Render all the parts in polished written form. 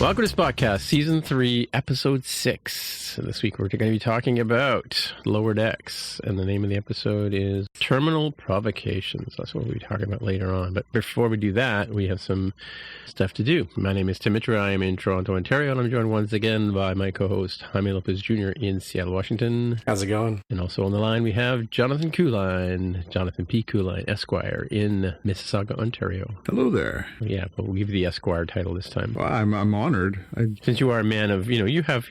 Welcome to this podcast, Season 3, Episode 6. This week we're going to be talking about Lower Decks, and the name of the episode is Terminal Provocations. That's what we'll be talking about later on. But before we do that, we have some stuff to do. My name is Tim Mitchell. I am in Toronto, Ontario, and I'm joined once again by my co-host, Jaime Lopez Jr. in Seattle, Washington. How's it going? And also on the line, we have Jonathan Kuline, Jonathan P. Kuline, Esquire, in Mississauga, Ontario. Hello there. Yeah, but we'll give you the Esquire title this time. Well, I'm honored. Since you are a man of, you have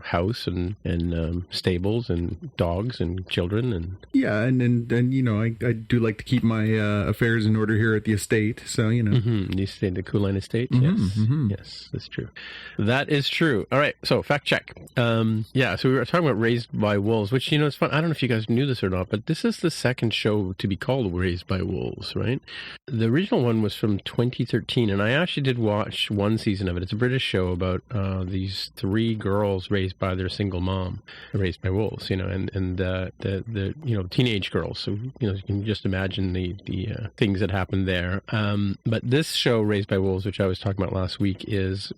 house and stables and dogs and children and I do like to keep my affairs in order here at the estate. So You stay at the Kuline Estate. Yes, that's true. That is true. All right, so fact check. So we were talking about Raised by Wolves, which it's fun. I don't know if you guys knew this or not, but this is the second show to be called Raised by Wolves, right? The original one was from 2013, and I actually did watch one season of it. It's a British show about these three girls raised by their single mom, raised by wolves, and the teenage girls. So you can just imagine the things that happened there. But this show, Raised by Wolves, which I was talking about last week, is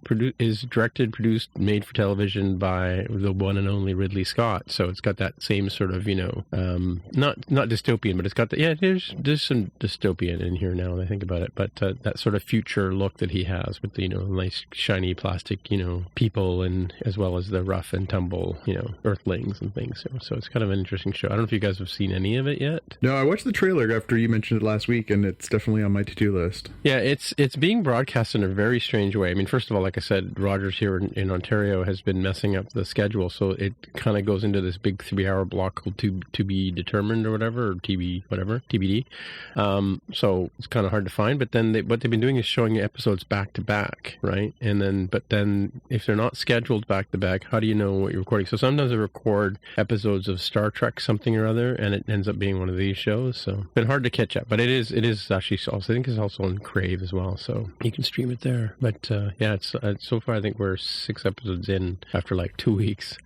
directed, produced, made for television by the one and only Ridley Scott. So it's got that same sort of not dystopian, but it's got there's some dystopian in here now that I think about it. But that sort of future look that he has with the nice shiny plastic people, and as well as the rough and tumble earthlings and things. So it's kind of an interesting show. I don't know if you guys have seen any of it yet. No, I watched the trailer after you mentioned it last week, and it's definitely on my to-do list. Yeah, it's being broadcast in a very strange way. I mean, first of all, like I said, Rogers here in Ontario has been messing up the schedule, so it kind of goes into this big 3-hour block called to be determined or whatever, or TBD. So it's kind of hard to find, but then what they've been doing is showing episodes back to back, right? But then if they're not scheduled back to back, how do you know what you're recording? So sometimes I record episodes of Star Trek something or other, and it ends up being one of these shows. So it's been hard to catch up, but it is actually also, I think it's also on Crave as well, so you can stream it there. But it's so far I think we're 6 episodes in after like 2 weeks.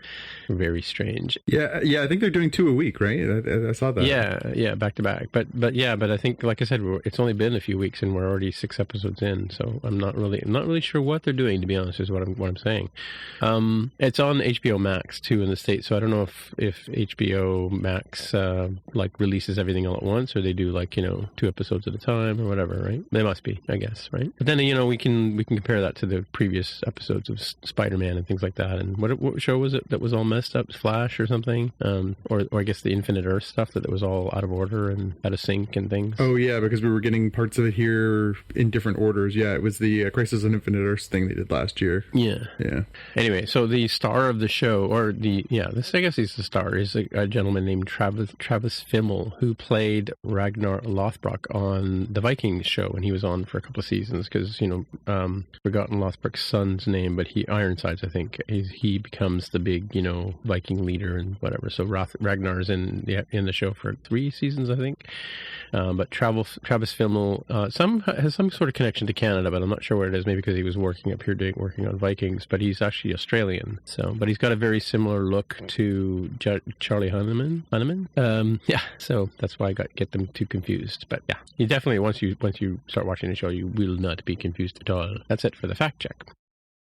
Very strange. Yeah, I think they're doing 2 a week, right? I saw that. Yeah, back to back. But I think, like I said, it's only been a few weeks and we're already 6 episodes in. So I'm not really sure what they're doing, to be honest, is what I'm saying. It's on HBO Max too in the States, so I don't know if HBO Max releases everything all at once, or they do 2 episodes at a time or whatever, right? They must be, I guess, right? But then we can compare that to the previous episodes of Spider-Man and things like that. And what show was it that was all messed up? Flash or something? Or I guess the Infinite Earth stuff that was all out of order and out of sync and things. Oh yeah, because we were getting parts of it here in different orders. Yeah, it was the Crisis on Infinite Earth thing they did last year. Yeah. Anyway, so the star of the show, this I guess he's the star, is a gentleman named Travis Fimmel, who played Ragnar Lothbrok on the Vikings show, and he was on for a couple of seasons because forgotten Lothbrok's son's name, but Ironsides, I think, he becomes the big Viking leader and whatever. So Ragnar's in the show for 3 seasons, I think. But Travis Fimmel has some sort of connection to Canada, but I'm not sure what it is. Maybe because he was working up here working on Vikings, but he's actually Australian. But he's got a very similar look to Charlie Hunnam. So that's why I get them too confused. But yeah, you definitely once you start watching the show, you will not be confused at all. That's it for the fact check.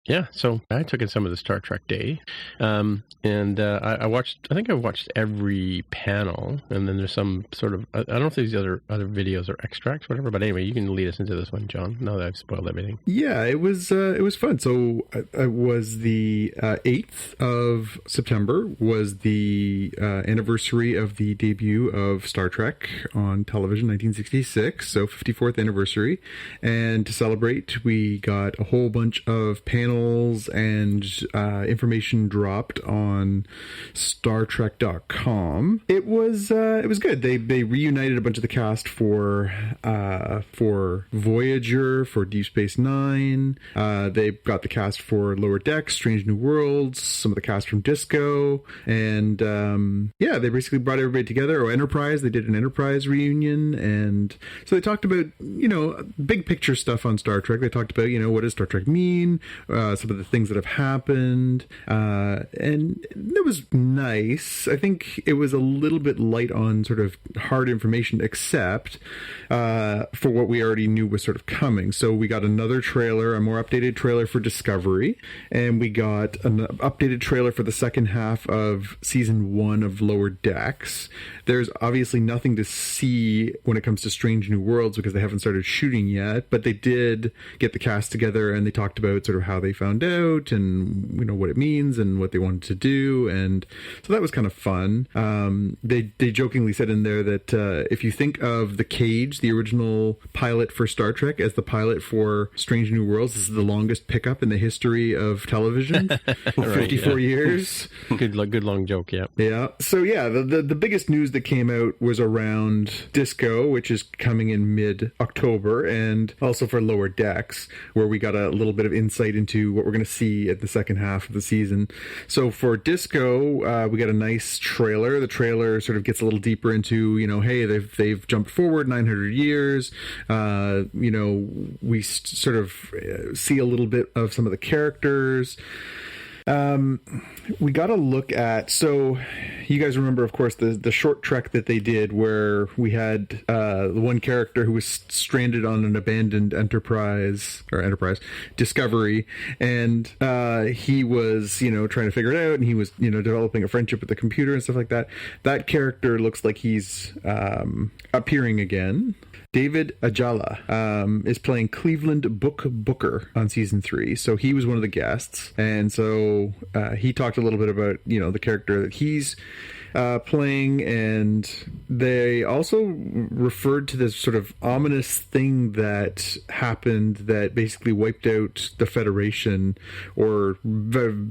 Yeah, so I took in some of the Star Trek Day, and I think I watched every panel, and then there's some sort of, I don't know if there's other videos or extracts, whatever, but anyway, you can lead us into this one, John, now that I've spoiled everything. Yeah, it was fun. So it was the 8th of September was the anniversary of the debut of Star Trek on television, 1966, so 54th anniversary, and to celebrate, we got a whole bunch of panels and information dropped on StarTrek.com. It was good. They reunited a bunch of the cast for Voyager, for Deep Space Nine. They got the cast for Lower Decks, Strange New Worlds, some of the cast from Disco, and they basically brought everybody together. Enterprise. They did an Enterprise reunion, and so they talked about big picture stuff on Star Trek. They talked about what does Star Trek mean. some of the things that have happened, and it was nice. I think it was a little bit light on sort of hard information, except for what we already knew was sort of coming. So we got another trailer, a more updated trailer for Discovery, and we got an updated trailer for the second half of season 1 of Lower Decks. There's obviously nothing to see when it comes to Strange New Worlds because they haven't started shooting yet, but they did get the cast together and they talked about sort of how they found out and what it means and what they wanted to do, and so that was kind of fun. They jokingly said in there that if you think of The Cage, the original pilot for Star Trek, as the pilot for Strange New Worlds, this is the longest pickup in the history of television. Right, 54 years. Good long joke, yeah. Yeah. So yeah, the biggest news that came out was around Disco, which is coming in mid-October, and also for Lower Decks, where we got a little bit of insight into what we're going to see at the second half of the season. So for Disco, we got a nice trailer. The trailer sort of gets a little deeper into, hey, they've jumped forward 900 years. We sort of see a little bit of some of the characters. We got to look at, so you guys remember, of course, the short trek that they did where we had the one character who was stranded on an abandoned Enterprise Discovery, and he was, trying to figure it out, and he was, developing a friendship with the computer and stuff like that. That character looks like he's appearing again. David Ajala is playing Cleveland Booker on season 3. So he was one of the guests. And so he talked a little bit about, the character that he's playing. And they also referred to this sort of ominous thing that happened that basically wiped out the Federation, or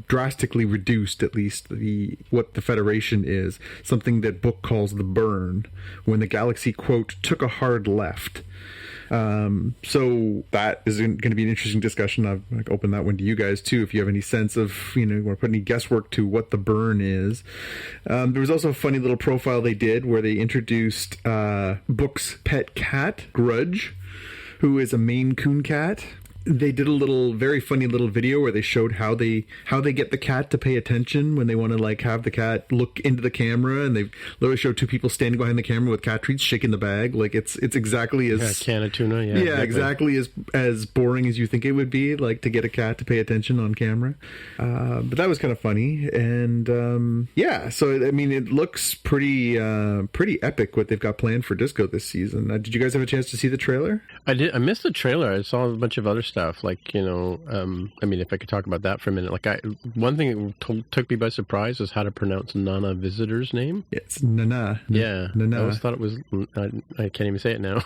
drastically reduced at least what the Federation is. Something that Book calls the burn, when the galaxy, quote, took a hard left. So that is going to be an interesting discussion. I've opened that one to you guys too, if you have any sense of, want to put any guesswork to what the burn is. There was also a funny little profile they did where they introduced Book's pet cat, Grudge, who is a Maine Coon cat. They did a very funny little video where they showed how they get the cat to pay attention when they want to have the cat look into the camera, and they literally showed 2 people standing behind the camera with cat treats, shaking the bag. It's exactly as can of tuna, exactly as boring as you think it would be, to get a cat to pay attention on camera. But that was kind of funny, and so I mean, it looks pretty epic what they've got planned for Disco this season. Did you guys have a chance to see the trailer? I did. I missed the trailer. I saw a bunch of other stuff, I mean, if I could talk about that for a minute, one thing that took me by surprise was how to pronounce Nana Visitor's name. It's Nana. Yeah, Nana. I always thought it was. I can't even say it now.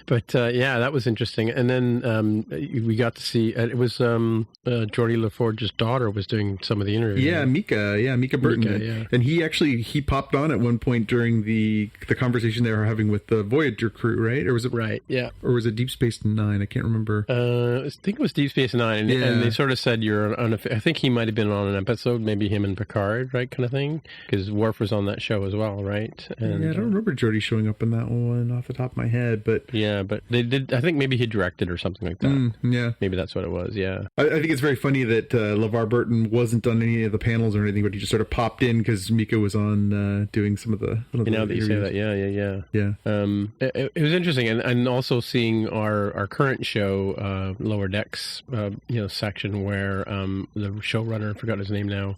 But that was interesting. And then we got to see it was Geordie LaForge's daughter was doing some of the interviews. Yeah, Mika Burton. And he popped on at one point during the conversation they were having with the Voyager crew, right? Or was it right? Yeah. Or was it Deep Space Nine? I can't remember. I think it was Deep Space Nine, and they sort of said you're on. I think he might have been on an episode, maybe him and Picard, right, kind of thing, because Worf was on that show as well, right? And, I don't remember Geordie showing up in that one off the top of my head, but but they did. I think maybe he directed or something like that. Maybe that's what it was. Yeah, I think it's very funny that LeVar Burton wasn't on any of the panels or anything, but he just sort of popped in because Mika was on doing some of the. Now that you say that, yeah. It was interesting, and also seeing our current show. Lower Decks, section where the showrunner, I forgot his name now,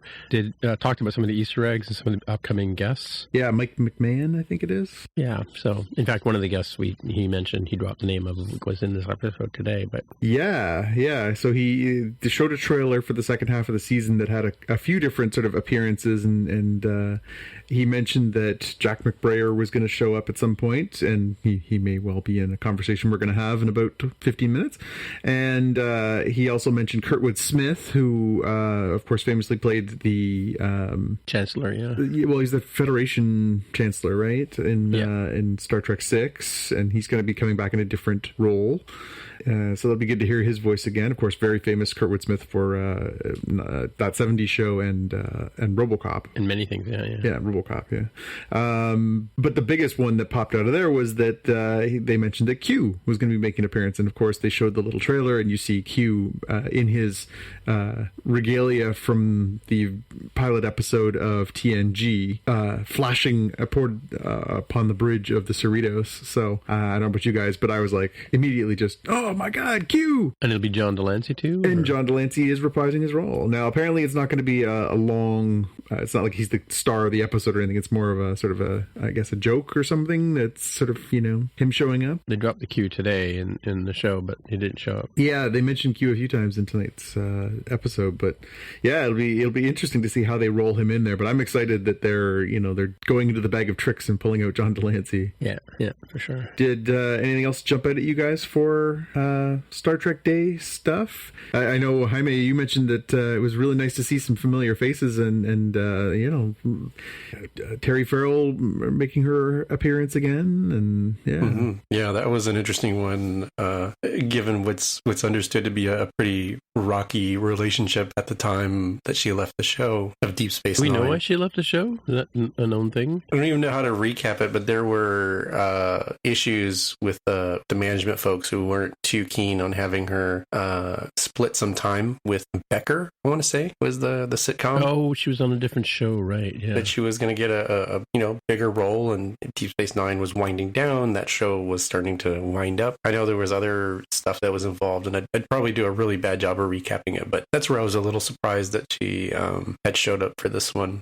talked about some of the Easter eggs and some of the upcoming guests. Yeah, Mike McMahon, I think it is. Yeah, so in fact, one of the guests he mentioned, he dropped the name of, was in this episode today. But yeah. So he showed a trailer for the second half of the season that had a few different sort of appearances, and he mentioned that Jack McBrayer was going to show up at some point, and he may well be in a conversation we're going to have in about 15 minutes. And he also mentioned Kurtwood Smith, who, of course, famously played the Chancellor. Yeah. Well, he's the Federation Chancellor, right? In Star Trek VI, and he's going to be coming back in a different role. So that'll be good to hear his voice again. Of course, very famous Kurtwood Smith for That 70s Show and RoboCop. And many things, yeah. Yeah, RoboCop, yeah. But the biggest one that popped out of there was that they mentioned that Q was going to be making an appearance. And of course, they showed the little trailer trailer, and you see Q in his regalia from the pilot episode of TNG, flashing upon the bridge of the Cerritos. So I don't know about you guys, but I was like immediately just, oh my God, Q! And it'll be John Delancey too? And John Delancey is reprising his role. Now, apparently it's not going to be a long, it's not like he's the star of the episode or anything. It's more of a sort of I guess a joke or something that's sort of, him showing up. They dropped the Q today in the show, but he didn't show up. Yeah, they mentioned Q a few times in tonight's episode, but yeah, it'll be interesting to see how they roll him in there. But I'm excited that they're going into the bag of tricks and pulling out John Delancey. Yeah, for sure. Did anything else jump out at you guys for Star Trek Day stuff? I know, Jaime, you mentioned that it was really nice to see some familiar faces and Terry Farrell making her appearance again, and yeah. Mm-hmm. Yeah, that was an interesting one, given what's understood to be a pretty rocky relationship at the time that she left the show of Deep Space Nine. We know why she left the show? Is that a known thing? I don't even know how to recap it, but there were issues with the management folks who weren't too keen on having her split some time with Becker, I want to say, was the sitcom. Oh, she was on a different show, right? Yeah. That she was going to get a bigger role, and Deep Space Nine was winding down. That show was starting to wind up. I know there was other stuff that was involved, and I'd probably do a really bad job of recapping it, but that's where I was a little surprised that she had showed up for this one,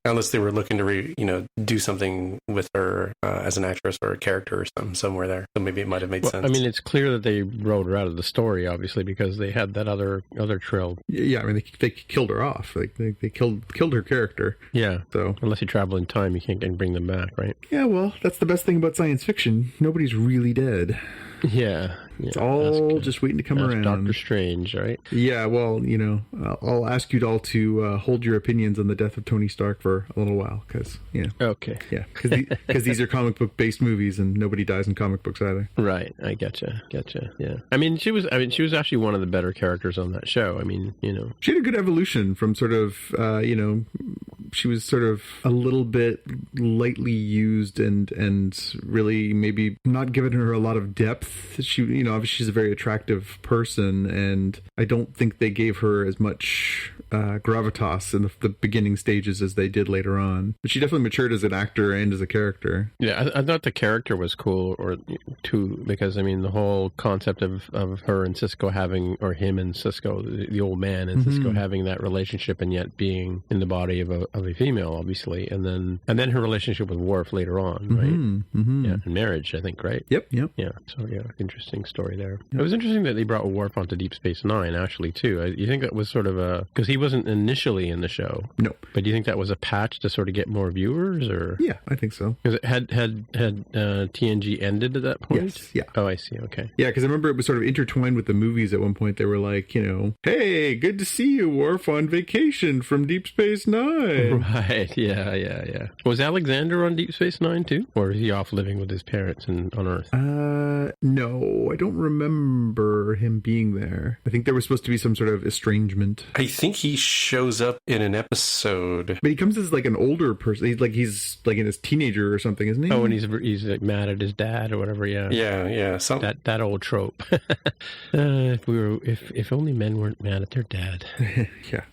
unless they were looking to do something with her as an actress or a character or somewhere there. So maybe it might have made sense. I mean, it's clear that they wrote her out of the story, obviously, because they had that other trail. Yeah, I mean, they killed her off. Like they killed her character. Yeah. So unless you travel in time, you can't bring them back, right? Yeah, well, that's the best thing about science fiction. Nobody's really dead. Yeah. It's all just waiting to come around. Doctor Strange, right? Yeah, well, I'll ask you all to hold your opinions on the death of Tony Stark for a little while, because, Okay. Yeah, because these are comic book-based movies, and nobody dies in comic books either. Right, I getcha, yeah. I mean, she was actually one of the better characters on that show. I mean, She had a good evolution from sort of, she was sort of a little bit lightly used and really maybe not given her a lot of depth. She, obviously she's a very attractive person, and I don't think they gave her as much gravitas in the beginning stages as they did later on. But she definitely matured as an actor and as a character. Yeah, I thought the character was cool, too, because I mean the whole concept of her and Cisco having, or him and Cisco, the old man and Cisco having that relationship, and yet being in the body of a female, obviously, and then her relationship with Worf later on, right? Yeah, and marriage, I think, right? Yep. Yeah. So yeah, interesting story there. Yep. It was interesting that they brought Worf onto Deep Space Nine, actually, too. You think that was sort of because he wasn't initially in the show. No. But do you think that was a patch to sort of get more viewers, or? Yeah, I think so. Because it had TNG ended at that point? Yes, yeah. Oh, I see, okay. Yeah, because I remember it was sort of intertwined with the movies at one point. They were like, hey, good to see you, Worf, on vacation from Deep Space Nine. Right, yeah. Was Alexander on Deep Space Nine, too? Or is he off living with his parents on Earth? No, I don't remember him being there. I think there was supposed to be some sort of estrangement. I think he shows up in an episode. But he comes as like an older person. He's like in his teenager or something, isn't he? Oh, and he's like mad at his dad or whatever, yeah. Yeah. That old trope. If only men weren't mad at their dad. Yeah.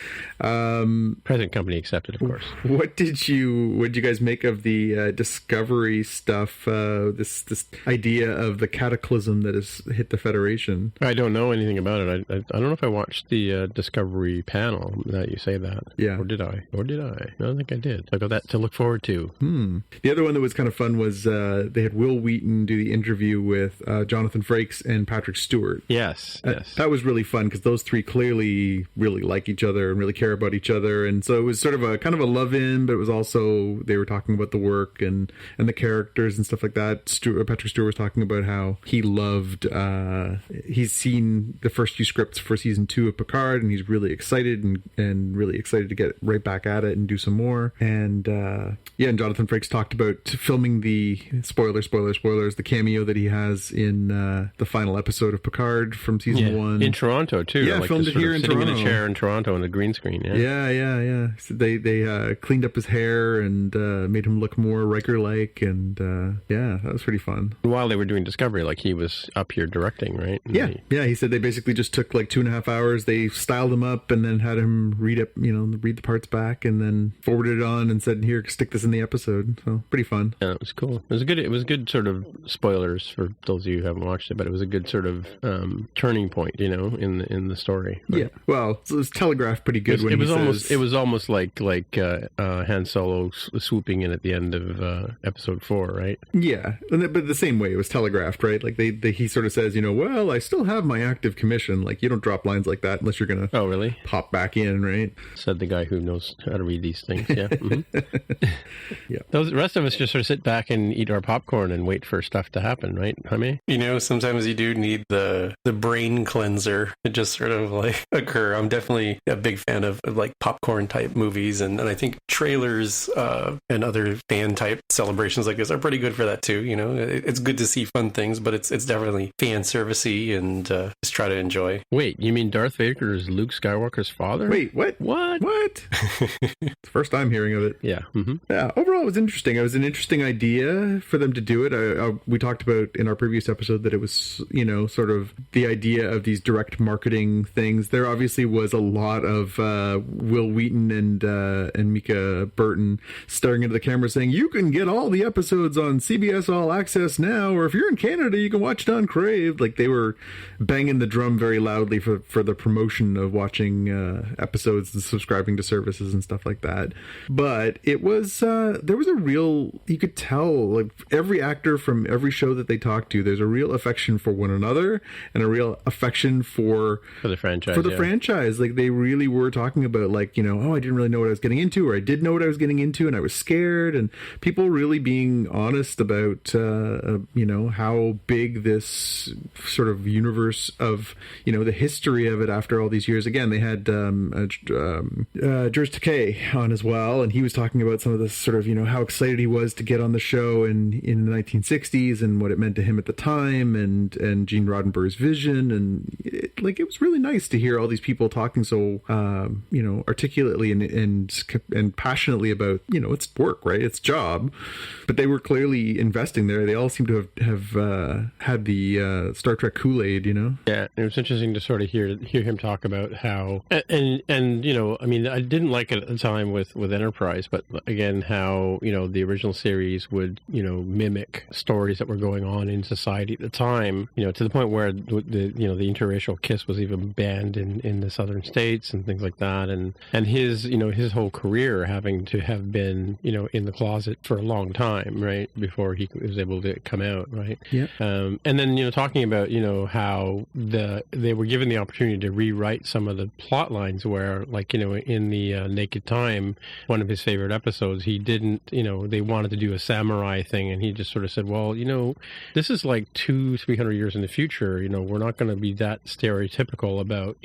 Present company accepted, of course. What did you guys make of the Discovery stuff? This idea of the cataclysm that has hit the Federation. I don't know anything about it. I don't know if I watched the Discovery panel. That you say that. Yeah. Or did I? I don't think I did. I got that to look forward to. The other one that was kind of fun was they had Will Wheaton do the interview with Jonathan Frakes and Patrick Stewart. Yes. That was really fun because those three clearly really like each other and really care about each other, and so it was sort of a kind of a love-in, but it was also they were talking about the work and the characters and stuff like that. Patrick Stewart was talking about how he loved he's seen the first few scripts for season 2 of Picard, and he's really excited and really excited to get right back at it and do some more. And and Jonathan Frakes talked about filming the spoilers, the cameo that he has in the final episode of Picard from season 1 in Toronto too. Yeah, like filmed it here in sitting Toronto. in a chair in Toronto on a green screen. Yeah. So they they cleaned up his hair and made him look more Riker-like, and yeah, that was pretty fun. While they were doing Discovery, like he was up here directing, right? And he said they basically just took like 2.5 hours. They styled him up and then had him read the parts back, and then forwarded it on and said, "Here, stick this in the episode." So pretty fun. Yeah, it was cool. It was good sort of spoilers for those of you who haven't watched it, but it was a good sort of turning point, in the story. Right? Yeah. Well, it was telegraphed pretty good. It was almost like Han Solo swooping in at the end of episode 4, right? Yeah, but the same way it was telegraphed, right? Like he sort of says, well, I still have my active commission. Like, you don't drop lines like that unless you're gonna really pop back in, right? Said the guy who knows how to read these things. Yeah. Mm-hmm. Yeah. The rest of us just sort of sit back and eat our popcorn and wait for stuff to happen, right, Jaime? Sometimes you do need the brain cleanser to just sort of like occur. I'm definitely a big fan of like popcorn type movies, and I think trailers and other fan type celebrations like this are pretty good for that too. It's good to see fun things, but it's definitely fan servicey, and just try to enjoy. Wait, you mean Darth Vader is Luke Skywalker's father? Wait, what? What? It's the first time hearing of it. Yeah. Mm-hmm. Yeah. Overall, it was interesting. It was an interesting idea for them to do it. We talked about in our previous episode that it was, sort of the idea of these direct marketing things. There obviously was a lot of Will Wheaton and Mika Burton staring into the camera saying, "You can get all the episodes on CBS All Access now, or if you're in Canada, you can watch it on Crave." Like, they were banging the drum very loudly for the promotion of watching episodes and subscribing to services and stuff like that. But it was there was a real, you could tell, like, every actor from every show that they talked to, there's a real affection for one another and a real affection for the franchise. Like, they really were talking about, like, I didn't really know what I was getting into, or I did know what I was getting into and I was scared, and people really being honest about how big this sort of universe of the history of it after all these years. Again, they had George Takei on as well, and he was talking about some of this sort of how excited he was to get on the show in the 1960s and what it meant to him at the time, and Gene Roddenberry's vision, and it was really nice to hear all these people talking so articulately and passionately about it's work, right? It's job, but they were clearly investing there. They all seem to have had the Star Trek Kool-Aid, Yeah, it was interesting to sort of hear him talk about how and I didn't like it at the time with Enterprise, but again, how the original series would mimic stories that were going on in society at the time, to the point where the interracial kiss was even banned in the southern states and things like that, and his his whole career having to have been in the closet for a long time, right, before he was able to come out, right? Yeah. And then talking about how they were given the opportunity to rewrite some of the plot lines where, like, in the Naked Time, one of his favorite episodes, he didn't, they wanted to do a samurai thing, and he just sort of said, well, this is like 200-300 years in the future, we're not going to be that stereotypical about,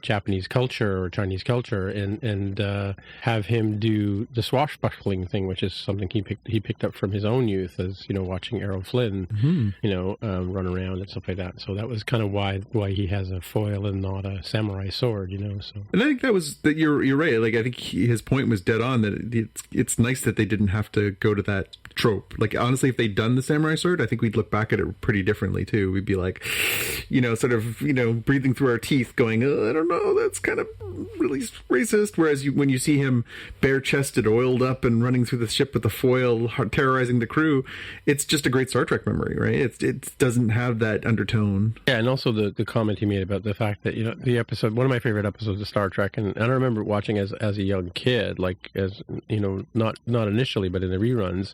Japanese culture or Chinese culture, and have him do the swashbuckling thing, which is something he picked up from his own youth as, watching Errol Flynn, run around and stuff like that. So that was kind of why he has a foil and not a samurai sword, so. And I think that you're right. Like, I think his point was dead on, that it's nice that they didn't have to go to that trope. Like, honestly, if they'd done the samurai sword, I think we'd look back at it pretty differently too. We'd be like, sort of, breathing through our teeth going, I don't know, that's kind of really racist. Whereas when you see him bare-chested, oiled up, and running through the ship with the foil, terrorizing the crew, it's just a great Star Trek memory, right? It doesn't have that undertone. Yeah, and also the comment he made about the fact that, the episode, one of my favorite episodes of Star Trek, and I remember watching as a young kid, like, as, not initially, but in the reruns,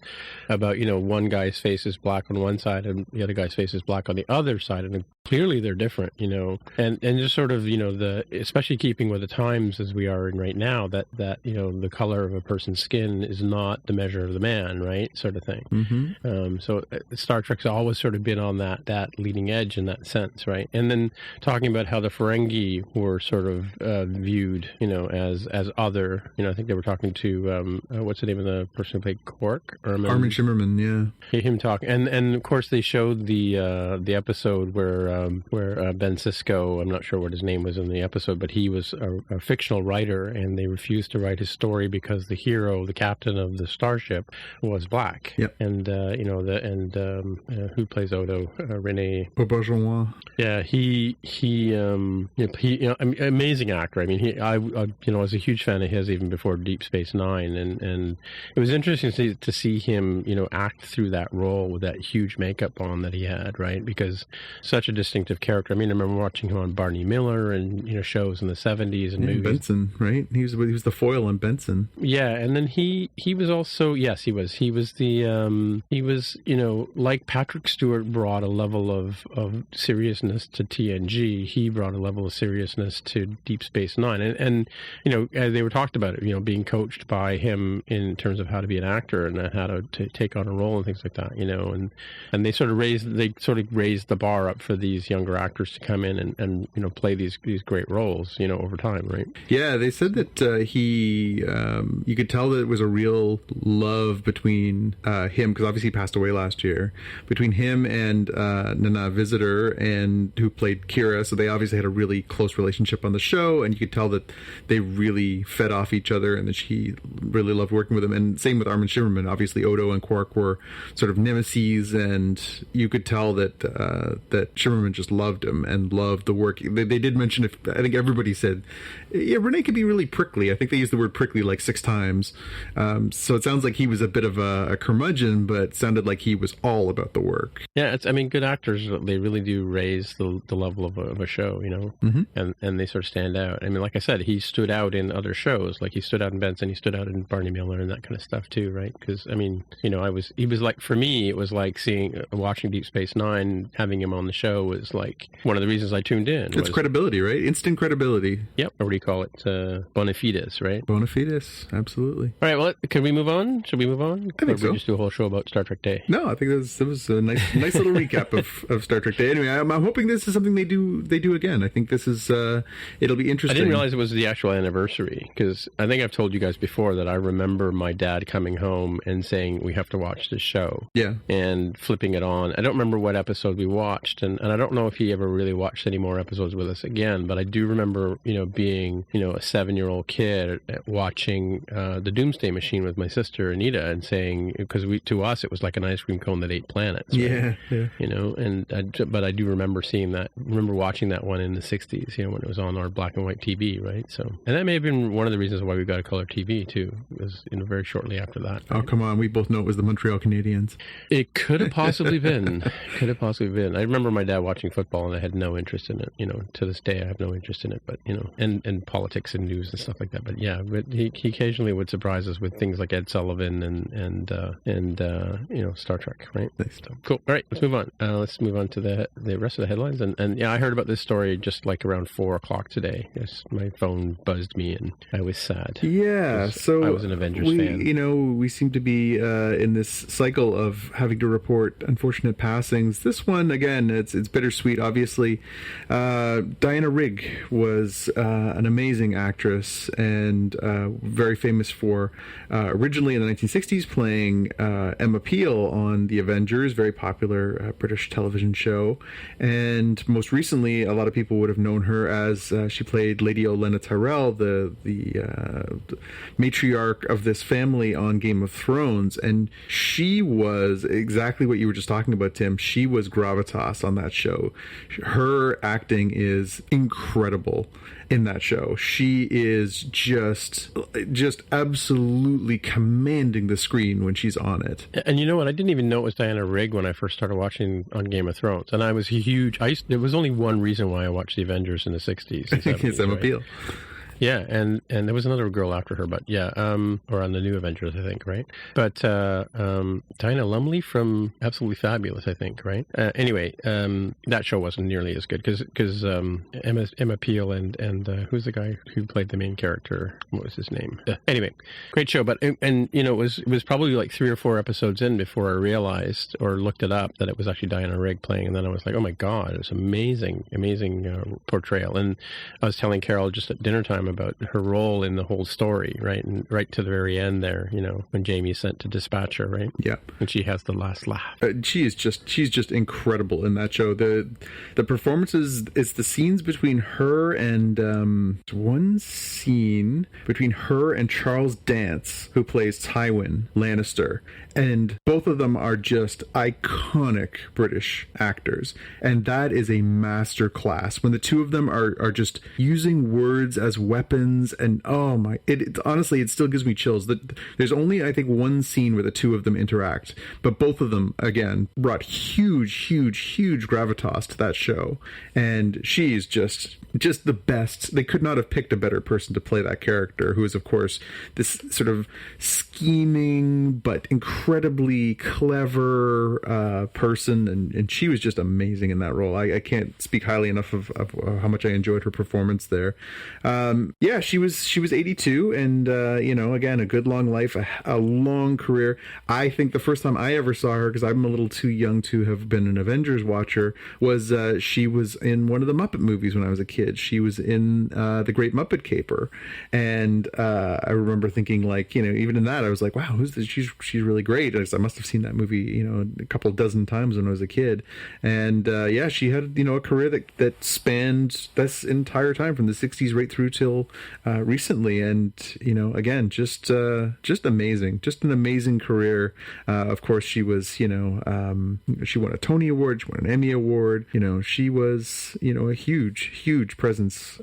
about, one guy's face is black on one side and the other guy's face is black on the other side, and clearly they're different, and just sort of, especially keeping with the times as we are in right now, that the color of a person's skin is not the measure of the man, right, sort of thing. Mm-hmm. So Star Trek's always sort of been on that leading edge in that sense, right? And then talking about how the Ferengi were sort of viewed, as other, I think they were talking to what's the name of the person who played Quark? Armin Armin Shimmerman, yeah. Him talk, and of course they showed the episode where Ben Sisko, I'm not sure what his name was in the episode, but he was a fictional writer, and they refused to write his story because the hero, the captain of the starship, was black. Yep. And who plays Odo? Rene Auberjonois. Yeah, he amazing actor. I mean, I was a huge fan of his even before Deep Space Nine, and it was interesting to see him, act through that role with that huge makeup on that he had, right? Because such a distinctive character. I mean, I remember watching him on Barney Miller and shows in the 70s and movies. Benson, right? He was the foil on Benson. Yeah, and then he was also he was like Patrick Stewart brought a level of seriousness to TNG. He brought a level of seriousness to Deep Space Nine, and they were talked about it, being coached by him in terms of how to be an actor and how to take on a role and things like that, and they sort of raised the bar up for these younger actors to come in and play these great roles, over time, right? Yeah, they said that he you could tell that it was a real love between him, because obviously he passed away last year, between him and Nana Visitor, and who played Kira. So they obviously had a really close relationship on the show, and you could tell that they really fed off each other, and that she really loved working with him. And same with Armin Shimmerman. Obviously Odo and Quark were sort of nemesis, and you could tell that that Shimmerman just loved him and loved the work. They did mention, I think everybody said, yeah, Renee could be really prickly. I think they used the word prickly like 6 times. So it sounds like he was a bit of a curmudgeon, but sounded like he was all about the work. Yeah, good actors, they really do raise the level of a show, Mm-hmm. and they sort of stand out. I mean, like I said, he stood out in other shows, like he stood out in Benson, he stood out in Barney Miller and that kind of stuff too, right? Because, I mean, he was like, for me, it was like watching Deep Space Nine, having him on the show was like one of the reasons I tuned in. It's credibility, right? Instant credibility. Yep. Or what do you call it? Bona fides, right? Bona fides, absolutely. All right, well, can we move on? Should we move on? I think or so. We just do a whole show about Star Trek Day? No, I think it was a nice little recap of Star Trek Day. Anyway, I'm hoping this is something they do again. I think this is it'll be interesting. I didn't realize it was the actual anniversary, because I think I've told you guys before that I remember my dad coming home and saying, we have to watch this show. Yeah. And flipping it on. I don't remember what episode we watched, and I don't know if he ever really watched any more episodes with us again, but I do remember, being, a 7-year-old kid watching the Doomsday Machine with my sister Anita, and saying, because to us it was like an ice cream cone that ate planets. Right? Yeah. But I do remember watching that one in the 60s, when it was on our black and white TV, right? So, and that may have been one of the reasons why we got a color TV too. It was very shortly after that. Right? Oh, come on, we both know it was the Montreal Canadiens. It could have possibly been. I remember my dad watching football, and I had no interest in it. To this day, I have no interest in it. But and politics and news and stuff like that. But yeah, he occasionally would surprise us with things like Ed Sullivan and Star Trek, right? Nice. So, cool. All right, let's move on. Let's move on to the rest of the headlines. And yeah, I heard about this story just like around 4:00 today. My phone buzzed me, and I was sad. Yeah, so I was an Avengers fan. We seem to be in this cycle of having to report unfortunate passings. This one, again, it's bittersweet. Obviously, Diana Rigg was an amazing actress and very famous for originally in the 1960s playing Emma Peel on The Avengers, very popular British television show, and most recently, a lot of people would have known her as she played Lady Olenna Tyrell, the matriarch of this family on Game of Thrones, and she was exactly what you were just talking about, Tim. She was gravitas on that show. Her acting is incredible in that show. She is just absolutely commanding the screen when she's on it. And you know what? I didn't even know it was Diana Rigg when I first started watching on Game of Thrones, and I was huge. There was only one reason why I watched The Avengers in the 60s and 70s. It's Emma Peel. Yeah, and there was another girl after her, but yeah, or on the New Avengers, I think, right? But Dinah Lumley from Absolutely Fabulous, I think, right? Anyway, that show wasn't nearly as good because Emma Peel and who's the guy who played the main character? What was his name? Anyway, great show, but and it was probably like 3 or 4 episodes in before I realized or looked it up that it was actually Diana Rigg playing, and then I was like, oh my god, it was amazing portrayal. And I was telling Carol just at dinner time about her role in the whole story, right? And right to the very end there, when Jamie's sent to dispatch her, right? Yeah. And she has the last laugh. She's just incredible in that show. The performances, it's the scenes between her and one scene between her and Charles Dance, who plays Tywin Lannister. And both of them are just iconic British actors. And that is a master class. When the two of them are just using words as weapons, and oh my, honestly, it still gives me chills. There's only, I think, one scene where the two of them interact, but both of them, again, brought huge gravitas to that show. And she's just the best. They could not have picked a better person to play that character, who is, of course, this sort of scheming but incredibly clever person, and she was just amazing in that role. I can't speak highly enough of how much I enjoyed her performance there. She was 82, and again, a good long life, a long career. I think the first time I ever saw her, because I'm a little too young to have been an Avengers watcher, was she was in one of the Muppet movies when I was a kid. She was in The Great Muppet Caper, and I remember thinking, like, even in that, I was like, wow, who's this? She's really great. I must have seen that movie, a couple dozen times when I was a kid. And she had, a career that spanned this entire time from the 60s right through till recently. And, again, just amazing, just an amazing career. Of course, she was, she won a Tony Award, she won an Emmy Award. She was, a huge presence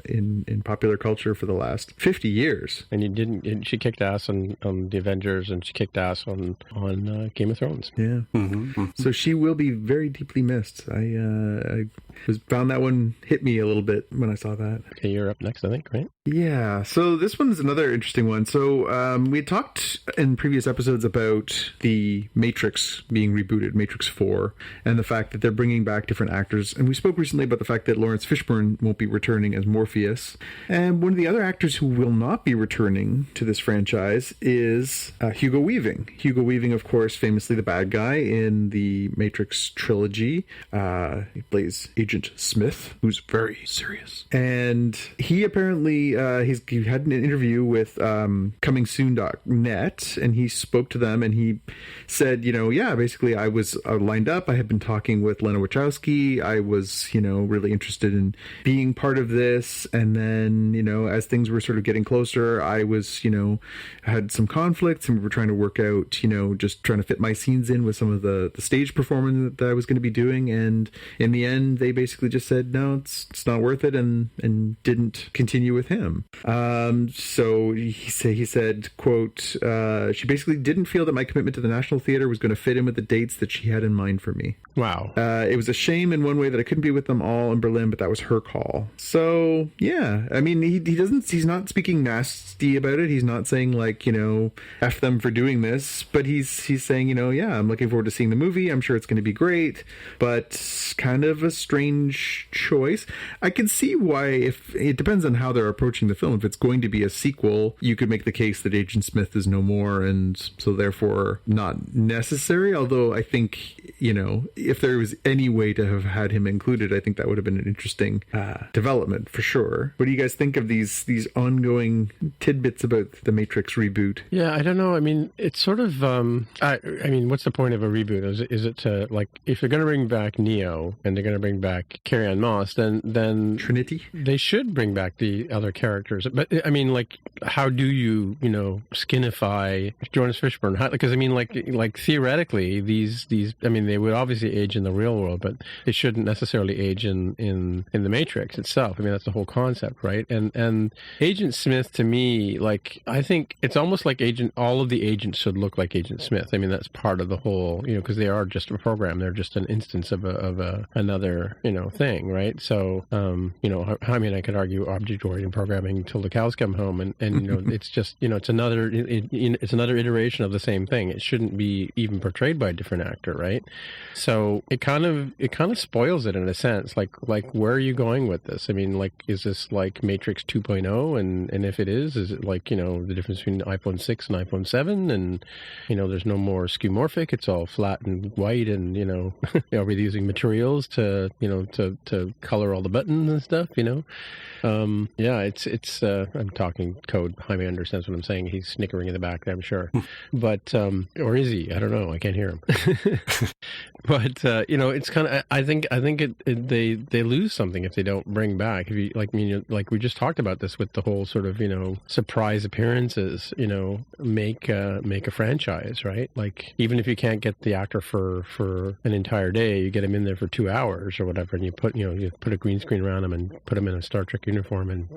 in popular culture for the last 50 years. And she kicked ass on the Avengers, and she kicked ass on Game of Thrones. Yeah. Mm-hmm. So she will be very deeply missed. I found that one hit me a little bit when I saw that. Okay, you're up next, I think, right? Yeah. So this one's another interesting one. So we had talked in previous episodes about the Matrix being rebooted, Matrix 4, and the fact that they're bringing back different actors. And we spoke recently about the fact that Lawrence Fishburne won't be returning as Morpheus. And one of the other actors who will not be returning to this franchise is Hugo Weaving. Hugo Weaving, of course, famously the bad guy in the Matrix trilogy. He plays Agent Smith, who's very serious. And he apparently, he had an interview with ComingSoon.net, and he spoke to them, and he said, basically I was lined up. I had been talking with Lena Wachowski. I was, really interested in being part of this. And then, as things were sort of getting closer, I was, had some conflicts, and we were trying to work out, just trying to fit my scenes in with some of the stage performance that I was going to be doing. And in the end, they basically just said, no, it's not worth it, and didn't continue with him. So he said, quote, she basically didn't feel that my commitment to the National Theatre was going to fit in with the dates that she had in mind for me. Wow. It was a shame in one way that I couldn't be with them all in Berlin, but that was her call. So yeah, I mean, he's not speaking nasty about it. He's not saying, like, F them for doing this, but he's saying, yeah, I'm looking forward to seeing the movie. I'm sure it's going to be great, but kind of a strange choice. I can see why, if it depends on how they're approaching the film. If it's going to be a sequel, you could make the case that Agent Smith is no more, and so therefore not necessary. Although I think, if there was any way to have had him included, I think that would have been an interesting development for sure. What do you guys think of these ongoing tidbits about the Matrix reboot? Yeah, I don't know. I mean, it's sort of, I mean, what's the point of a reboot? Is it to, like, if they're going to bring back Neo and they're going to bring back Carrie-Anne Moss, then Trinity? They should bring back the other characters. But, I mean, like, how do you, skinify Jonas Fishburne? Because, I mean, like theoretically, these, I mean, they would obviously age in the real world, but they shouldn't necessarily age in the Matrix itself. I mean, that's the whole concept, right? And Agent Smith, to me, like, I think it's almost like all of the agents should look like Agent Smith. I mean, that's part of the whole, because they are just a program. They're just an instance of another, thing, right? So, I mean, I could argue object-oriented programming until the cows come home, and it's just, it's another iteration of the same thing. It shouldn't be even portrayed by a different actor, right? So it kind of spoils it in a sense. Like where are you going with this? I mean, like, is this like Matrix 2.0? And if it is it like, the difference between iPhone 6 and iPhone 7? And, there's no more skeuomorphic. It's all flat and white, and, are we using materials to color all the buttons and stuff, Yeah, it's. I'm talking code. Jaime understands what I'm saying. He's snickering in the back there, I'm sure. But or is he? I don't know. I can't hear him. But it's kind of. I think they lose something if they don't bring back. If you like we just talked about this with the whole sort of surprise appearances. Make a franchise, right? Like even if you can't get the actor for an entire day, you get him in there for 2 hours or whatever, and you put a green screen around him and put him in a Star Trek uniform and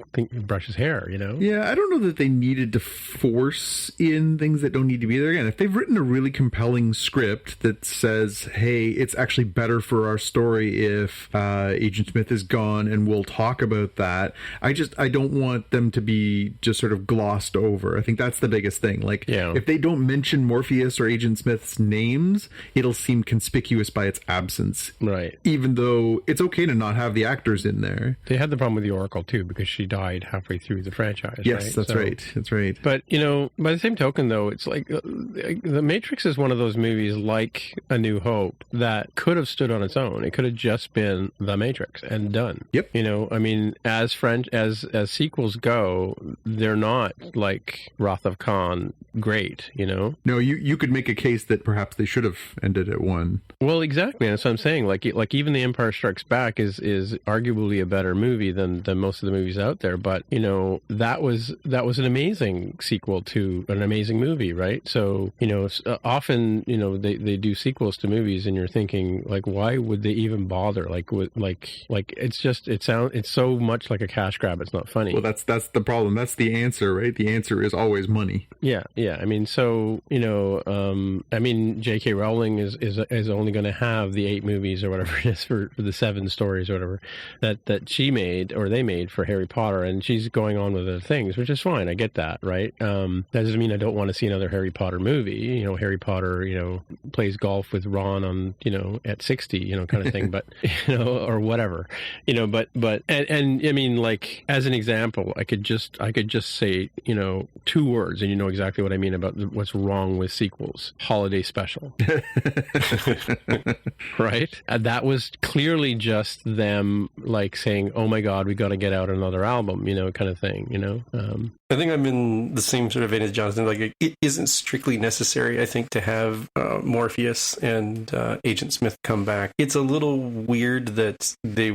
brush his hair. Yeah, I don't know that they needed to force in things that don't need to be there. Again, if they've written a really compelling script that says, hey, it's actually better for our story if Agent Smith is gone, and we'll talk about that. I don't want them to be just sort of glossed over. I think that's the biggest thing. Like, if they don't mention Morpheus or Agent Smith's names, it'll seem conspicuous by its absence. Right. Even though it's okay to not have the actors in there. They had the problem with the Oracle, too, because she died halfway through the franchise. Yes, right? That's right. That's right. But, by the same token, though, it's like The Matrix is one of those movies like A New Hope that could have stood on its own. It could have just been The Matrix and done. Yep. As sequels go, they're not like Wrath of Khan great, No, you could make a case that perhaps they should have ended at one. Well, exactly. That's what I'm saying. Like even The Empire Strikes Back is arguably a better movie than most of the movies out there. But that was an amazing sequel to an amazing movie, right? So often they do sequels to movies, and you're thinking like, why would they even bother? Like it's so much like a cash grab. It's not funny. Well, that's the problem. That's the answer, right? The answer is always money. Yeah. J.K. Rowling is only going to have the 8 movies or whatever it is for the 7 stories or whatever that she made or they made for Harry Potter, and she's going on with other things, which is fine. I get that, right? That doesn't mean I don't want to see another Harry Potter movie. Harry Potter, plays golf with Ron on, at 60, kind of thing, but or whatever, but I mean, like as an example, I could just say 2 words, and you know exactly what I mean about what's wrong with sequels. Holiday special. Right? That was clearly just them like saying, oh my God, we got to get out another album, kind of thing, I think I'm in the same sort of vein as Jonathan. Like, it isn't strictly necessary, I think, to have Morpheus and Agent Smith come back. It's a little weird that they,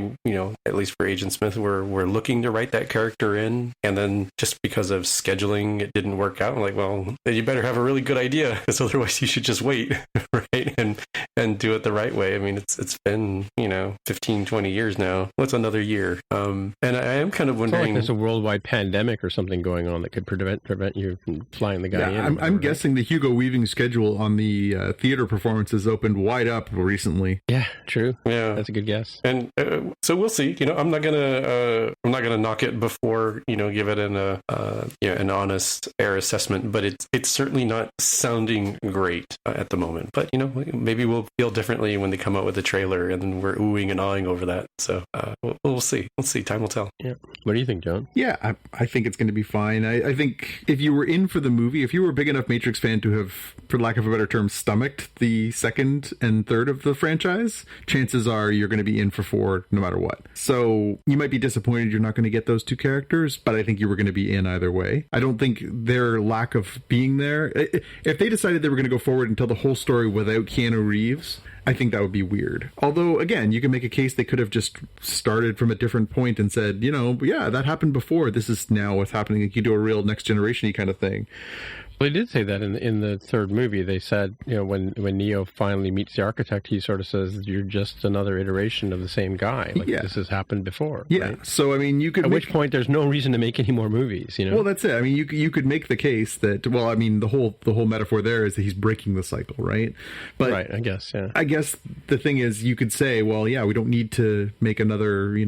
at least for Agent Smith, were looking to write that character in, and then just because of scheduling, it didn't work out. I'm like, well, then you better have a really good idea, because otherwise you should just wait, right? And do it the right way. I mean, it's been, 15, 20 years now. What's another year? And I am kind of wondering... It's not like there's a worldwide pandemic or something going on that could prevent you from flying the guy in. I'm guessing the Hugo Weaving schedule on the theater performances opened wide up recently. Yeah, true. Yeah, that's a good guess. And so we'll see. I'm not gonna knock it before give it an honest air assessment. But it's certainly not sounding great at the moment. But maybe we'll feel differently when they come out with the trailer and we're oohing and awing over that. So we'll see. We'll see. Time will tell. Yeah. What do you think, John? Yeah, I think it's going to be fine. I think if you were in for the movie, if you were a big enough Matrix fan to have, for lack of a better term, stomached the second and third of the franchise, chances are you're going to be in for 4 no matter what. So you might be disappointed you're not going to get those 2 characters, but I think you were going to be in either way. I don't think their lack of being there, if they decided they were going to go forward and tell the whole story without Keanu Reeves, I think that would be weird. Although, again, you can make a case they could have just started from a different point and said, yeah, that happened before. This is now what's happening. You could do a real next generation-y kind of thing. Well, they did say that in the third movie. They said, when Neo finally meets the architect, he sort of says, you're just another iteration of the same guy. Like, this has happened before. Yeah. Right? So, I mean, you could... At which point, there's no reason to make any more movies, Well, that's it. I mean, you could make the case that, well, I mean, the whole metaphor there is that he's breaking the cycle, right? But right, I guess, yeah. I guess the thing is, you could say, well, yeah, we don't need to make another,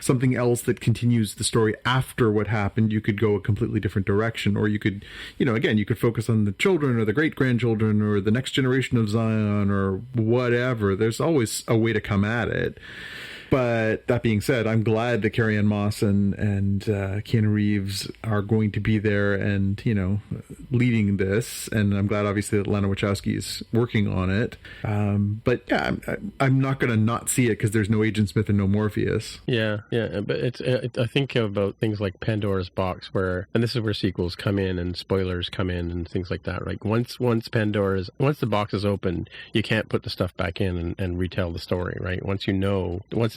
something else that continues the story after what happened. You could go a completely different direction, or you could, again, you could focus on the children or the great-grandchildren or the next generation of Zion or whatever. There's always a way to come at it. But that being said, I'm glad that Carrie-Anne Moss and Keanu Reeves are going to be there and, leading this. And I'm glad, obviously, that Lana Wachowski is working on it. But yeah, I'm not going to not see it because there's no Agent Smith and no Morpheus. Yeah. But I think about things like Pandora's Box, and this is where sequels come in and spoilers come in and things like that. Like once the box is open, you can't put the stuff back in and retell the story, right? Once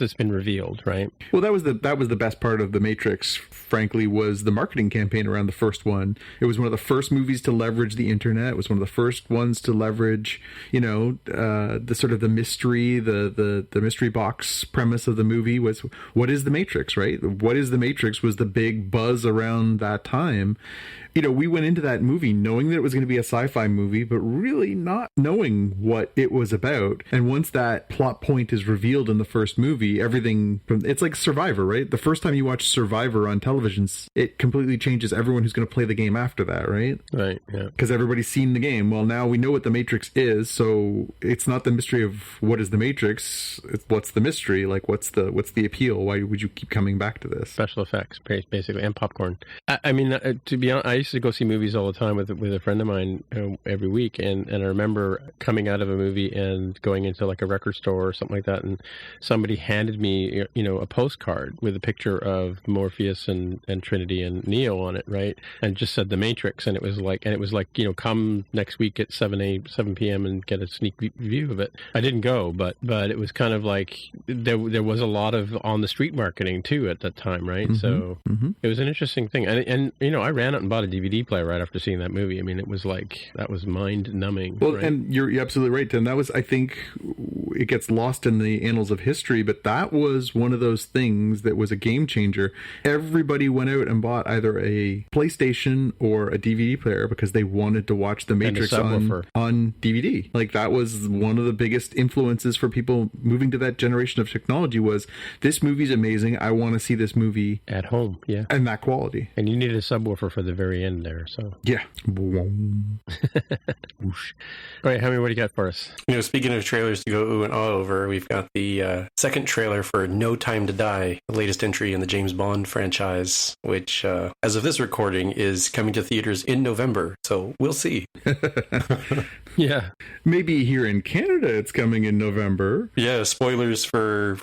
it's been revealed, right? Well, that was the best part of The Matrix, frankly, was the marketing campaign around the first one. It was one of the first movies to leverage the internet. It was one of the first ones to leverage, the sort of the mystery, the mystery box premise of the movie was, what is The Matrix, right? What is The Matrix was the big buzz around that time. We went into that movie knowing that it was going to be a sci-fi movie, but really not knowing what it was about. And once that plot point is revealed in the first movie, it's like Survivor, right? The first time you watch Survivor on television, it completely changes everyone who's going to play the game after that, right? Right, yeah. Because everybody's seen the game. Well, now we know what the Matrix is, so it's not the mystery of what is the Matrix, it's what's the mystery, like what's the appeal? Why would you keep coming back to this? Special effects, basically, and popcorn. I mean, to be honest, I used to go see movies all the time with a friend of mine every week, and I remember coming out of a movie and going into like a record store or something like that, and somebody handed me a postcard with a picture of Morpheus and Trinity and Neo on it, right? And just said The Matrix, and it was like come next week at 7 p.m. and get a sneak view of it. I didn't go, but it was kind of like there was a lot of on the street marketing too at that time, right? Mm-hmm, so it was an interesting thing, and I ran out and bought a DVD player right after seeing that movie. I mean, it was like, that was mind numbing. Well, right? And you're absolutely right, Tim. That was, I think, it gets lost in the annals of history, but that was one of those things that was a game changer. Everybody went out and bought either a PlayStation or a DVD player because they wanted to watch The Matrix on DVD. Like, that was one of the biggest influences for people moving to that generation of technology was, this movie's amazing. I want to see this movie at home. Yeah. And that quality. And you needed a subwoofer for the very end there. So yeah. Whoosh. All right, Hammy, what do you got for us? Speaking of trailers to go ooh and ah over, we've got the second trailer for No Time to Die, the latest entry in the James Bond franchise, which, as of this recording, is coming to theaters in November. So we'll see. Yeah. Maybe here in Canada it's coming in November. Yeah, spoilers for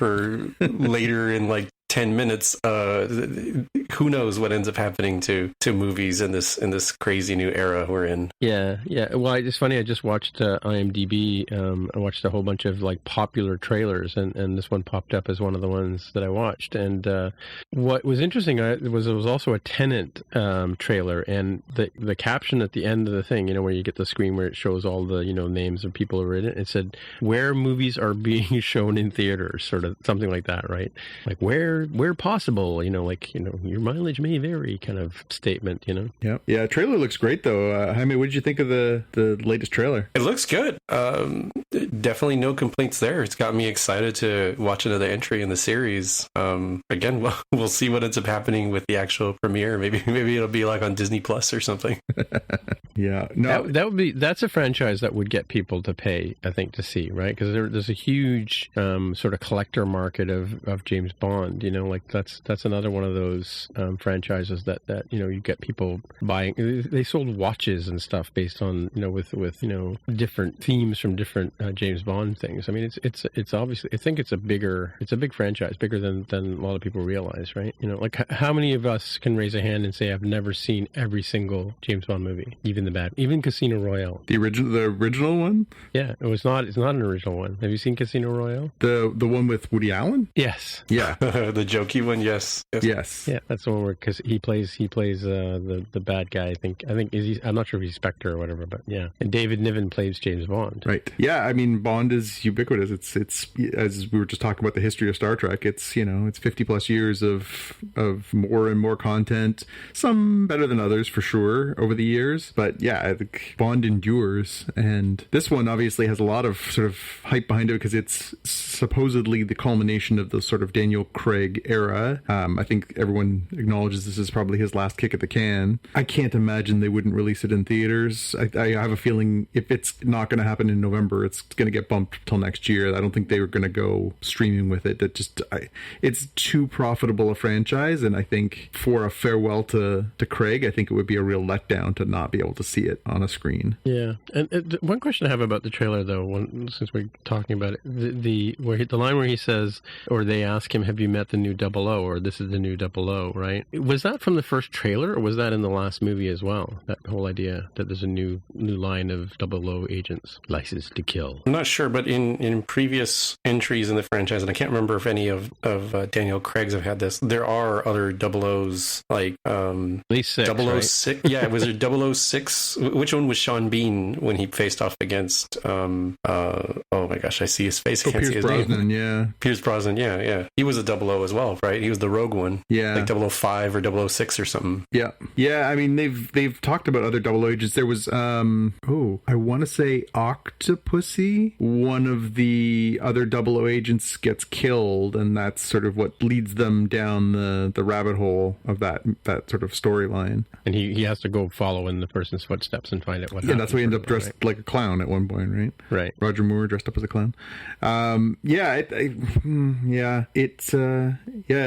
later in like 10 minutes. Who knows what ends up happening to movies in this crazy new era we're in. Yeah. Well, it's funny. I just watched IMDb. I watched a whole bunch of like popular trailers, and this one popped up as one of the ones that I watched. And what was interesting was it was also a Tenet trailer, and the caption at the end of the thing, where you get the screen where it shows all the names of people who are in it. It said where movies are being shown in theaters, sort of something like that, right? Like where possible, your mileage may vary kind of statement, Yeah, trailer looks great though. Jaime, what did you think of the latest trailer? It looks good. Definitely no complaints there. It's got me excited to watch another entry in the series. Again, we'll see what ends up happening with the actual premiere. Maybe it'll be like on Disney Plus or something. Yeah, no, that's a franchise that would get people to pay, I think, to see, right? Because there's a huge sort of collector market of James Bond. Like that's another one of those franchises that you get people buying. They sold watches and stuff based on with different themes from different James Bond things. I mean, it's obviously, I think it's a big franchise, bigger than a lot of people realize, right? Like how many of us can raise a hand and say I've never seen every single James Bond movie, even Casino Royale, the original one? Yeah, it's not an original one. Have you seen Casino Royale? The one with Woody Allen? Yes. Yeah. The jokey one, yes. Yeah, that's the one where because he plays the bad guy. I think I'm not sure if he's Spectre or whatever, but yeah. And David Niven plays James Bond. Right. Yeah, I mean Bond is ubiquitous. It's as we were just talking about the history of Star Trek. It's 50 plus years of more and more content. Some better than others for sure over the years, but yeah, I think Bond endures. And this one obviously has a lot of sort of hype behind it because it's supposedly the culmination of the sort of Daniel Craig era. I think everyone acknowledges this is probably his last kick at the can. I can't imagine they wouldn't release it in theaters. I have a feeling if it's not going to happen in November, it's going to get bumped till next year. I don't think they were going to go streaming with it. It's too profitable a franchise, and I think for a farewell to Craig, I think it would be a real letdown to not be able to see it on a screen. Yeah, and one question I have about the trailer, though, since we're talking about it, the line where he says, or they ask him, "Have you met the new 00?" or "This is the new 00," right? Was that from the first trailer, or was that in the last movie as well? That whole idea that there's a new line of 00 agents, licensed to kill. I'm not sure, but in previous entries in the franchise, and I can't remember if any of Daniel Craig's have had this, there are other 00s, like at least 6, 006. Right? Yeah, was there 006? Which one was Sean Bean when he faced off against oh my gosh, I see his face. I can't see his Brosnan, name. Yeah. Pierce Brosnan, yeah. He was a 00 as well, right? He was the rogue one. Yeah. Like 005 or 006 or something. Yeah. Yeah, I mean, they've talked about other 00 agents. There was, I want to say Octopussy. One of the other 00 agents gets killed, and that's sort of what leads them down the rabbit hole of that sort of storyline. And he has to go follow in the person's footsteps and find out what happened. Yeah, that's why he ended up dressed like a clown at one point, right? Right. Roger Moore dressed up as a clown. It'll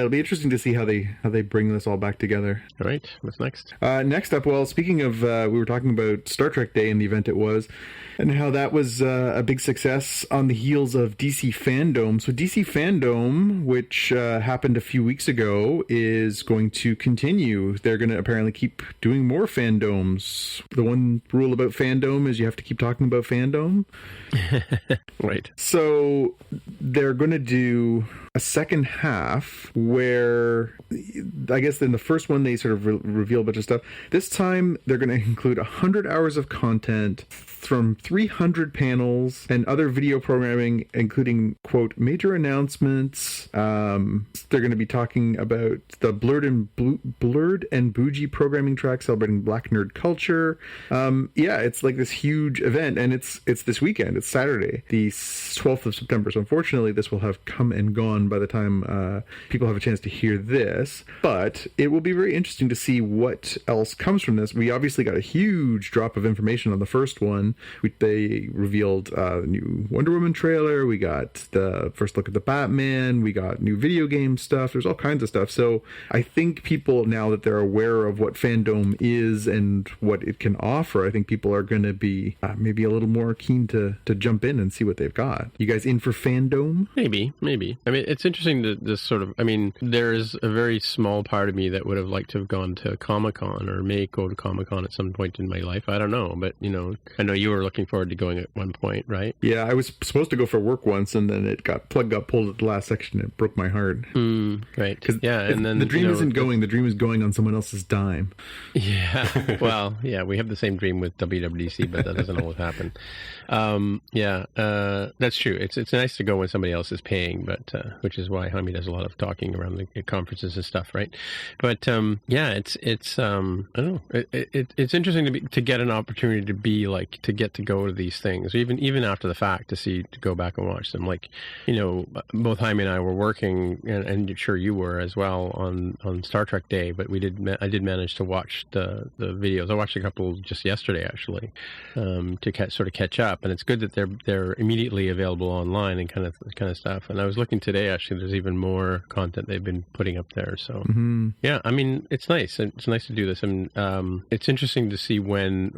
be interesting to see how they bring this all back together. All right. What's next? Next up, well, speaking of, we were talking about Star Trek Day and the event it was, and how that was a big success on the heels of DC Fandom. So DC Fandom, which happened a few weeks ago, is going to continue. They're going to apparently keep doing more fandoms. The one rule about fandom is you have to keep talking about fandom. Right. So they're going to do a second half where, I guess in the first one they sort of reveal a bunch of stuff. This time they're going to include 100 hours of content from 300 panels and other video programming, including, quote, major announcements. They're going to be talking about the Blurred and Bougie programming track celebrating Black nerd culture. It's like this huge event, and it's this weekend. It's Saturday, the 12th of September. So unfortunately, this will have come and gone by the time people have a chance to hear this. But it will be very interesting to see what else comes from this. We obviously got a huge drop of information on the first one. They revealed the new Wonder Woman trailer. We got the first look at the Batman. We got new video game stuff. There's all kinds of stuff. So I think people, now that they're aware of what fandom is and what it can offer, I think people are going to be maybe a little more keen to jump in and see what they've got. You guys in for fandom? Maybe. I mean, it's interesting that this sort of, I mean, there's a very small part of me that would have liked to have gone to Comic-Con or may go to Comic-Con at some point in my life. I don't know, but, I know you were looking forward to going at one point, right? Yeah, I was supposed to go for work once, and then plug got pulled at the last section. It broke my heart. Right. Yeah, and then the dream isn't going. The dream is going on someone else's dime. Yeah. Well, yeah, we have the same dream with WWDC, but that doesn't always happen. That's true. It's nice to go when somebody else is paying, but which is why Jaime does a lot of talking around the conferences and stuff, right? But it's I don't know. It's interesting to get an opportunity to be like, to get to go to these things, even after the fact, to go back and watch them. Like, both Jaime and I were working, and sure you were as well, on Star Trek Day, but I did manage to watch the videos. I watched a couple just yesterday, actually, to catch up, and it's good that they're immediately available online and kind of stuff. And I was looking today, actually, there's even more content they've been putting up there. So yeah, I mean, it's nice. It's nice to do this, and it's interesting to see when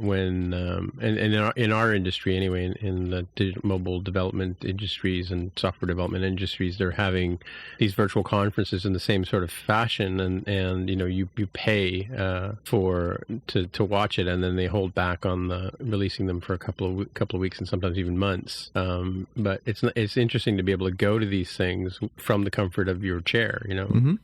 and in our industry anyway, in the mobile development industries and software development industries, they're having these virtual conferences in the same sort of fashion, and you pay to watch it, and then they hold back on releasing them for a couple of weeks and sometimes even months. But it's interesting to be able to go to these things from the comfort of your chair,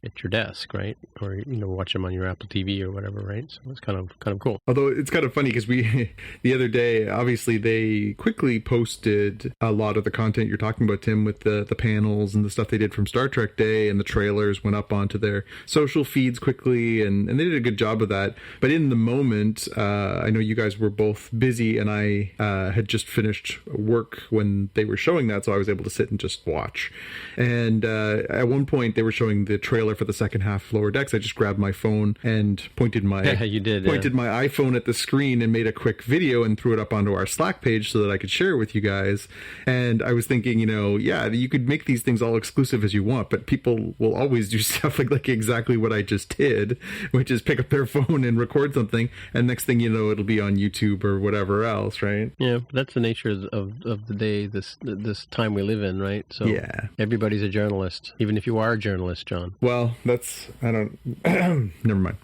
at your desk, right? Or watch them on your Apple TV or whatever, right? So it's kind of cool. Although it's kind of funny because the other day, obviously they quickly posted a lot of the content you're talking about, Tim, with the panels and the stuff they did from Star Trek Day, and the trailers went up onto their social feeds quickly, and they did a good job of that. But in the moment, I know you guys were both busy, and I had just finished work when they were showing that, so I was able to sit and just watch. And And at one point, they were showing the trailer for the second half of Lower Decks. I just grabbed my phone and pointed my my iPhone at the screen and made a quick video and threw it up onto our Slack page so that I could share it with you guys. And I was thinking, you could make these things all exclusive as you want, but people will always do stuff like exactly what I just did, which is pick up their phone and record something, and next thing you know, it'll be on YouTube or whatever else, right? Yeah, that's the nature of the day, this time we live in, right? So yeah, everybody's a journalist, even if you are a journalist, John. Well, never mind.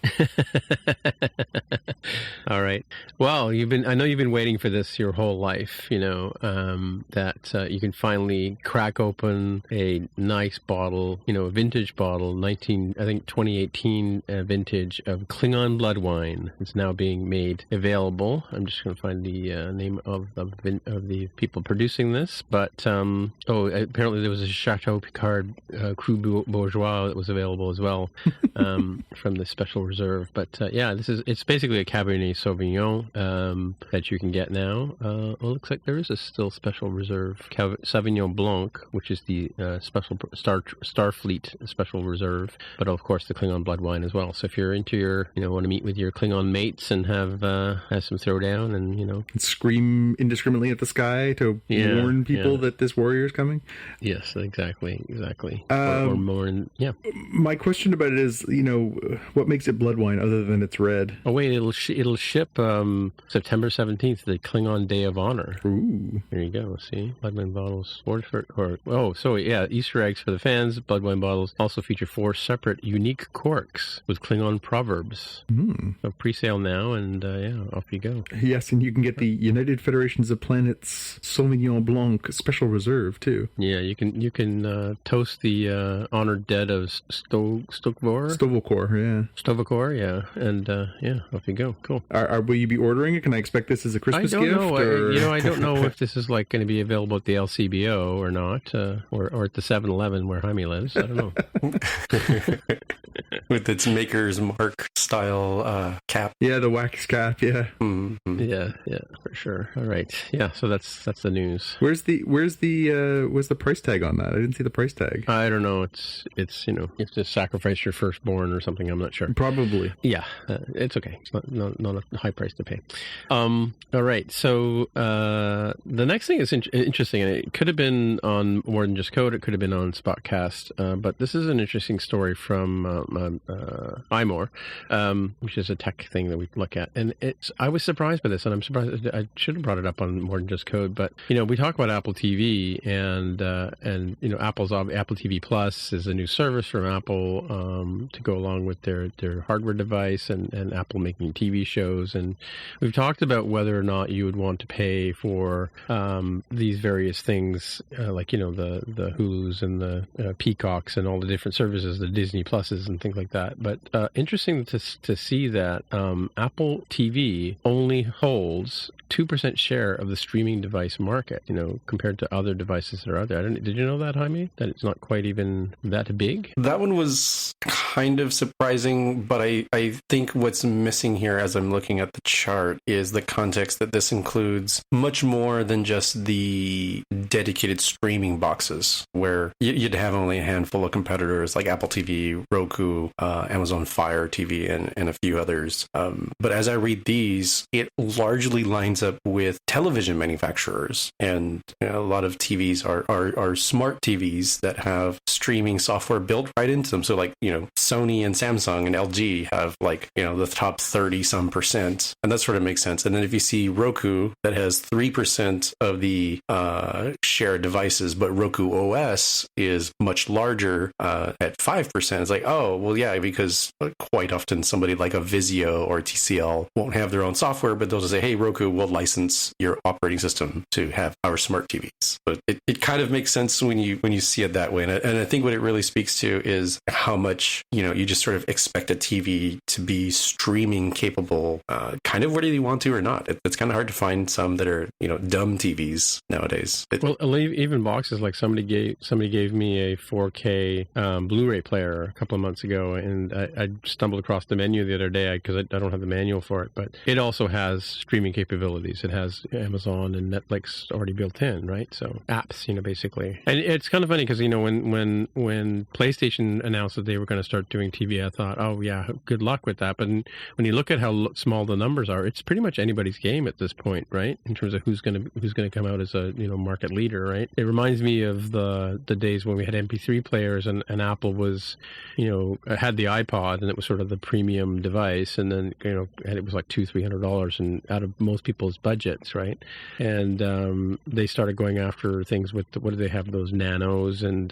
All right. Well, I know you've been waiting for this your whole life, that you can finally crack open a nice bottle, a vintage bottle, 2018 vintage of Klingon blood wine. It's now being made available. I'm just going to find the name of the people producing this, but apparently there was a Chateau Picard Cru Bourgeois that was available as well from the Special Reserve. But it's basically a Cabernet Sauvignon that you can get now. It looks like there is a still Special Reserve Sauvignon Blanc, which is the special Starfleet Special Reserve, but of course the Klingon blood wine as well. So if you're into want to meet with your Klingon mates and have some throwdown and scream indiscriminately at the sky to warn people that this warrior is coming. Yes, exactly. Or more. My question about it is, what makes it blood wine other than it's red? Oh wait, it'll ship September 17th, the Klingon Day of Honor. Ooh, there you go. See, blood wine bottles. Easter eggs for the fans. Blood wine bottles also feature 4 separate unique corks with Klingon proverbs. So pre-sale now, and off you go. Yes, and you can get the United Federations of Planets Sauvignon Blanc Special Reserve too. Yeah, you can toast the honored dead of Stovokor, and off you go. Cool. Will you be ordering it? Can I expect this as a Christmas gift? I don't know. I don't know if this is going to be available at the LCBO or not, or at the 7-Eleven where Jaime lives. I don't know. With its Maker's Mark style cap. Yeah, the wax cap. Yeah. Mm-hmm. Yeah, for sure. All right. Yeah. So that's the news. Where's the price tag on that? I didn't see the price tag. I don't know. It's you have to sacrifice your firstborn or something. I'm not sure. Probably. Yeah. It's okay. It's not a high price to pay. All right. So the next thing is interesting, and it could have been on More Than Just Code. It could have been on Spotcast. But this is an interesting story from iMore, which is a tech thing that we look at. And I was surprised by this, and I'm surprised. I should have brought it up on More Than Just Code. But we talk about Apple TV, and Apple's Apple TV Plus is a new service from Apple to go along with their hardware device, and Apple making TV shows. And we've talked about whether or not you would want to pay for these various things, like the Hulus and the Peacocks and all the different services, the Disney Pluses and things like that. But interesting to see that Apple TV only holds 2% share of the streaming device market, compared to other devices that are out there. Did you know that, Jaime? That it's not quite even that big? That one was kind of surprising, but I think what's missing here as I'm looking at the chart is the context that this includes much more than just the dedicated streaming boxes, where you'd have only a handful of competitors like Apple TV, Roku, Amazon Fire TV, and a few others. But as I read these, it largely lines up with television manufacturers, and a lot of TVs are smart TVs that have streaming software built right into them. So Sony and Samsung and LG have the top 30 some percent, and that sort of makes sense. And then if you see Roku that has 3% of the shared devices, but Roku OS is much larger at 5%. It's like, oh, well, yeah, because quite often somebody like a Vizio or TCL won't have their own software, but they'll just say, hey, Roku, we'll license your operating system to have our smart TVs. But it kind of makes sense when you see it that way. And I think what it really speaks to is how much, you just sort of expect a TV to be streaming capable, kind of whether you want to or not. It's kind of hard to find some that are, dumb TVs nowadays. Even boxes, like somebody gave me a 4K Blu-ray player a couple of months ago, and I stumbled across the menu the other day because I don't have the manual for it, but it also has streaming capabilities. It has Amazon and Netflix already built in, right? So apps, basically. And it's kind of funny because when PlayStation announced that they were going to start doing TV, I thought, oh yeah, good luck with that. But when you look at how small the numbers are, it's pretty much anybody's game at this point, right? In terms of who's going to come out as a market leader, right? It reminds me of the days when we had MP3 players and Apple was had the iPod, and it was sort of the premium device, and then and it was like $200-300 and out of most people's budgets, right? And they started going after things with what did they have, those nanos, and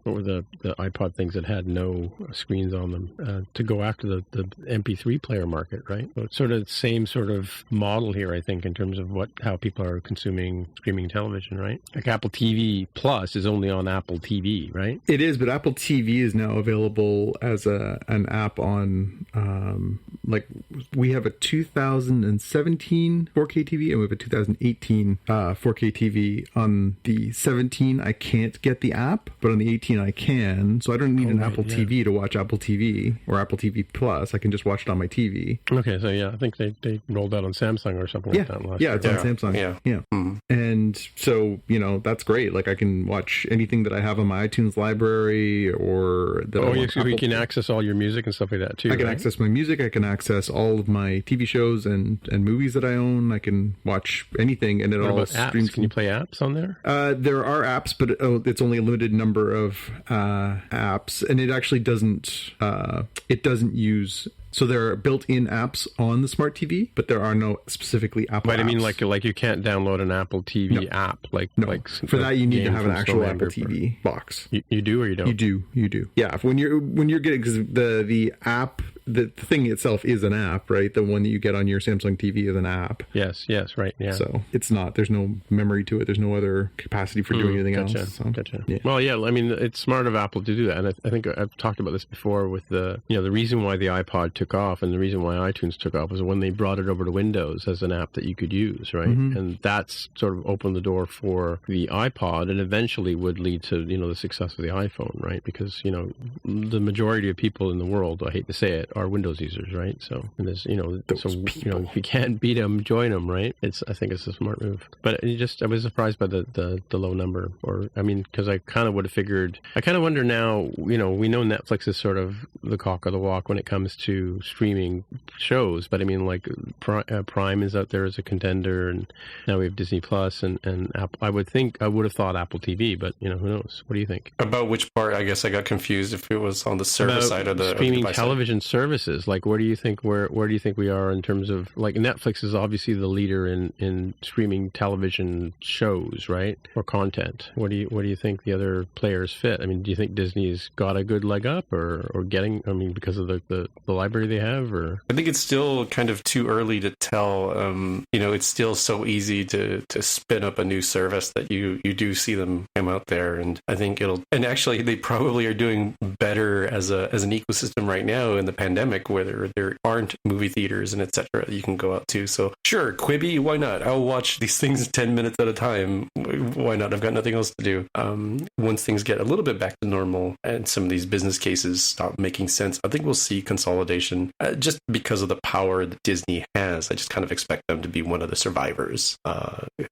what were the iPod things that had no screens on them, to go after the MP3 player market, right? So it's sort of the same sort of model here, I think, in terms of how people are consuming streaming television, right? Like Apple TV Plus is only on Apple TV, right? It is, but Apple TV is now available as an app on, we have a 2017 4K TV and we have a 2018 4K TV. On the 17, I can't get the app, but on the 18, I can. So I don't need an Apple TV to watch Apple TV or Apple TV Plus. I can just watch it on my TV. Okay, so yeah, I think they rolled out on Samsung or something like that last year. Yeah, it's on Samsung. Yeah. Mm-hmm. And so, that's great. Like I can watch anything that I have on my iTunes library or you can access all your music and stuff like that too. I can access my music. I can access all of my TV shows and movies that I own. I can watch anything, and it all streams. Can you play apps on there? There are apps, but it's only a limited number of apps, and it actually doesn't. It doesn't use. So there are built-in apps on the smart TV, but there are no specifically Apple apps. But I mean, like you can't download an Apple TV app. For that, you need to have an actual Apple TV box. You do or you don't? You do. Yeah, when you're getting, because the app, the thing itself is an app, right? The one that you get on your Samsung TV is an app. Yes, right. Yeah. So it's not. There's no memory to it. There's no other capacity for doing anything else. So, gotcha. Yeah. Well, yeah. I mean, it's smart of Apple to do that, and I think I've talked about this before with the reason why the iPod took off and the reason why iTunes took off was when they brought it over to Windows as an app that you could use, right? Mm-hmm. And that's sort of opened the door for the iPod, and eventually would lead to the success of the iPhone, right? Because the majority of people in the world, I hate to say it, are Windows users, right? So and there's if you can't beat them, join them, right? I think it's a smart move. But I was surprised by the low number, because I kind of would have figured. I kind of wonder now. We know Netflix is sort of the cock of the walk when it comes to streaming shows, but I mean, like Prime is out there as a contender, and now we have Disney Plus and Apple. I would have thought Apple TV, but who knows? What do you think about which part? I guess I got confused if it was on the service side or the streaming television services. Like, where do you think where do you think we are in terms of, like, Netflix is obviously the leader in streaming television shows, right, or content? Where do you think the other players fit? I mean, do you think Disney's got a good leg up, or getting? I mean, because of the library they have. Or I think it's still kind of too early to tell. It's still so easy to spin up a new service that you do see them come out there, and I think and actually they probably are doing better as an ecosystem right now in the pandemic, where there aren't movie theaters and etc. you can go out to. So sure, Quibi, why not? I'll watch these things 10 minutes at a time. Why not? I've got nothing else to do. Once things get a little bit back to normal and some of these business cases stop making sense, I think we'll see consolidation. Just because of the power that Disney has, I just kind of expect them to be one of the survivors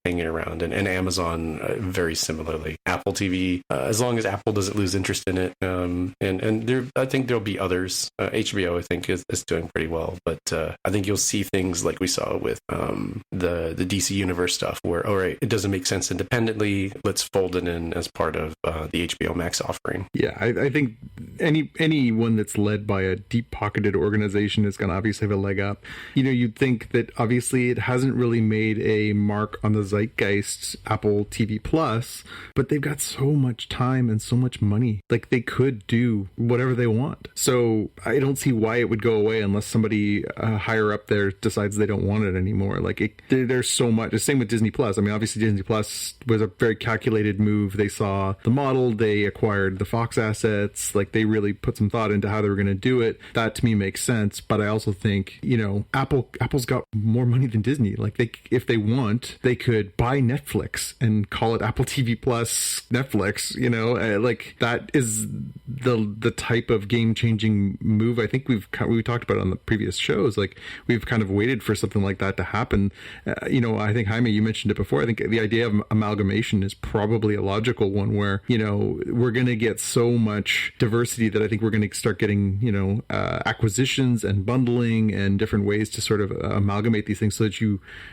hanging around. And Amazon, very similarly. Apple TV, as long as Apple doesn't lose interest in it. I think there'll be others. HBO, I think, is doing pretty well. But I think you'll see things like we saw with the DC Universe stuff, where, all right, it doesn't make sense independently. Let's fold it in as part of the HBO Max offering. Yeah, I think anyone that's led by a deep-pocketed organization is going to obviously have a leg up. You'd think that obviously it hasn't really made a mark on the zeitgeist, Apple TV Plus, but they've got so much time and so much money. Like, they could do whatever they want. So I don't see why it would go away unless somebody higher up there decides they don't want it anymore. Like, there's so much. The same with Disney Plus. I mean, obviously Disney Plus was a very calculated move. They saw the model, they acquired the Fox assets, like they really put some thought into how they were going to do it. That to me makes sense. But I also think, Apple's got more money than Disney. Like, if they want, they could buy Netflix and call it Apple TV Plus Netflix. Like, that is the type of game-changing move I think we talked about it on the previous shows, like we've kind of waited for something like that to happen. I think Jaime, you mentioned it before. I think the idea of amalgamation is probably a logical one where, we're going to get so much diversity that I think we're going to start getting, acquisitions and bundling and different ways to sort of amalgamate these things so that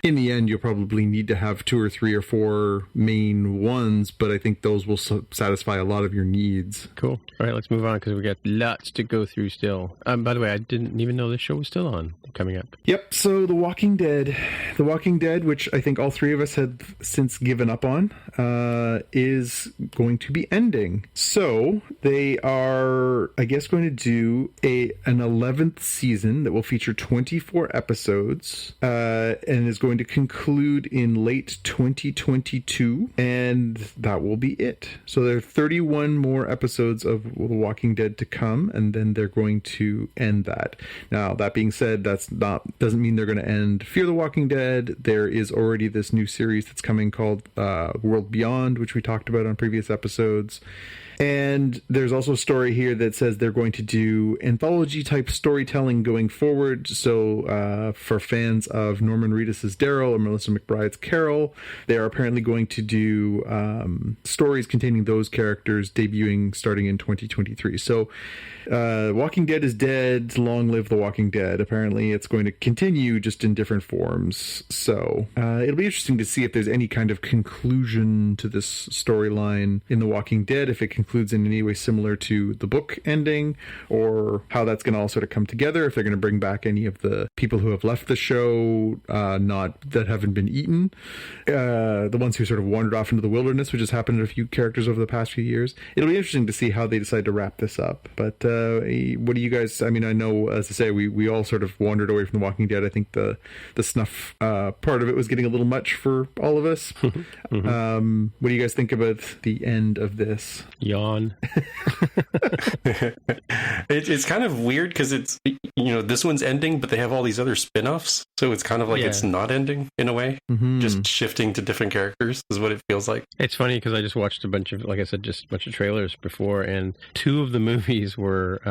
in the end, you'll probably need to have 2 or 3 or 4 main ones, but I think those will satisfy a lot of your needs. Cool. All right, let's move on because we got lots to go through still. By the way, I didn't even know this show was still on, coming up. Yep. So The Walking Dead, which I think all 3 of us have since given up on, is going to be ending. So they are, I guess, going to do an 11th season that will feature 24 episodes, and is going to conclude in late 2022, and that will be it. So there are 31 more episodes of The Walking Dead to come, and then they're going to end that. Now, that being said, doesn't mean they're going to end Fear the Walking Dead. There is already this new series that's coming called World Beyond, which we talked about on previous episodes. And there's also a story here that says they're going to do anthology-type storytelling going forward. So for fans of Norman Reedus' Daryl or Melissa McBride's Carol, they are apparently going to do stories containing those characters debuting starting in 2023. So Walking Dead is dead. Long live The Walking Dead. Apparently it's going to continue just in different forms. So it'll be interesting to see if there's any kind of conclusion to this storyline in The Walking Dead, if it concludes in any way similar to the book ending, or how that's going to all sort of come together, if they're going to bring back any of the people who have left the show, that haven't been eaten, the ones who sort of wandered off into the wilderness, which has happened to a few characters over the past few years. It'll be interesting to see how they decide to wrap this up. But what do you guys, I mean, I know, as I say, we all sort of wandered away from The Walking Dead. I think the snuff part of it was getting a little much for all of us. Mm-hmm. What do you guys think about the end of this? Yawn. It's kind of weird because it's, this one's ending, but they have all these other spin-offs. So it's kind of like it's not ending in a way. Mm-hmm. Just shifting to different characters is what it feels like. It's funny because I just watched a bunch of trailers before, and 2 of the movies were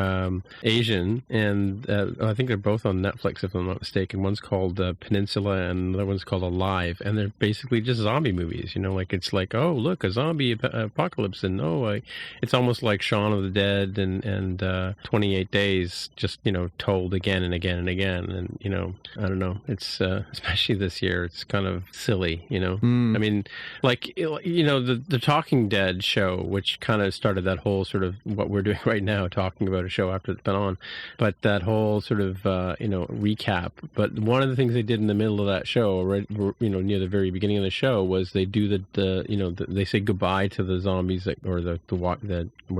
Asian, and I think they're both on Netflix if I'm not mistaken. One's called Peninsula and the other one's called Alive, and they're basically just zombie movies. It's like, oh, look, a zombie apocalypse, and it's almost like Shaun of the Dead and 28 Days, just told again and again and again. And I don't know, it's especially this year, it's kind of silly. I mean, like the Talking Dead show, which kind of started that whole sort of what we're doing right now, talking about a show after it's been on, but that whole sort of recap. But one of the things they did in the middle of that show, near the very beginning of the show, was they do they say goodbye to the zombies or the what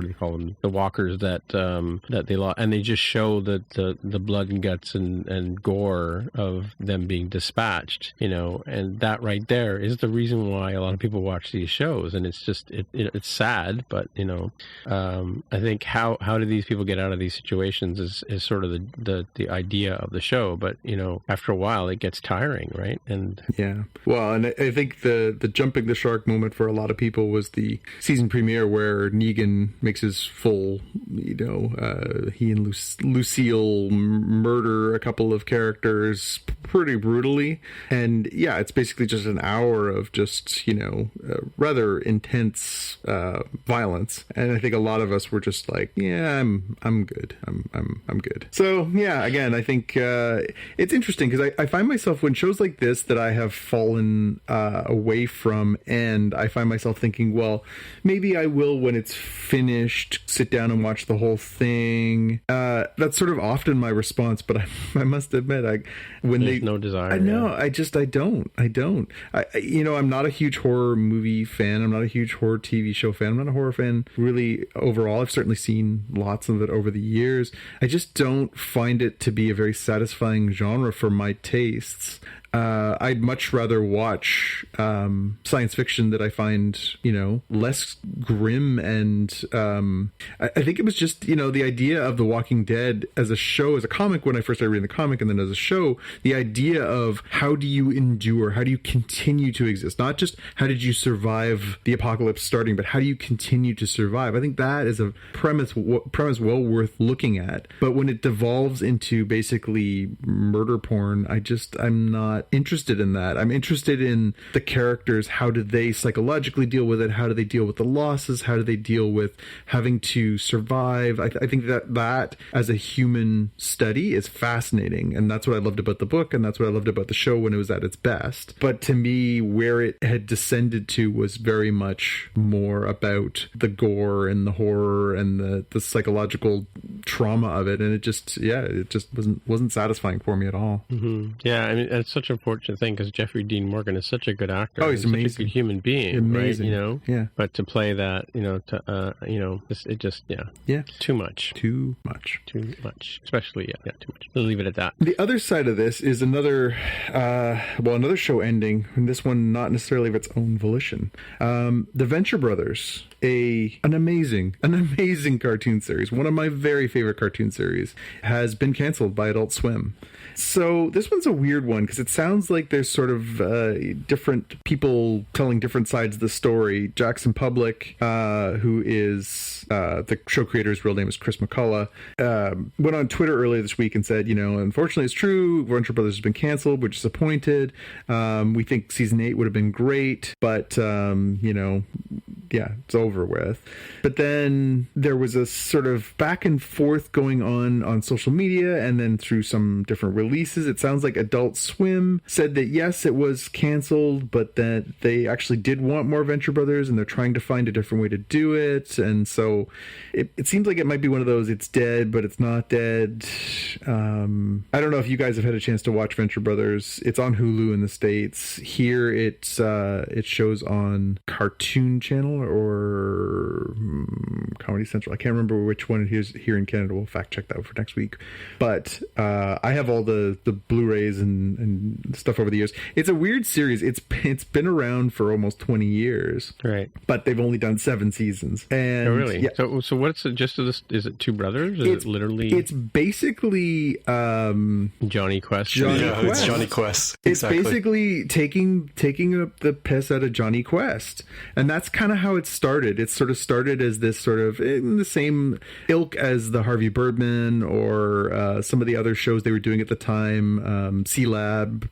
do they call them? The walkers that they lost, and they just show the blood and guts and gore of them being dispatched, and that right there is the reason why a lot of people watch these shows. And it's just it's sad, but I think how do these people get out of these situations is sort of the idea of the show. But after a while it gets tiring, right? And yeah, well, and I think the jumping the shark moment for a lot of people was the season premiere where Negan makes his full, he and Lucille murder a couple of characters pretty brutally. And yeah, it's basically just an hour of just, rather intense violence. And I think a lot of us were just like, yeah, I'm good. I'm good. So yeah, again, I think it's interesting because I find myself when shows like this that I have fallen away from, and I find myself thinking, well, maybe I will, when it's finished, sit down and watch the whole thing. That's sort of often my response, but I must admit, there's no desire. I know, I don't. I'm not a huge horror movie fan. I'm not a huge horror TV show fan. I'm not a horror fan really overall. I've certainly seen lots of it over the years. I just don't find it to be a very satisfying genre for my tastes. I'd much rather watch science fiction that I find, less grim. And I think it was just, the idea of The Walking Dead as a show, as a comic, when I first started reading the comic, and then as a show, the idea of how do you endure, how do you continue to exist? Not just how did you survive the apocalypse starting, but how do you continue to survive? I think that is a premise well worth looking at. But when it devolves into basically murder porn, I'm not interested in that. I'm interested in the characters. How do they psychologically deal with it? How do they deal with the losses? How do they deal with having to survive? I think that as a human study is fascinating, and that's what I loved about the book, and that's what I loved about the show when it was at its best. But to me, where it had descended to was very much more about the gore and the horror and the psychological trauma of it, and it just wasn't satisfying for me at all. Mm-hmm. Yeah, I mean, it's such an unfortunate thing because Jeffrey Dean Morgan is such a good actor. Oh, he's amazing. Such a good human being, amazing. Right? Yeah. But to play that, too much, especially too much. We'll leave it at that. The other side of this is another show ending, and this one not necessarily of its own volition. The Venture Brothers, an amazing cartoon series, one of my very favorite cartoon series, has been canceled by Adult Swim. So this one's a weird one because it sounds like there's sort of different people telling different sides of the story. Jackson Public, who is the show creator's real name is Chris McCullough, went on Twitter earlier this week and said, unfortunately it's true, Venture Brothers has been canceled. We're disappointed. We think season 8 would have been great, but it's over with. But then there was a sort of back and forth going on social media and then through some different releases. It sounds like Adult Swim said that yes, it was canceled, but that they actually did want more Venture Brothers and they're trying to find a different way to do it. And so it seems like it might be one of those, it's dead, but it's not dead. I don't know if you guys have had a chance to watch Venture Brothers. It's on Hulu in the States. Here it shows on Cartoon Channel or Comedy Central. I can't remember which one it is here in Canada. We'll fact check that for next week. But I have all the Blu-rays and stuff over the years. It's a weird series. It's been around for almost 20 years. Right. But they've only done 7 seasons. And oh, really? Yeah. So what's the gist of this? Is it two brothers? Is it literally? It's basically Johnny Quest. It's Johnny Quest. Exactly. It's basically taking the piss out of Johnny Quest. And that's kind of how it started. It sort of started as this sort of in the same ilk as the Harvey Birdman or some of the other shows they were doing at the time, C-Lab.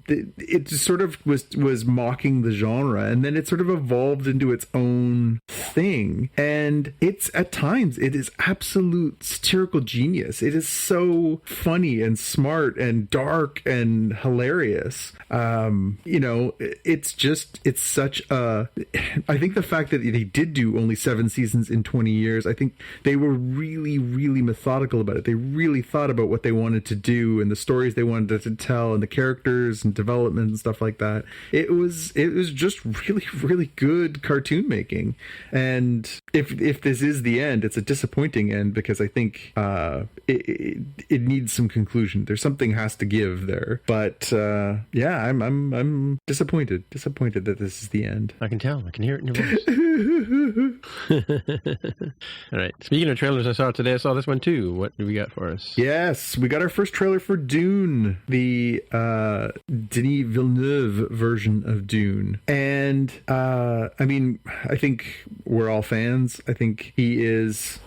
It sort of was mocking the genre, and then it sort of evolved into its own thing. And it's at times it is absolute satirical genius. It is so funny and smart and dark and hilarious. It's such a. I think the fact that they did do only 7 seasons in 20 years, I think they were really, really methodical about it. They really thought about what they wanted to do and the stories they wanted to tell and the characters and development and stuff like that. It was just really, really good cartoon making. And if this is the end, it's a disappointing end because I think it needs some conclusion. There's something has to give there. But I'm disappointed that this is the end. I can tell. I can hear it in your voice. All right. Speaking of trailers I saw today, I saw this one too. What do we got for us? Yes, we got our first trailer for Dune, the Denis Villeneuve version of Dune. And I think we're all fans. I think he is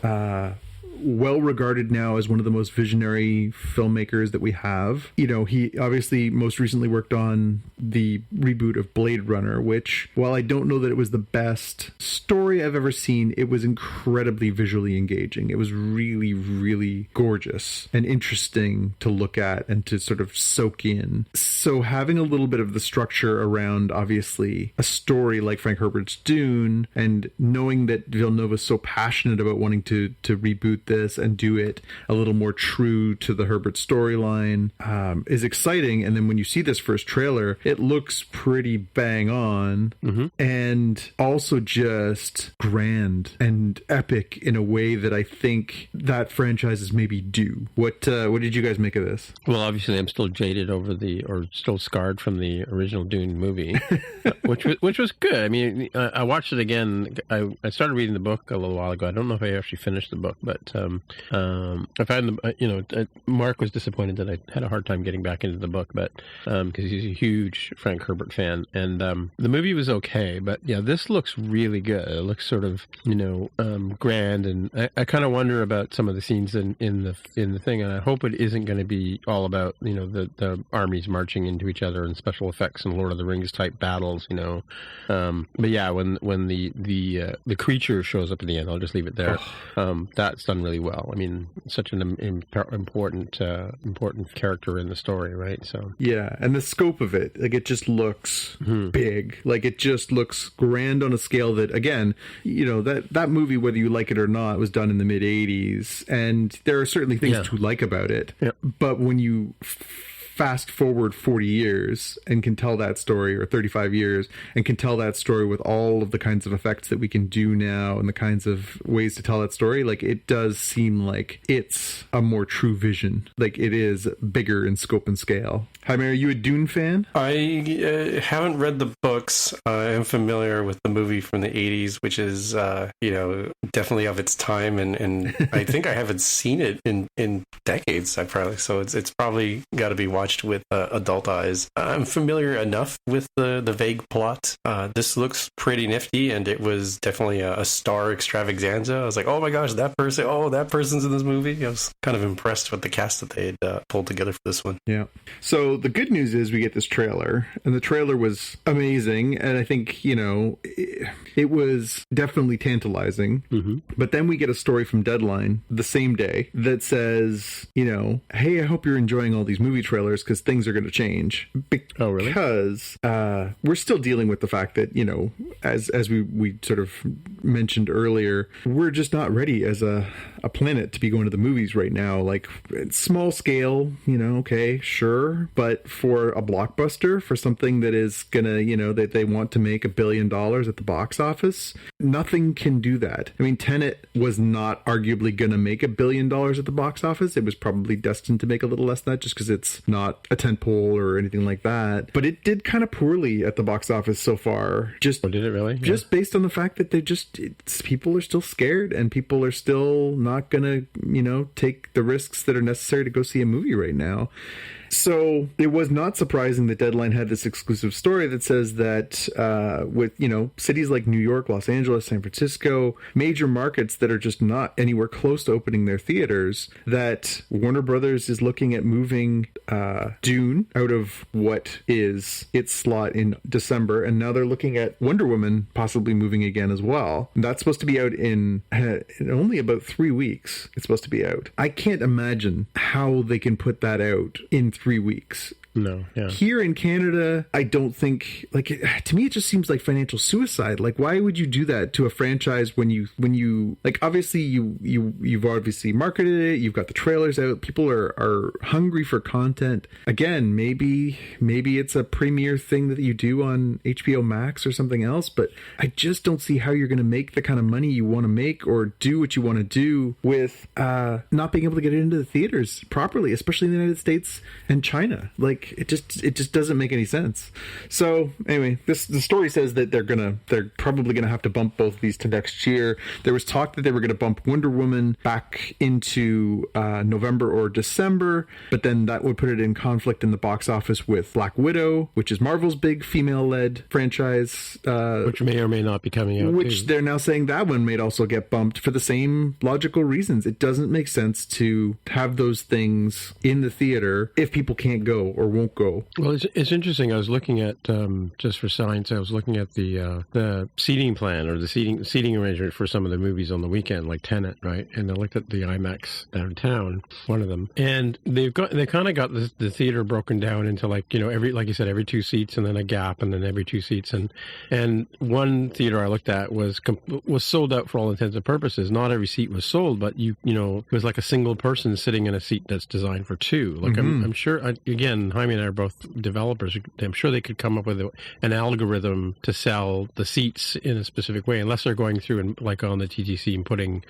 well regarded now as one of the most visionary filmmakers that we have. He obviously most recently worked on the reboot of Blade Runner, which, while I don't know that it was the best story I've ever seen, it was incredibly visually engaging. It was really, really gorgeous and interesting to look at and to sort of soak in. So having a little bit of the structure around, obviously, a story like Frank Herbert's Dune, and knowing that Villeneuve is so passionate about wanting to reboot this and do it a little more true to the Herbert storyline is exciting. And then when you see this first trailer, it looks pretty bang on, and also just grand and epic in a way that I think that franchises maybe do. What did you guys make of this? Well, obviously, I'm still jaded or still scarred from the original Dune movie, which was good. I mean, I watched it again. I started reading the book a little while ago. I don't know if I actually finished the book, but I found Mark was disappointed that I had a hard time getting back into the book, but because he's a huge Frank Herbert fan, and the movie was okay, but yeah, this looks really good. It looks sort of grand, and I kind of wonder about some of the scenes in the thing, and I hope it isn't going to be all about the armies marching into each other and special effects and Lord of the Rings type battles, but yeah, when the creature shows up at the end, I'll just leave it there. That's done really well. I mean, such an important character in the story, right? So yeah, and the scope of it, like, it just looks big. Like, it just looks grand on a scale that, again, that movie, whether you like it or not, was done in the mid 80s, and there are certainly things to like about it. Yeah. But when you fast forward 40 years and can tell that story, or 35 years, and can tell that story with all of the kinds of effects that we can do now and the kinds of ways to tell that story, like, it does seem like it's a more true vision. Like, it is bigger in scope and scale. Jaime, are you a Dune fan? I haven't read the books. I am familiar with the movie from the 80s, which is, definitely of its time. And I think I haven't seen it in decades, so it's probably got to be watched with adult eyes. I'm familiar enough with the vague plot. This looks pretty nifty, and it was definitely a star extravaganza. I was like, oh my gosh, that person's in this movie. I was kind of impressed with the cast that they had pulled together for this one. Yeah. So the good news is we get this trailer, and the trailer was amazing, and I think, it was definitely tantalizing. But then we get a story from Deadline the same day that says, hey, I hope you're enjoying all these movie trailers, because things are going to change. Oh, really? Because we're still dealing with the fact that, as we sort of mentioned earlier, we're just not ready as a planet to be going to the movies right now. Like, it's small scale, okay, sure, but for a blockbuster, for something that is gonna, that they want to make $1 billion at the box office, nothing can do that. I mean, Tenet was not arguably gonna make $1 billion at the box office. It was probably destined to make a little less than that, just because it's not a tentpole or anything like that. But it did kind of poorly at the box office so far. Just did it really? Just based on the fact that people are still scared, and people are still not gonna, take the risks that are necessary to go see a movie right now. So it was not surprising that Deadline had this exclusive story that says that with, cities like New York, Los Angeles, San Francisco, major markets that are just not anywhere close to opening their theaters, that Warner Brothers is looking at moving Dune out of what is its slot in December, and now they're looking at Wonder Woman possibly moving again as well. And that's supposed to be out in only about 3 weeks. It's supposed to be out. I can't imagine how they can put that out in 3 weeks. No, yeah. Here in Canada, I don't think, to me, it just seems like financial suicide. Like, why would you do that to a franchise when you obviously you've obviously marketed it, you've got the trailers out, people are hungry for content. Again, maybe it's a premiere thing that you do on HBO Max or something else, but I just don't see how you're going to make the kind of money you want to make or do what you want to do with not being able to get it into the theaters properly, especially in the United States and China. Like, it just doesn't make any sense. So anyway, the story says that they're probably gonna have to bump both of these to next year. There was talk that they were gonna bump Wonder Woman back into November or December, but then that would put it in conflict in the box office with Black Widow, which is Marvel's big female-led franchise, which may or may not be coming out. Which they're now saying that one may also get bumped for the same logical reasons. It doesn't make sense to have those things in the theater if people can't go or won't go. Well, it's interesting. I was looking at, just for science, I was looking at the seating plan or the seating arrangement for some of the movies on the weekend, like Tenet, right? And I looked at the IMAX downtown, one of them, and they kind of got the theater broken down into like like you said, every 2 seats and then a gap and then every 2 seats, and one theater I looked at was sold out for all intents and purposes. Not every seat was sold, but it was like a single person sitting in a seat that's designed for 2. Like I'm sure, again, Jaime and I are both developers. I'm sure they could come up with an algorithm to sell the seats in a specific way, unless they're going through and like on the TTC and putting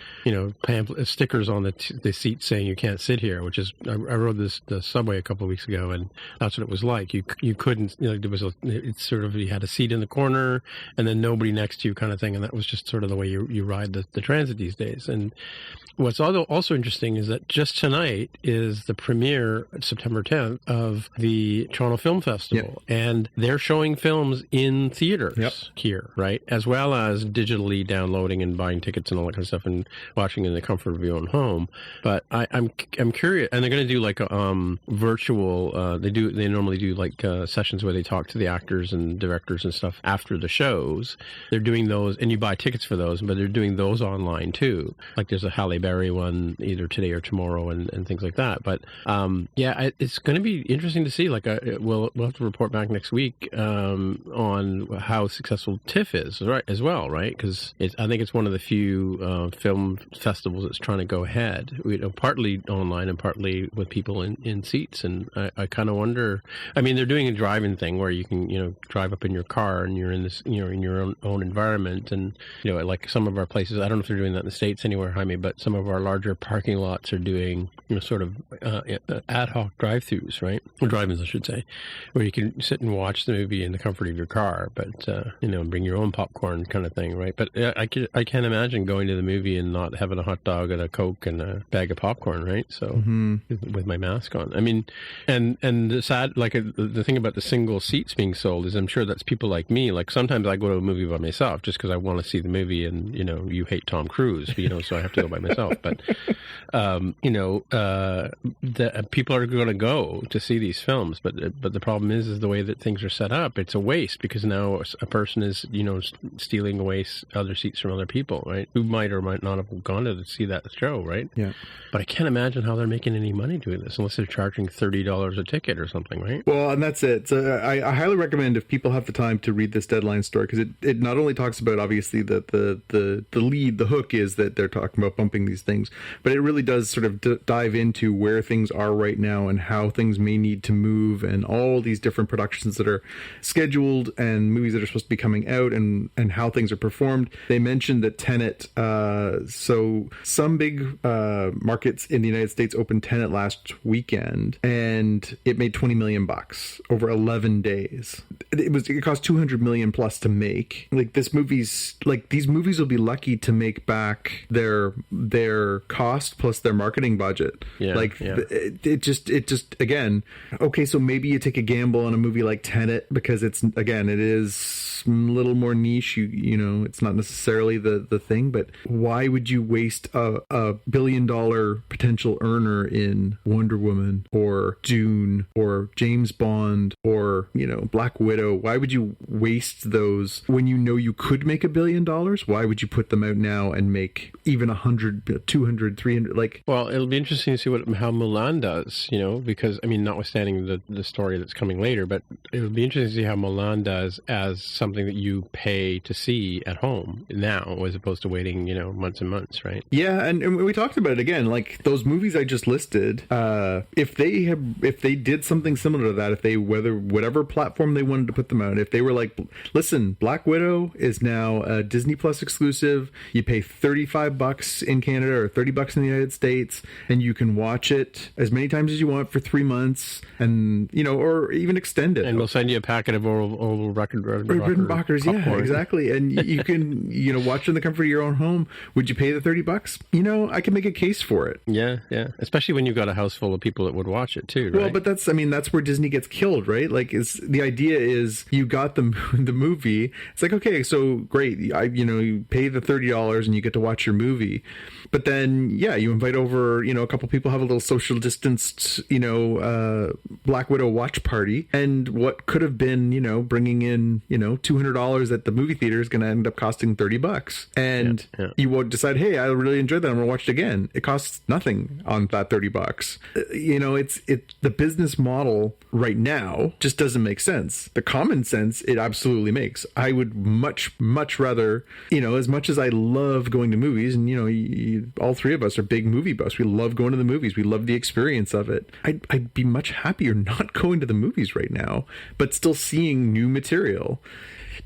stickers on the seats saying you can't sit here. Which is, I rode the subway a couple of weeks ago, and that's what it was like. You couldn't, there was it's sort of, you had a seat in the corner and then nobody next to you kind of thing, and that was just sort of the way you ride the transit these days. And what's also interesting is that just tonight is the premiere, September 10th, of the Toronto Film Festival. Yep. And they're showing films in theaters here, right? As well as digitally downloading and buying tickets and all that kind of stuff and watching in the comfort of your own home. But I'm curious, and they're going to do like a virtual, they normally do like sessions where they talk to the actors and directors and stuff after the shows. They're doing those, and you buy tickets for those, but they're doing those online too. Like there's a Halle Berry one either today or tomorrow and things like that. But it's going to be interesting to see. Like we'll have to report back next week on how successful TIFF is, right? As well, right? Because I think it's one of the few film festivals that's trying to go ahead. Partly online and partly with people in seats. And I kind of wonder. I mean, they're doing a drive-in thing where you can drive up in your car and you're in this in your own environment. And like some of our places, I don't know if they're doing that in the States anywhere, Jaime, but some of our larger parking lots are doing sort of ad hoc drive-throughs, right? Or drive-ins, I should say, where you can sit and watch the movie in the comfort of your car, but bring your own popcorn kind of thing, right? But I can't imagine going to the movie and not having a hot dog and a Coke and a bag of popcorn, right? So with my mask on, I mean, and the sad, like the thing about the single seats being sold is, I'm sure that's people like me. Like sometimes I go to a movie by myself just because I want to see the movie, and you hate Tom Cruise, so I have to go by myself. But the people are going to go to see these films, but the problem is the way that things are set up. It's a waste because now a person is stealing away other seats from other people, right? Who might or might not have gone to see that show, right? Yeah. But I can't imagine how they're making any money doing this unless they're charging $30 a ticket or something, right? Well, and that's it. So I highly recommend, if people have the time, to read this Deadline story, because it not only talks about, obviously, the lead, the hook is that they're talking about bumping these things, but it really does sort of dive into where things are right now and how things may need to move, and all these different productions that are scheduled and movies that are supposed to be coming out, and how things are performed. They mentioned that Tenet, so some big markets in the United States opened Tenet last weekend, and it made $20 million over 11 days. It cost $200 million plus to make. Like these movies will be lucky to make back their cost plus their marketing budget. It just again, okay, so maybe you take a gamble on a movie like Tenet because it is a little more niche. It's not necessarily the thing, but why would you waste a $1 billion potential earner in Wonder Woman or Dune or James Bond or Black Widow? Why would you waste those when you could make $1 billion? Why would you put them out now and make even 100, 200, 300? Well, it'll be interesting to see how Mulan does, because, I mean, notwithstanding the story that's coming later, but it'll be interesting to see how Mulan does as something that you pay to see at home now, as opposed to waiting, months and months, right? Yeah, and we talked about it again, like those movies I just listed, if they did something similar to that, whatever platform they wanted to put them out, if they were like, listen, Black Widow is now a Disney Plus exclusive, you pay $35 in Canada or $30 in the United States, and you can watch it as many times as you want for 3 months, and or even extend it. And we'll send you a packet of old Rickenbackers, yeah, exactly. And you can watch in the comfort of your own home. Would you pay the $30? I can make a case for it. Yeah, especially when you've got a house full of people that would watch it too, right? Well, but that's where Disney gets killed, right? Like, the idea is you got the movie. It's like, okay, so great, you pay the $30 and you get to watch your movie, but then you invite over a couple people, have a little social distanced Black Widow watch party, and what could have been, bringing in, $200 at the movie theater is going to end up costing $30. And you won't decide, hey, I really enjoyed that, I'm going to watch it again. It costs nothing on that $30. It's the business model right now just doesn't make sense. The common sense, it absolutely makes. I would much rather, as much as I love going to movies, and all three of us are big movie buffs. We love going to the movies. We love the experience of it. I'd be much happier not going to the movies right now, but still seeing new material.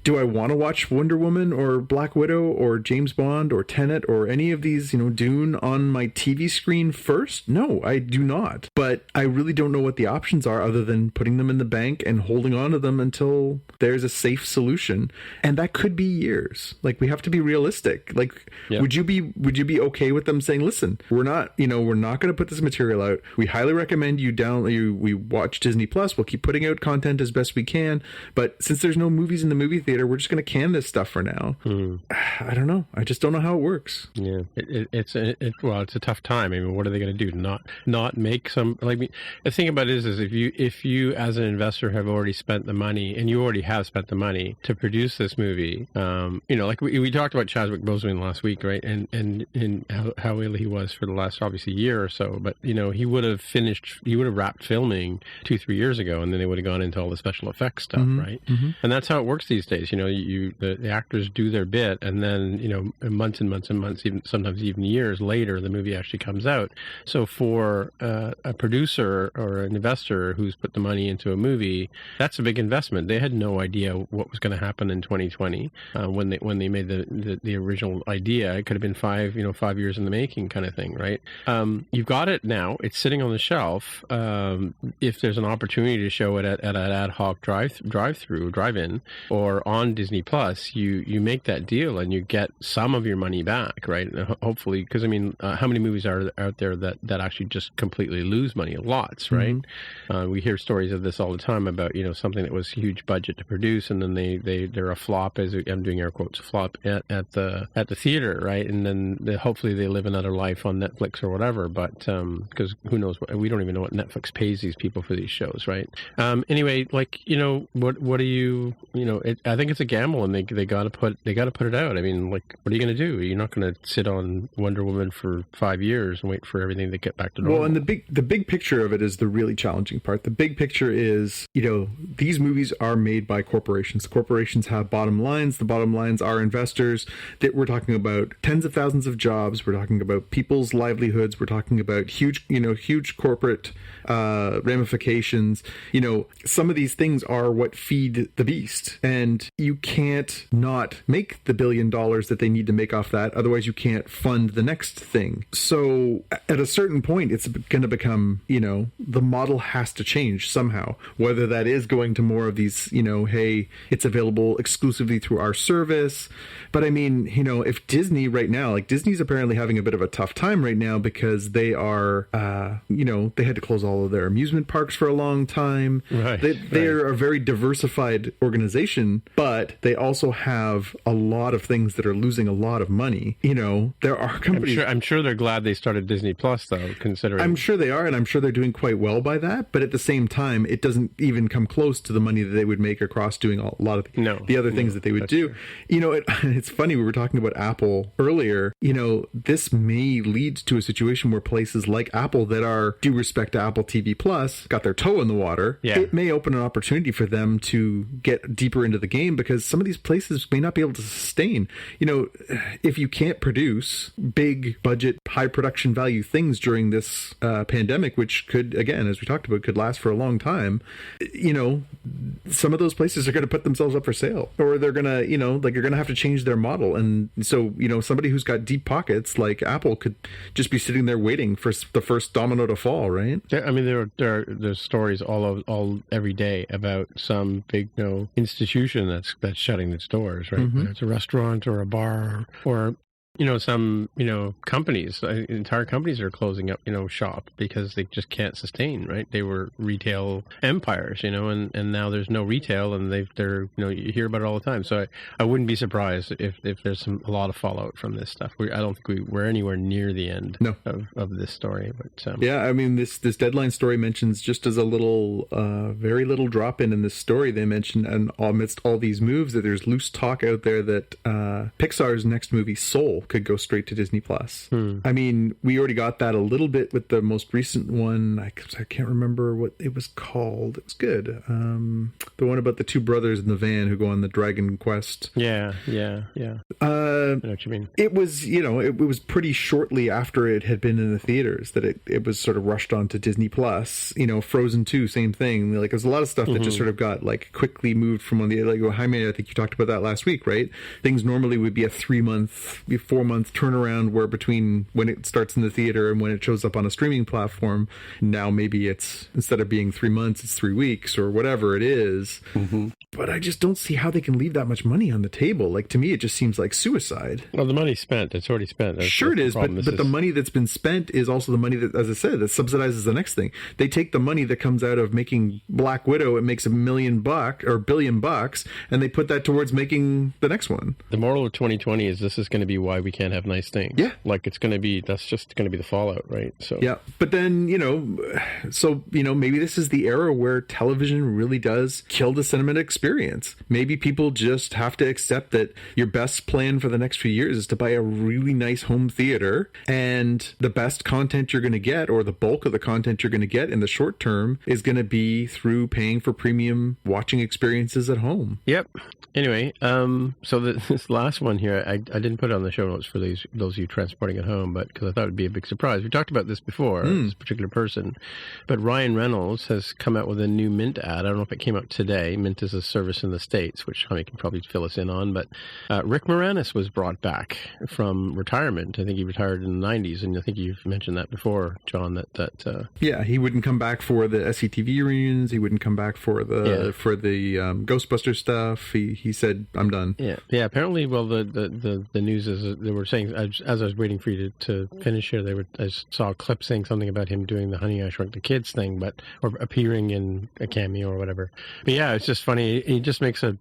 Do I want to watch Wonder Woman or Black Widow or James Bond or Tenet or any of these, Dune on my TV screen first? No, I do not. But I really don't know what the options are other than putting them in the bank and holding on to them until there's a safe solution. And that could be years. Like, we have to be realistic. Like, would you be okay with them saying, listen, we're not going to put this material out. We highly recommend we watch Disney Plus. We'll keep putting out content as best we can. But since there's no movies in the movie theater, we're just going to can this stuff for now. I don't know. I just don't know how it works. Yeah, it's a tough time. I mean, what are they going to do? Not make some, like, the thing about it is if you as an investor have already spent the money, and you already have spent the money to produce this movie, like we talked about Chadwick Boseman last week, right? And how ill he was for the last obviously year or so, but he would have wrapped filming 2-3 years ago, and then they would have gone into all the special effects stuff, right? And that's how it works these days. The actors do their bit, and then months and months and months, even sometimes even years later, the movie actually comes out. So for a producer or an investor who's put the money into a movie, that's a big investment. They had no idea what was going to happen in 2020 when they made the original idea. It could have been 5 years in the making, kind of thing, right? You've got it now. It's sitting on the shelf. If there's an opportunity to show it at an ad hoc drive-in, or on Disney Plus, you make that deal and you get some of your money back, right? Hopefully, because how many movies are out there that actually just completely lose money? Lots, right? We hear stories of this all the time about something that was huge budget to produce, and then they're a flop, as I'm doing air quotes, flop at the theater, right? And then hopefully they live another life on Netflix or whatever. But because who knows? We don't even know what Netflix pays these people for these shows, right? Anyway, what do you I think it's a gamble, and they got to put it out. I mean, what are you going to do? You're not going to sit on Wonder Woman for 5 years and wait for everything to get back to normal. Well, and the big picture of it is the really challenging part. The big picture is, these movies are made by corporations. Corporations have bottom lines. The bottom lines are investors. That we're talking about tens of thousands of jobs. We're talking about people's livelihoods. We're talking about huge corporate ramifications. Some of these things are what feed the beast, and you can't not make the $1 billion that they need to make off that. Otherwise, you can't fund the next thing. So at a certain point, it's going to become, the model has to change somehow, whether that is going to more of these, hey, it's available exclusively through our service. But I mean, if Disney right now, Disney's apparently having a bit of a tough time right now because they are, they had to close all of their amusement parks for a long time. Right. They're a very diversified organization, but they also have a lot of things that are losing a lot of money. There are companies. I'm sure they're glad they started Disney Plus, though, considering. I'm sure they are, and I'm sure they're doing quite well by that. But at the same time, it doesn't even come close to the money that they would make across doing a lot of the other things that they would do. True. It's funny, we were talking about Apple earlier. This may lead to a situation where places like Apple that are due respect to Apple TV Plus got their toe in the water. Yeah. It may open an opportunity for them to get deeper into the game, because some of these places may not be able to sustain. If you can't produce big budget, high production value things during this pandemic, which could, again, as we talked about, could last for a long time, some of those places are going to put themselves up for sale, or they're going to, you're going to have to change their model. And so, somebody who's got deep pockets like Apple could just be sitting there waiting for the first domino to fall, right? I mean, there's stories all every day about some big institution that's shutting its doors, right? Whether it's a restaurant or a bar or some companies, entire companies are closing up shop because they just can't sustain, right? They were retail empires, and now there's no retail, and they're you hear about it all the time. So I wouldn't be surprised if there's a lot of fallout from this stuff. I don't think we're anywhere near the end of this story. But yeah, I mean this Deadline story mentions, just as a little very little drop in this story, they mention, and amidst all these moves, that there's loose talk out there that Pixar's next movie Soul could go straight to Disney Plus. I mean, we already got that a little bit with the most recent one. I can't remember what it was called. It was good. The one about the two brothers in the van who go on the Dragon Quest. Yeah. I know what you mean. It was, it was pretty shortly after it had been in the theaters that it was sort of rushed onto Disney Plus. Frozen 2, same thing. Like, there's a lot of stuff that just sort of got like quickly moved from one of the, like, Jaime, I think you talked about that last week, right? Things normally would be a 4-month turnaround, where between when it starts in the theater and when it shows up on a streaming platform. Now maybe it's, instead of being 3 months, it's 3 weeks or whatever it is. But I just don't see how they can leave that much money on the table. Like, to me, it just seems like suicide. Well, the money's spent. It's already spent. Sure it is, but the money that's been spent is also the money that, as I said, that subsidizes the next thing. They take the money that comes out of making Black Widow, it makes $1 million or $1 billion, and they put that towards making the next one. The moral of 2020 is this is going to be why we can't have nice things. Yeah. Like, that's just going to be the fallout, right? So yeah. But then, maybe this is the era where television really does kill the cinema experience. Maybe people just have to accept that your best plan for the next few years is to buy a really nice home theater, and the best content you're going to get, or the bulk of the content you're going to get in the short term, is going to be through paying for premium watching experiences at home. Yep. Anyway, so this last one here, I didn't put it on the show notes for those of you transporting at home, but because I thought it'd be a big surprise. We talked about this before, this particular person, but Ryan Reynolds has come out with a new Mint ad. I don't know if it came out today. Mint is a service in the States, which Honey can probably fill us in on, but Rick Moranis was brought back from retirement. I think he retired in the 90s, and I think you've mentioned that before, John, that yeah, he wouldn't come back for the SCTV reunions. He wouldn't come back for the Ghostbusters stuff. He said, I'm done. Yeah. Apparently, well, the news is they were saying, as I was waiting for you to finish here, I saw a clip saying something about him doing the Honey, I Shrunk the Kids thing, or appearing in a cameo or whatever. But yeah, it's just funny. He just makes a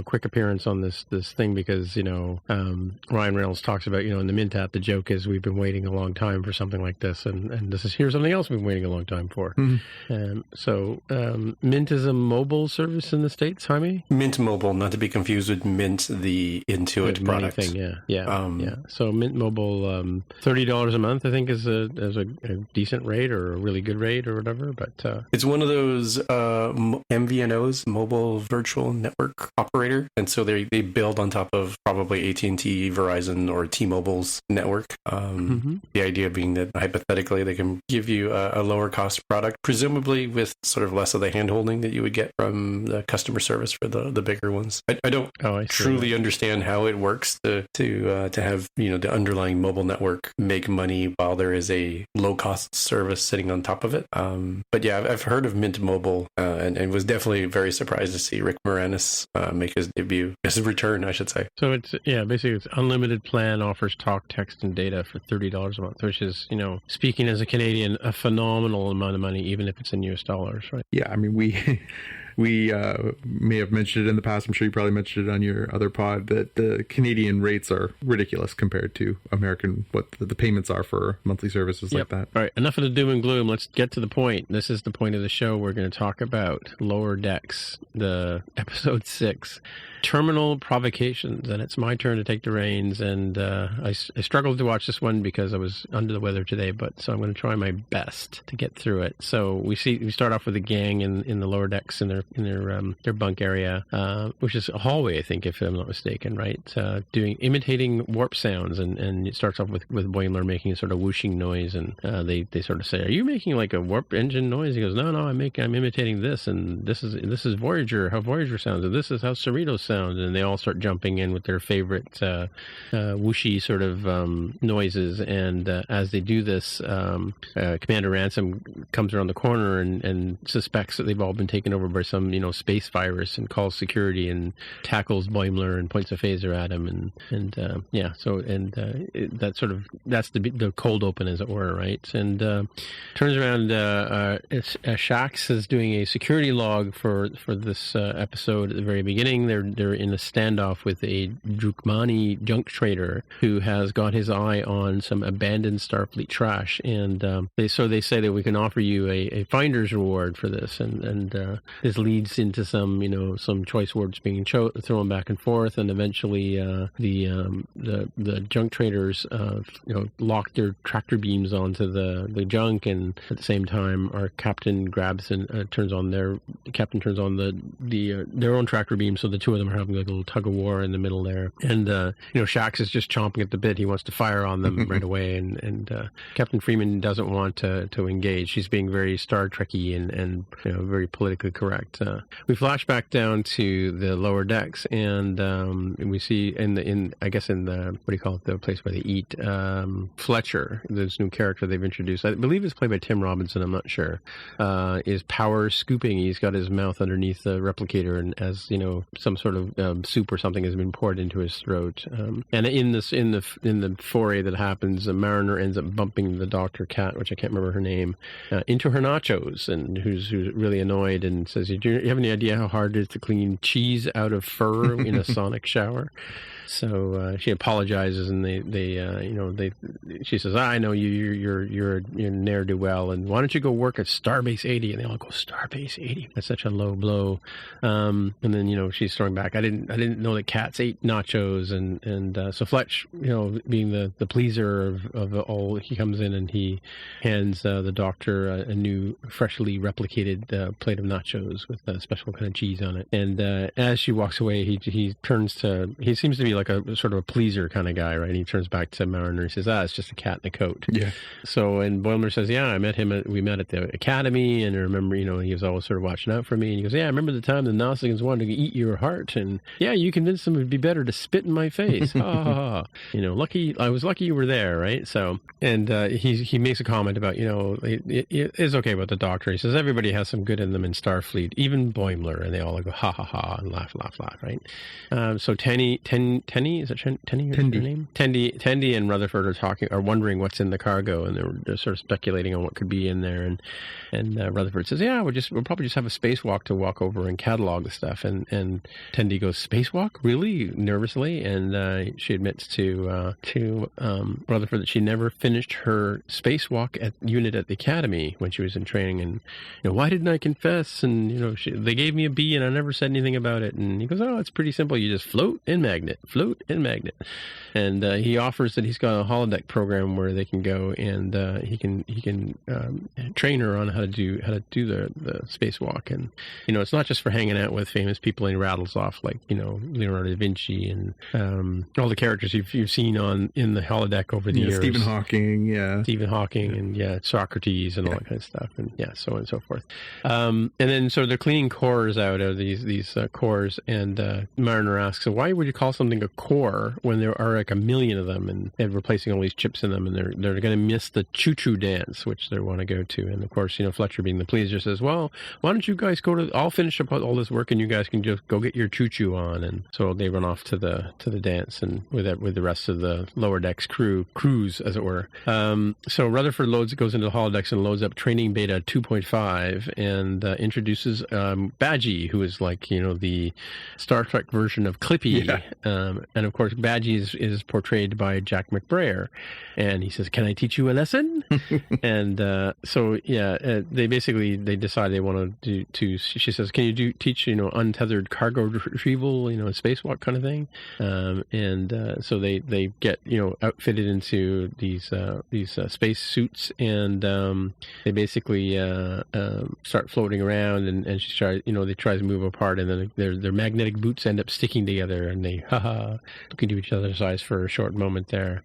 quick appearance on this thing because Ryan Reynolds talks about in the Mint app, the joke is we've been waiting a long time for something like this, and here's something else we've been waiting a long time for. So Mint is a mobile service in the States, Jaime? Mint Mobile, not to be confused with Mint, the Intuit product. Thing, yeah. So Mint Mobile, $30 a month, I think, is a decent rate or a really good rate or whatever. But it's one of those MVNOs, mobile virtual network operator, and so they build on top of probably AT&T, Verizon, or T-Mobile's network. The idea being that hypothetically they can give you a lower cost product, presumably with sort of less of the hand-holding that you would get from the customer service for the bigger ones. I don't truly understand how it works to have the underlying mobile network make money while there is a low-cost service sitting on top of it. But yeah, I've heard of Mint Mobile and was definitely very surprised to see Rick Moranis make his return, I should say. So basically it's unlimited plan, offers talk, text, and data for $30 a month, which is, speaking as a Canadian, a phenomenal amount of money, even if it's in US dollars, right? Yeah, I mean, we may have mentioned it in the past. I'm sure you probably mentioned it on your other pod that the Canadian rates are ridiculous compared to American, what the payments are for monthly services like that. All right, enough of the doom and gloom. Let's get to the point. This is the point of the show. We're going to talk about Lower Decks, the episode 6, Terminal Provocations, and it's my turn to take the reins. And I struggled to watch this one because I was under the weather today, so I'm going to try my best to get through it. So we start off with a gang in the Lower Decks in their bunk area, which is a hallway, I think, if I'm not mistaken, right? Imitating warp sounds, and it starts off with Boimler making a sort of whooshing noise, and they sort of say, "Are you making like a warp engine noise?" He goes, "No, I'm imitating this, and this is Voyager, how Voyager sounds, and this is how Cerritos sounds." sound, and they all start jumping in with their favorite whooshy sort of noises. And as they do this, Commander Ransom comes around the corner and suspects that they've all been taken over by some, space virus, and calls security and tackles Boimler and points a phaser at him. That's the cold open, as it were, right? And turns around, Shax is doing a security log for this episode at the very beginning. They're in a standoff with a Drukmani junk trader who has got his eye on some abandoned Starfleet trash, and they say that we can offer you a finder's reward for this, and this leads into some choice words being thrown back and forth, and eventually the junk traders lock their tractor beams onto the junk, and at the same time our captain grabs and turns on their own tractor beam, so the two of them are having like a little tug of war in the middle there, and Shax is just chomping at the bit. He wants to fire on them right away, and Captain Freeman doesn't want to engage. She's being very Star Trekky and very politically correct. We flash back down to the lower decks, and we see in the what do you call it, the place where they eat, Fletcher, this new character they've introduced. I believe it's played by Tim Robinson, I'm not sure, is power scooping. He's got his mouth underneath the replicator, and as some sort of soup or something has been poured into his throat. And in the foray that happens, Mariner ends up bumping the Dr. Cat, which I can't remember her name, into her nachos, and who's really annoyed and says, "Do you have any idea how hard it is to clean cheese out of fur in a sonic shower?" So she apologizes, and she says, "I know you're ne'er-do-well, and why don't you go work at Starbase 80?" And they all go, "Starbase 80? That's such a low blow." And then she's throwing back, "I didn't know that cats ate nachos." And so Fletch, being the pleaser of all, he comes in and he hands the Doctor a new, freshly replicated plate of nachos with a special kind of cheese on it. And as she walks away, he seems to be like a sort of a pleaser kind of guy, right? And he turns back to Mariner and says, "It's just a cat in a coat." Yeah. So, and Boimler says, "Yeah, I met him. We met at the academy, and I remember, he was always sort of watching out for me." And he goes, "Yeah, I remember the time the Nausicaans wanted to eat your heart, and yeah, you convinced them it'd be better to spit in my face." I was lucky you were there, right? So, and he makes a comment about, it's okay about the Doctor. He says everybody has some good in them in Starfleet, even Boimler, and they all go ha ha ha and laugh, right? So Tenny, is it Tenny? Her name? Tendi and Rutherford are wondering what's in the cargo, and they're sort of speculating on what could be in there. And Rutherford says, "Yeah, we'll probably just have a spacewalk to walk over and catalog the stuff." And Tendi goes, "Spacewalk, really?" nervously, and she admits to Rutherford that she never finished her spacewalk unit at the academy when she was in training. And why didn't I confess? And they gave me a B, and I never said anything about it. And he goes, "Oh, it's pretty simple. You just float and magnet." And he offers that he's got a holodeck program where they can go, and he can train her on how to do the spacewalk. And it's not just for hanging out with famous people, and he rattles off like Leonardo da Vinci and all the characters you've seen in the holodeck over the years. Stephen Hawking, and Socrates and all that kind of stuff, and so on and so forth. And then so they're cleaning cores out of these cores, and Mariner asks, "So why would you call something a core when there are like a million of them, and they're replacing all these chips in them, and they're going to miss the choo-choo dance, which they want to go to?" And of course, Fletcher, being the pleaser, says, "Well, why don't you guys I'll finish up all this work, and you guys can just go get your choo-choo on." And so they run off to the dance, and with the rest of the lower decks crews, as it were. So Rutherford goes into the holodecks and loads up Training Beta 2.5 and introduces Badgie, who is like the Star Trek version of Clippy. Yeah. And of course, Badgie is portrayed by Jack McBrayer, and he says, "Can I teach you a lesson?" And they decide they want to do. She says, "Can you teach untethered cargo retrieval, spacewalk kind of thing?" So they get outfitted into these space suits, and they basically start floating around, and she tries they try to move apart, and then their magnetic boots end up sticking together, and they look into each other's eyes for a short moment there.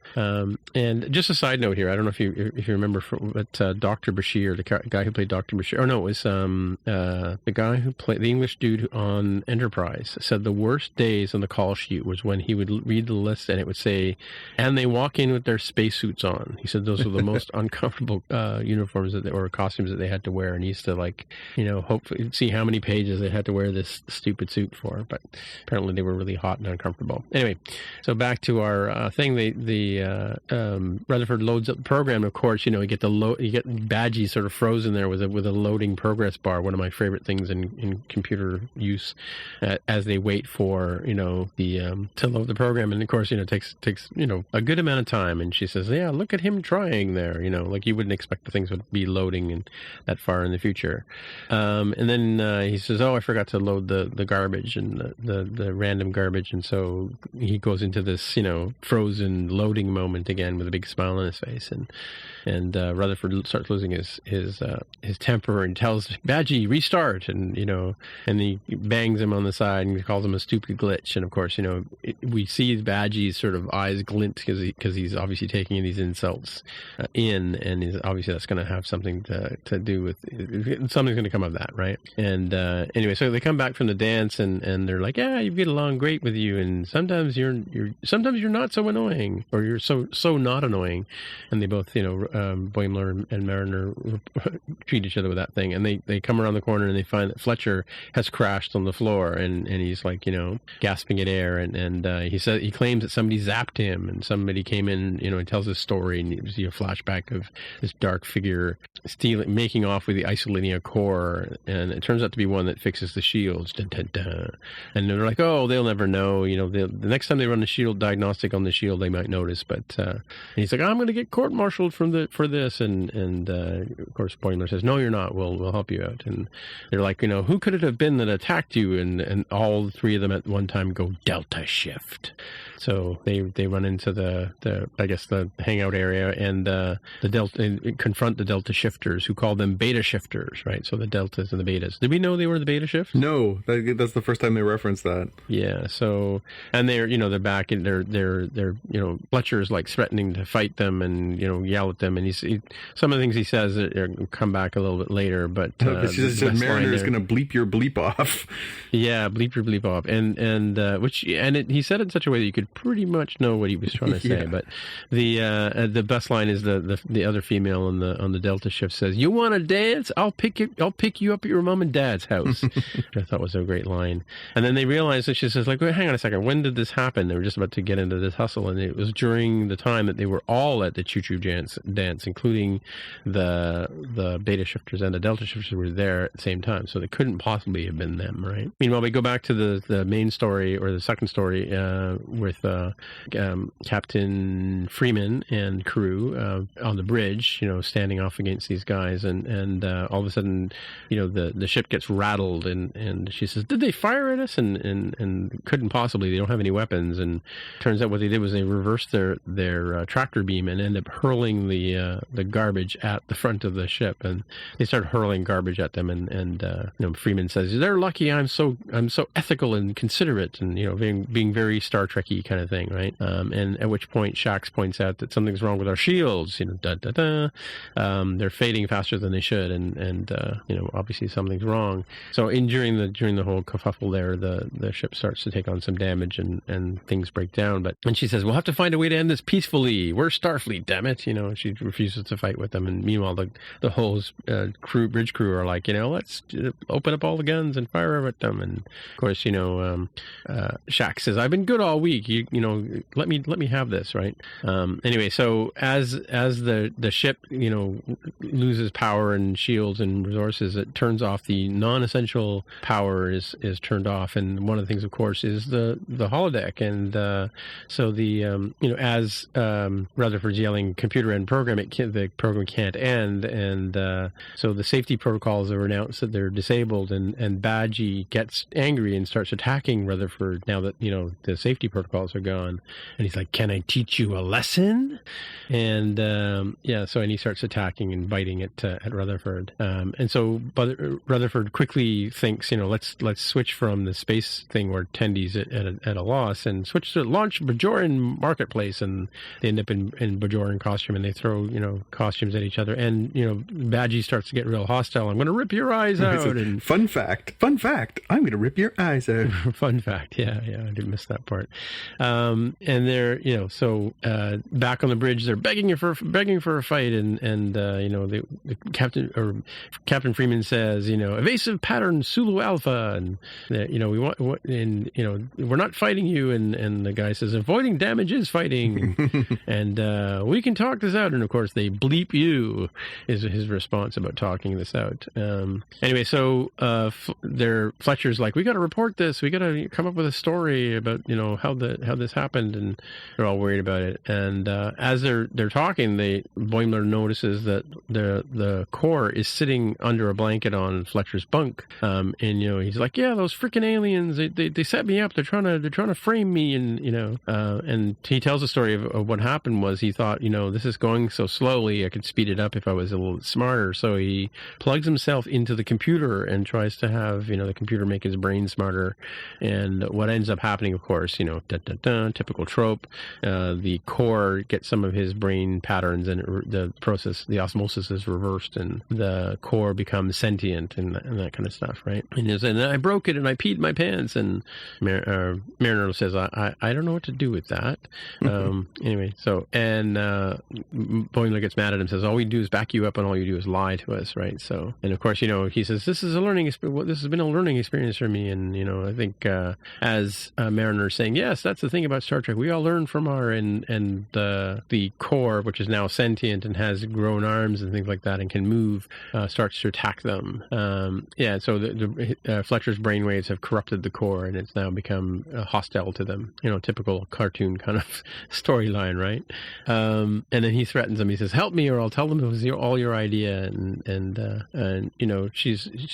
And just a side note here, I don't know if you remember, but Dr. Bashir, the guy who played Dr. Bashir, it was the guy who played the English dude on Enterprise, said the worst days on the call sheet was when he would read the list and it would say, and they walk in with their spacesuits on. He said those were the most uncomfortable uniforms or costumes that they had to wear, and he used to hopefully see how many pages they had to wear this stupid suit for. But apparently they were really hot and uncomfortable. Anyway, so back to our thing. Rutherford loads up the program. Of course, you get Badgie sort of frozen there with a loading progress bar. One of my favorite things in computer use as they wait for to load the program. And of course, it takes a good amount of time. And she says, "Yeah, look at him trying there." Like you wouldn't expect the things would be loading and that far in the future. And then he says, "Oh, I forgot to load the garbage and the random garbage." And so he goes into this frozen loading moment again with a big smile on his face. And Rutherford starts losing his temper and tells Badgie, "Restart," and he bangs him on the side and calls him a stupid glitch. And of course, we see Badgie's sort of eyes glint because he's obviously taking these insults and obviously that's going to have something to do with something's going to come of that, right? And anyway, so they come back from the dance and they're like, "Yeah, you get along great with you, and sometimes you're not so annoying, or you're so not annoying." And they both, Boimler and Mariner treat each other with that thing. And they come around the corner and they find that Fletcher has crashed on the floor and he's like, gasping at air. And he claims that somebody zapped him and somebody came in, and tells his story. And you see a flashback of this dark figure making off with the Isolina core. And it turns out to be one that fixes the shields. Dun, dun, dun. And they're like, oh, they'll never know. The next time they run a shield diagnostic on the shield, they might notice. But and he's like, I'm going to get court-martialed for this. And of course, Boimler says, no, you're not. We'll help you out. And they're like, who could it have been that attacked you? And all three of them at one time go Delta Shift. So they run into the hangout area and confront the Delta Shifters, who call them Beta Shifters, right? So the Deltas and the Betas. Did we know they were the Beta Shift? No, that's the first time they referenced that. Yeah. So and they're back and they're Fletcher's like threatening to fight them and yell at them, and some of the things he says come back a little bit later. But she said Mariner's going to bleep your bleep off. Yeah, bleep your bleep off, and he said it in such a way that you could pretty much know what he was trying to say. Yeah. But the best line is the other female on the Delta Shift says, "You want to dance? I'll pick you up at your mom and dad's house." I thought was a great line. And then they realize that she says, like, wait, hang on a second, when did this happen? They were just about to get into this hustle, and it was during the time that they were all at the Choo Choo dance, including the Beta Shifters and the Delta Shifters were there at the same time, so they couldn't possibly have been them, right? Meanwhile, we go back to the main story, or the second story, with Captain Freeman and crew on the bridge, standing off against these guys, and all of a sudden, the ship gets rattled, and she says, "Did they fire at us?" And couldn't possibly. They don't have any weapons. And turns out what they did was they reversed their tractor beam and ended up hurling the garbage at the front of the ship, and they started hurling garbage at them. And Freeman says, "They're lucky I'm so ethical and considerate," and being very Star Trek-y kind of thing, right? And at which point Shax points out that something's wrong with our shields. They're fading faster than they should, and obviously something's wrong. So during the whole kerfuffle there, the ship starts to take on some damage and things break down. And she says, "We'll have to find a way to end this peacefully. We're Starfleet, damn it!" She refuses to fight with them. And meanwhile, the whole bridge crew are like, let's open up all the guns and fire at them. And of course, Shax says, "I've been good all week. Let me have this," right? Anyway, so as the ship loses power and shields and resources, it turns off the non-essential power is turned off, and one of the things, of course, is the holodeck. And so as Rutherford's yelling, "Computer end program," the program can't end, and so the safety protocols are announced that they're disabled, and Badgie gets angry and starts attacking Rutherford now that the safety protocols protocols are gone. And he's like, "Can I teach you a lesson?" And and he starts attacking and biting at Rutherford. And so Rutherford quickly thinks, let's switch from the space thing where Tendy's at a loss and switch to launch Bajoran Marketplace. And they end up in Bajoran costume, and they throw costumes at each other. And Badgie starts to get real hostile. "I'm going to rip your eyes out." And fun fact, I'm going to rip your eyes out. Fun fact, yeah, I did miss that part. And they're back on the bridge, they're begging for a fight, and the Captain Freeman says, "Evasive pattern Sulu Alpha," and we want, we're not fighting you, and the guy says, "Avoiding damage is fighting," and we can talk this out. And of course, they bleep you is his response about talking this out. Anyway, so Fletcher's like, "We got to report this. We got to come up with a story about how this happened," and they're all worried about it. And as they're talking, Boimler notices that the core is sitting under a blanket on Fletcher's bunk, and he's like, "Yeah, those freaking aliens, they set me up. They're trying to frame me," and he tells the story of what happened. Was he thought, this is going so slowly, I could speed it up if I was a little smarter. So he plugs himself into the computer and tries to have the computer make his brain smarter. And what ends up happening, of course, typical trope. The core gets some of his brain patterns, and the osmosis is reversed, and the core becomes sentient and that kind of stuff, right? And I broke it, and I peed my pants, and Mariner says, I don't know what to do with that. Anyway, so, and Boimler gets mad at him, says, "All we do is back you up, and all you do is lie to us," right? So, and of course, he says, "This is a learning experience. This has been a learning experience for me," and I think as Mariner's saying, "Yes, that's the thing about Star Trek. We all learn from and the core, which is now sentient and has grown arms and things like that and can move, starts to attack them." So the Fletcher's brainwaves have corrupted the core, and it's now become hostile to them. Typical cartoon kind of storyline, right? And then he threatens them. He says, "Help me, or I'll tell them it was all your idea." And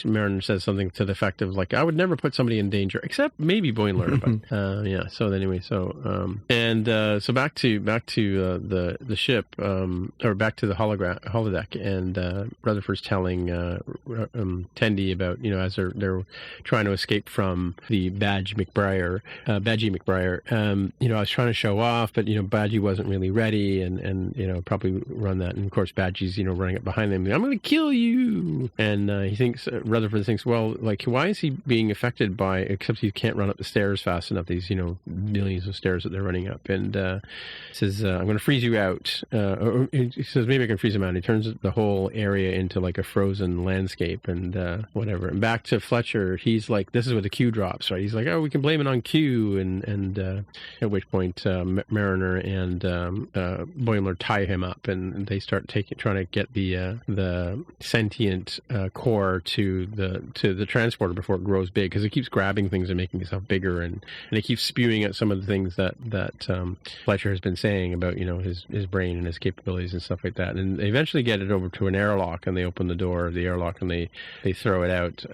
Mariner says something to the effect of like, "I would never put somebody in danger, except maybe Boimler." But So anyway, so back to the ship, or back to the holodeck, and Rutherford's telling Tendi about as they're trying to escape from the Badgie McBriar. I was trying to show off, but Badgie wasn't really ready, and probably run that. And of course, Badgie's running up behind them. "I'm going to kill you!" And Rutherford thinks, well, like, why is he being affected by? Except he can't run up the stairs fast enough. These millions of stairs that they're running up, and says, "I'm going to freeze you out." Or he says, "Maybe I can freeze him out." And he turns the whole area into like a frozen landscape and whatever. And back to Fletcher, he's like, this is where the Q drops, right? He's like, "Oh, we can blame it on Q," and at which point Mariner and Boimler tie him up, and they start trying to get the sentient core to the transporter before it grows big, because it keeps grabbing things and making itself bigger, and it keeps spewing out some of the things that Fletcher has been saying about his brain and his capabilities and stuff like that. And they eventually get it over to an airlock, and they open the door of the airlock, and they throw it out.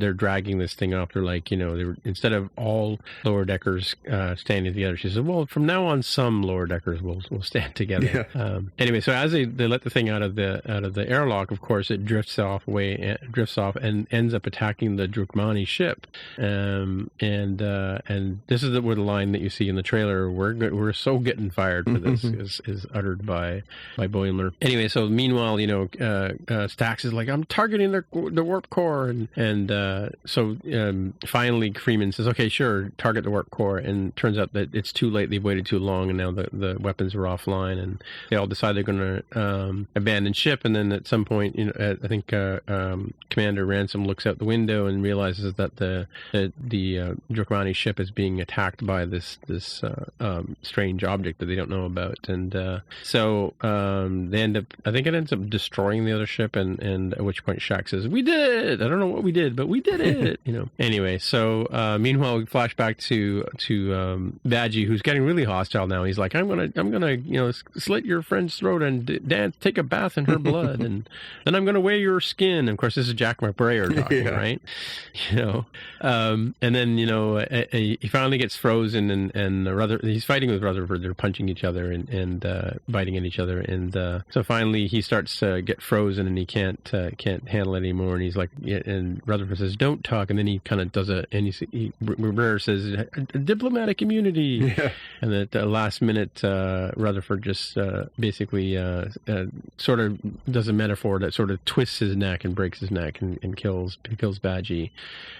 They're dragging this thing up, they're like, instead of all lower deckers standing together, she says, "Well, from now on, some lower deckers will stand together." Yeah. Anyway, so as they let the thing out of the airlock, of course, it drifts off and ends up attacking the Drukmani ship. And this is where the line that you see in the trailer, "We're so getting fired for this," is uttered by Boimler. Anyway, so meanwhile, Stax is like, "I'm targeting the warp core," and so finally Freeman says, "Okay, sure, target the warp core," and turns out that it's too late. They've waited too long, and now the weapons are offline, and they all decide they're going to abandon ship. And then at some point, I think Commander Ransom looks out the window and realizes that the Drukmani ship is being attacked by this strange object that they don't know about, and so they end up. I think it ends up destroying the other ship, and at which point Shaq says, "We did it! I don't know what we did, but we did it." Anyway, so meanwhile we flash back to Badgie, who's getting really hostile now. He's like, I'm gonna slit your friend's throat and dance, take a bath in her blood, and then I'm gonna wear your skin. And of course, this is Jack McBrayer talking, right? And then he finally gets frozen, and he's fighting with Rutherford. They're punching each other and biting at each other, and so finally he starts to get frozen, and he can't handle it anymore. And he's like, and Rutherford says, "Don't talk," and then he kind of does McBrayer says, "Diplomatic immunity," and at the last minute, Rutherford just basically sort of does a metaphor that sort of twists his neck and breaks his neck and kills Badgie.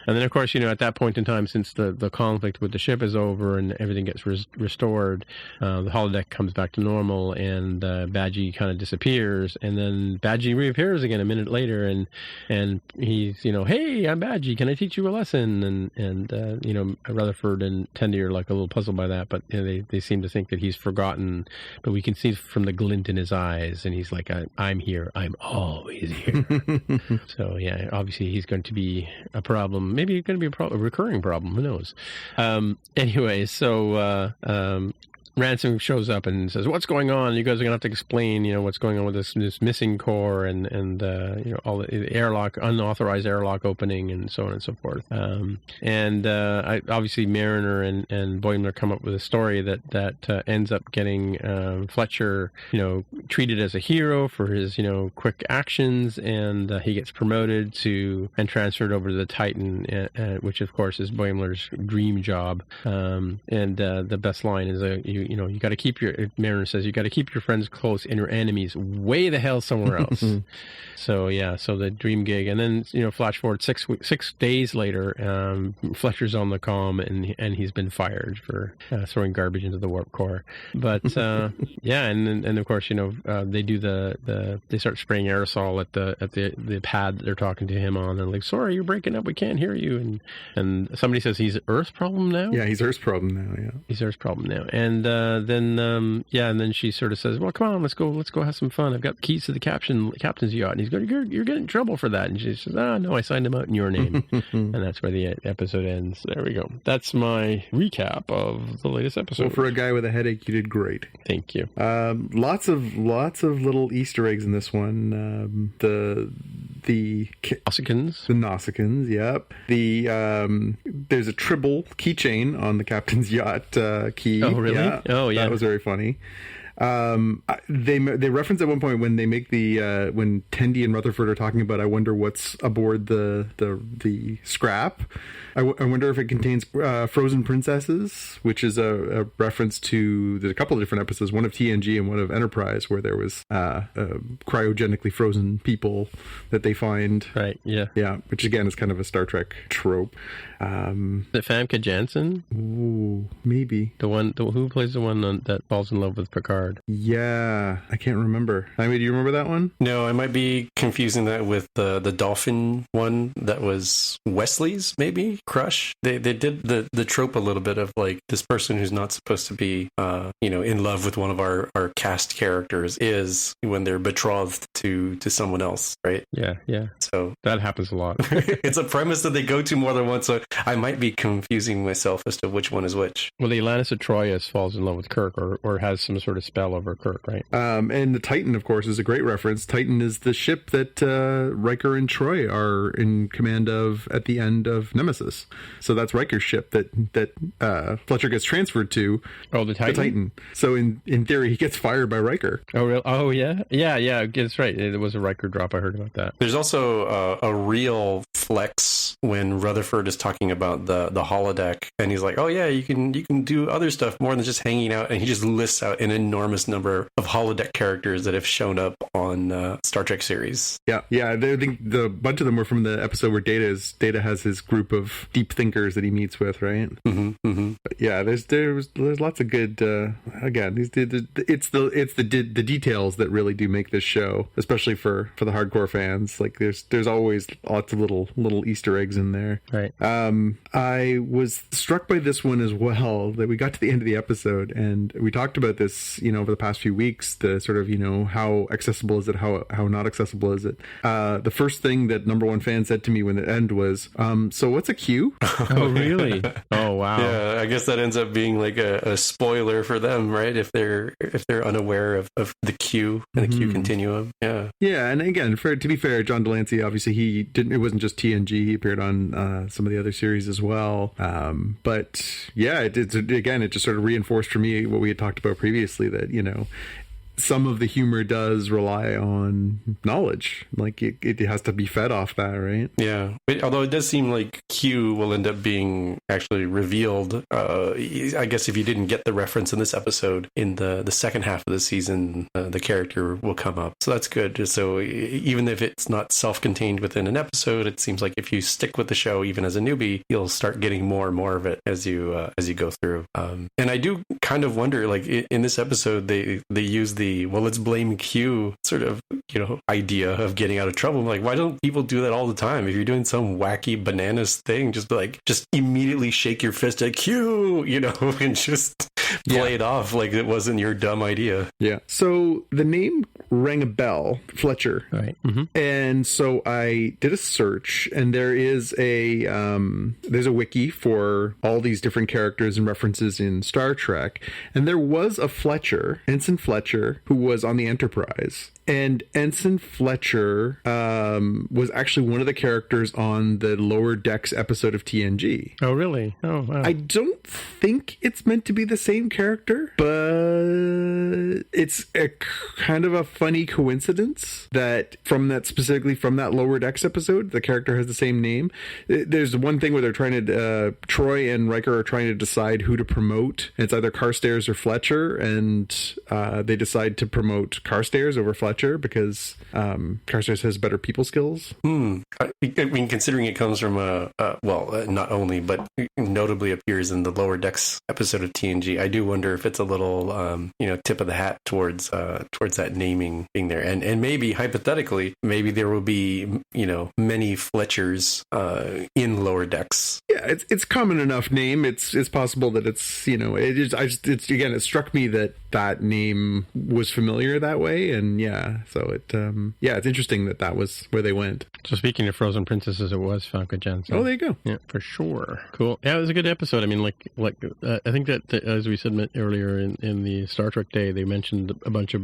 And then, of course, at that point in time, since the conflict with the ship is over and everything gets restored, the holodeck comes back to normal, and Badgie kind of disappears, and then Badgie reappears again a minute later, and he's, "Hey, I'm Badgie. Can I teach you a lesson?" And Rutherford and Tendi are like a little puzzled by that, but they seem to think that he's forgotten, but we can see from the glint in his eyes, and he's like, "I'm here. I'm always here." So yeah, obviously he's going to be a problem. Maybe it's going to be a recurring problem. Who knows? Anyway, so Ransom shows up and says, "What's going on? You guys are going to have to explain, what's going on with this missing core and all the airlock, unauthorized airlock opening, and so on and so forth." Obviously Mariner and Boimler come up with a story that ends up getting Fletcher, treated as a hero for his, quick actions, and he gets promoted and transferred over to the Titan, which of course is Boimler's dream job. The best line is you got to keep Mariner says, you got to keep your friends close and your enemies way the hell somewhere else. So the dream gig. And then, flash forward 6 days later, Fletcher's on the comm and he's been fired for throwing garbage into the warp core. But, and of course, they do they start spraying aerosol at the pad that they're talking to him on. And like, "Sorry, you're breaking up. We can't hear you." And somebody says he's Earth's problem now. Yeah, he's Earth's problem now. Yeah, he's Earth's problem now. And then she sort of says, "Well, come on, let's go have some fun. I've got the keys to the captain's yacht." And he's going, "You're getting in trouble for that." And she says, "No, I signed him out in your name." And that's where the episode ends. There we go. That's my recap of the latest episode. Well, for a guy with a headache, you did great. Thank you. Lots of little Easter eggs in this one. The Nausicaans. The Nausicaans, yep. There's a Tribble keychain on the captain's yacht key. Oh, really? Yeah. Oh, yeah. That was very funny. They reference at one point when they make when Tendi and Rutherford are talking about, I wonder what's aboard the scrap. I wonder if it contains frozen princesses, which is a reference to there's a couple of different episodes, one of TNG and one of Enterprise, where there was cryogenically frozen people that they find. Right. Yeah. Yeah. Which again is kind of a Star Trek trope. Is it Famke Janssen? Ooh, maybe who plays the one that falls in love with Picard? Yeah, I can't remember. I mean, do you remember that one? No, I might be confusing that with the dolphin one that was Wesley's, maybe crush. They did the trope a little bit of like this person who's not supposed to be in love with one of our cast characters is when they're betrothed to someone else, right? Yeah. So that happens a lot. It's a premise that they go to more than once, so I might be confusing myself as to which one is which. Well, the Atlantis of Troyes falls in love with Kirk or has some sort of spell over Kirk, right? And the Titan, of course, is a great reference. Titan is the ship that Riker and Troy are in command of at the end of Nemesis. So that's Riker's ship that Fletcher gets transferred to. Oh, the Titan? The Titan. So in theory, he gets fired by Riker. Oh, really? Oh, yeah? Yeah, that's right. It was a Riker drop. I heard about that. There's also a real flex when Rutherford is talking about the holodeck, and he's like, "Oh yeah, you can do other stuff more than just hanging out," and he just lists out an enormous number of holodeck characters that have shown up on Star Trek series. Yeah. I think the bunch of them were from the episode where Data has his group of deep thinkers that he meets with, right? But yeah, there's lots of good. Again, it's the details that really do make this show, especially for the hardcore fans. Like there's always lots of little Easter eggs in there. Right. I was struck by this one as well. well that we got to the end of the episode, and we talked about this, over the past few weeks, the sort of, how accessible is it, how not accessible is it. The first thing that number one fan said to me when it ended was, so what's a queue? Oh, really? Oh, wow. Yeah, I guess that ends up being like a spoiler for them, right? If they're unaware of the queue and the queue continuum. Yeah. Yeah, and again, to be fair, John Delancey, obviously it wasn't just TNG, he appeared on some of the other series as well. But yeah, it just sort of reinforced for me what we had talked about previously, that, some of the humor does rely on knowledge. Like it has to be fed off that, right? Yeah. But although it does seem like Q will end up being actually revealed, I guess if you didn't get the reference in this episode, in the second half of the season, the character will come up. So that's good. So even if it's not self-contained within an episode, it seems like if you stick with the show, even as a newbie, you'll start getting more and more of it as you go through. And I do kind of wonder, like in this episode, they use the let's blame Q sort of idea of getting out of trouble. I'm like, why don't people do that all the time? If you're doing some wacky bananas thing, just immediately shake your fist at Q, and just play it off like it wasn't your dumb idea. Yeah. So the name rang a bell, Fletcher. Right. Mm-hmm. And so I did a search, and there is there's a wiki for all these different characters and references in Star Trek. And there was a Fletcher, Ensign Fletcher, who was on the Enterprise. And Ensign Fletcher was actually one of the characters on the Lower Decks episode of TNG. Oh, really? Oh, wow. I don't think it's meant to be the same character, but it's a kind of a funny coincidence that specifically from that Lower Decks episode, the character has the same name. There's one thing where they're trying to, Troy and Riker are trying to decide who to promote. It's either Carstairs or Fletcher, and they decide to promote Carstairs over Fletcher because Carstairs has better people skills. I mean, considering it comes from not only, but notably appears in the Lower Decks episode of TNG, I do wonder if it's a little, tip of the hat towards that naming being there. And maybe, hypothetically, maybe there will be, many Fletchers in Lower Decks. Yeah, it's common enough name. It's possible that it's, it struck me that name was familiar that way. And so it's interesting that was where they went. So speaking of Frozen Princesses, it was Famke Janssen. Oh, there you go. Yeah, for sure. Cool. Yeah, it was a good episode. I mean, I think that as we said earlier in the Star Trek Day, they mentioned a bunch of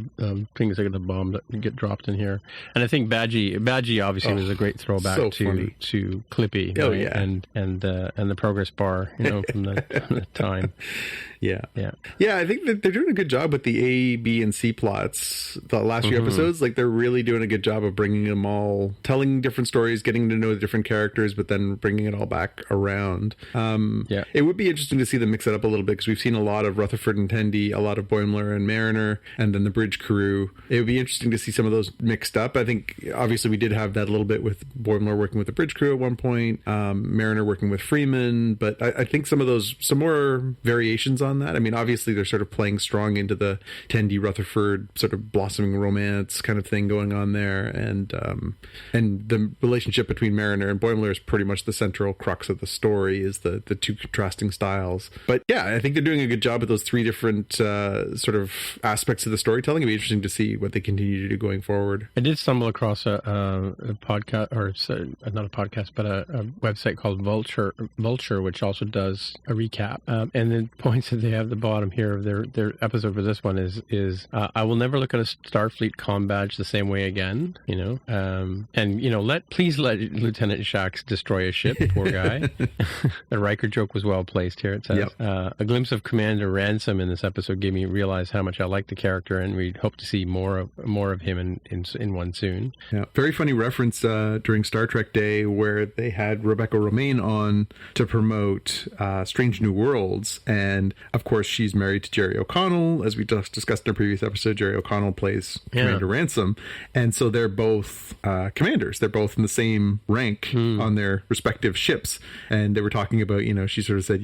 things like the bomb that get dropped in here, and I think Badgie obviously was a great throwback to Clippy. Oh, right? yeah, and the progress bar, from the time. Yeah. I think that they're doing a good job with the A, B, and C plots. The last few episodes, they're really doing a good job of bringing them all, telling different stories, getting to know the different characters, but then bringing it all back around. It would be interesting to see them mix it up a little bit, because we've seen a lot of Rutherford and Tendi, a lot of Boimler and Mariner, and then the bridge crew. It would be interesting to see some of those mixed up. I think obviously we did have that a little bit with Boimler working with the bridge crew at one point, Mariner working with Freeman, but I think some more variations on that. I mean, obviously they're sort of playing strong into the Tendi Rutherford sort of blossoming romance kind of thing going on there, and the relationship between Mariner and Boimler is pretty much the central crux of the story, is the two contrasting styles. But yeah, I think they're doing a good job with those three different sort of aspects of the storytelling. It'd be interesting to see what they continue to do going forward. I did stumble across a podcast, or not a podcast, but a website called Vulture, which also does a recap, and the points that they have at the bottom here of their episode for this one is I will never look at a Starfleet comm badge the same way again, and please let Lieutenant Shax destroy a ship, poor guy. The Riker joke was well placed here. It says, a glimpse of Commander Ransom in this episode gave me realize how much I like the character, and we hope to see more of him in one soon. Yeah, very funny reference during Star Trek Day where they had Rebecca Romijn on to promote Strange New Worlds, and of course she's married to Jerry O'Connell, as we just discussed in a previous episode, Jerry O'Connell plays Commander Ransom, and so they're both commanders. They're both in the same rank on their respective ships, and they were talking about, she sort of said,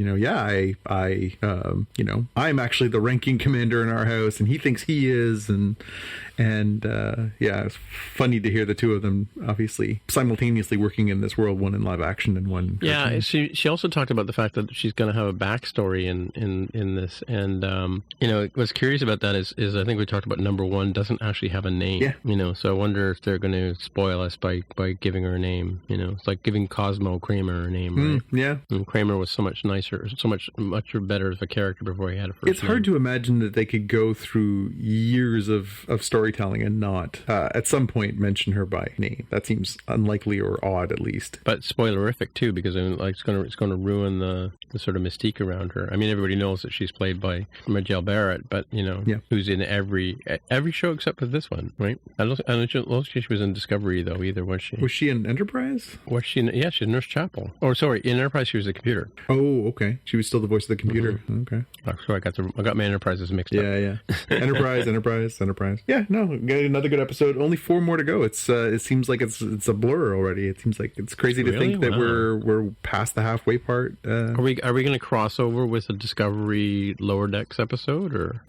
I'm actually the ranking commander in our house, and he thinks he is, and it's funny to hear the two of them obviously simultaneously working in this world, one in live action and one cartoon. She also talked about the fact that she's going to have a backstory in this, and what's curious about that is I think we talked about number one doesn't actually have a name. So I wonder if they're going to spoil us by giving her a name. It's like giving Cosmo Kramer a name, right? And Kramer was so much nicer, much better as a character before he had a first It's hard to imagine that they could go through years of storytelling and not at some point mention her by name. That seems unlikely or odd, at least. But spoilerific too, because it's going to ruin the sort of mystique around her. I mean, everybody knows that she's played by Majel Barrett, but who's in every show except for this one, right? I don't think she was in Discovery though either, was she? Was she in Enterprise? Was she? She's in Nurse Chapel. Oh, sorry, in Enterprise she was a computer. Oh, okay. She was still the voice of the computer. Okay. Oh, sorry, I got my Enterprises mixed up. Yeah. Enterprise. Yeah, no, another good episode. Only 4 more to go. It seems like it's a blur already. It seems like it's crazy to think that we're past the halfway part. Are we going to cross over with a Discovery Lower Decks episode, or?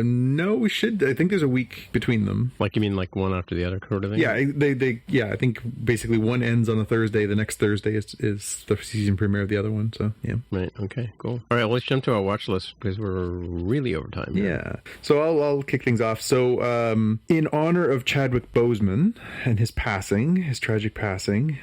No, we should. I think there's a week between them. Like, you mean like one after the other sort of thing? Yeah, I think basically one ends on a Thursday. The next Thursday is the season premiere of the other one. So yeah. Right. Okay. Cool. All right. Well, let's jump to our watch list because we're really over time now. Yeah. So I'll kick things off. So in honor of Chadwick Boseman and his tragic passing,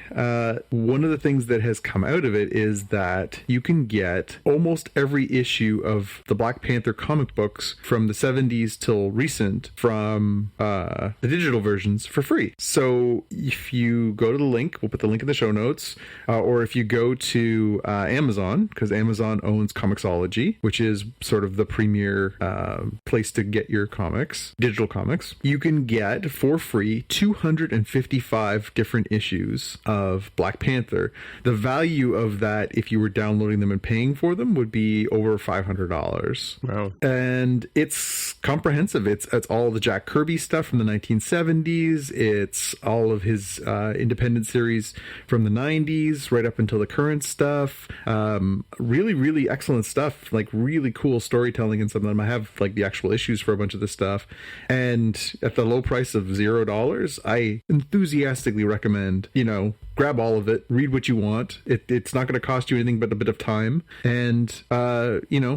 one of the things that has come out of it is that you can get almost every issue of the Black Panther comic books from the 70s till recent from the digital versions for free. So if you go to the link, we'll put the link in the show notes, or if you go to Amazon, because Amazon owns Comixology, which is sort of the premier place to get your comics, digital comics, you can get for free 255 different issues of Black Panther. The value of that, if you were downloading them and paying for them, would be over $500. Wow. And it's comprehensive. It's all the Jack Kirby stuff from the 1970s. It's all of his independent series from the 90s right up until the current stuff. Really, really excellent stuff. Like really cool storytelling in some of them. I have like the actual issues for a bunch of this stuff. And at the low price of $0, I enthusiastically recommend, grab all of it, read what you want. It's not going to cost you anything but a bit of time. And,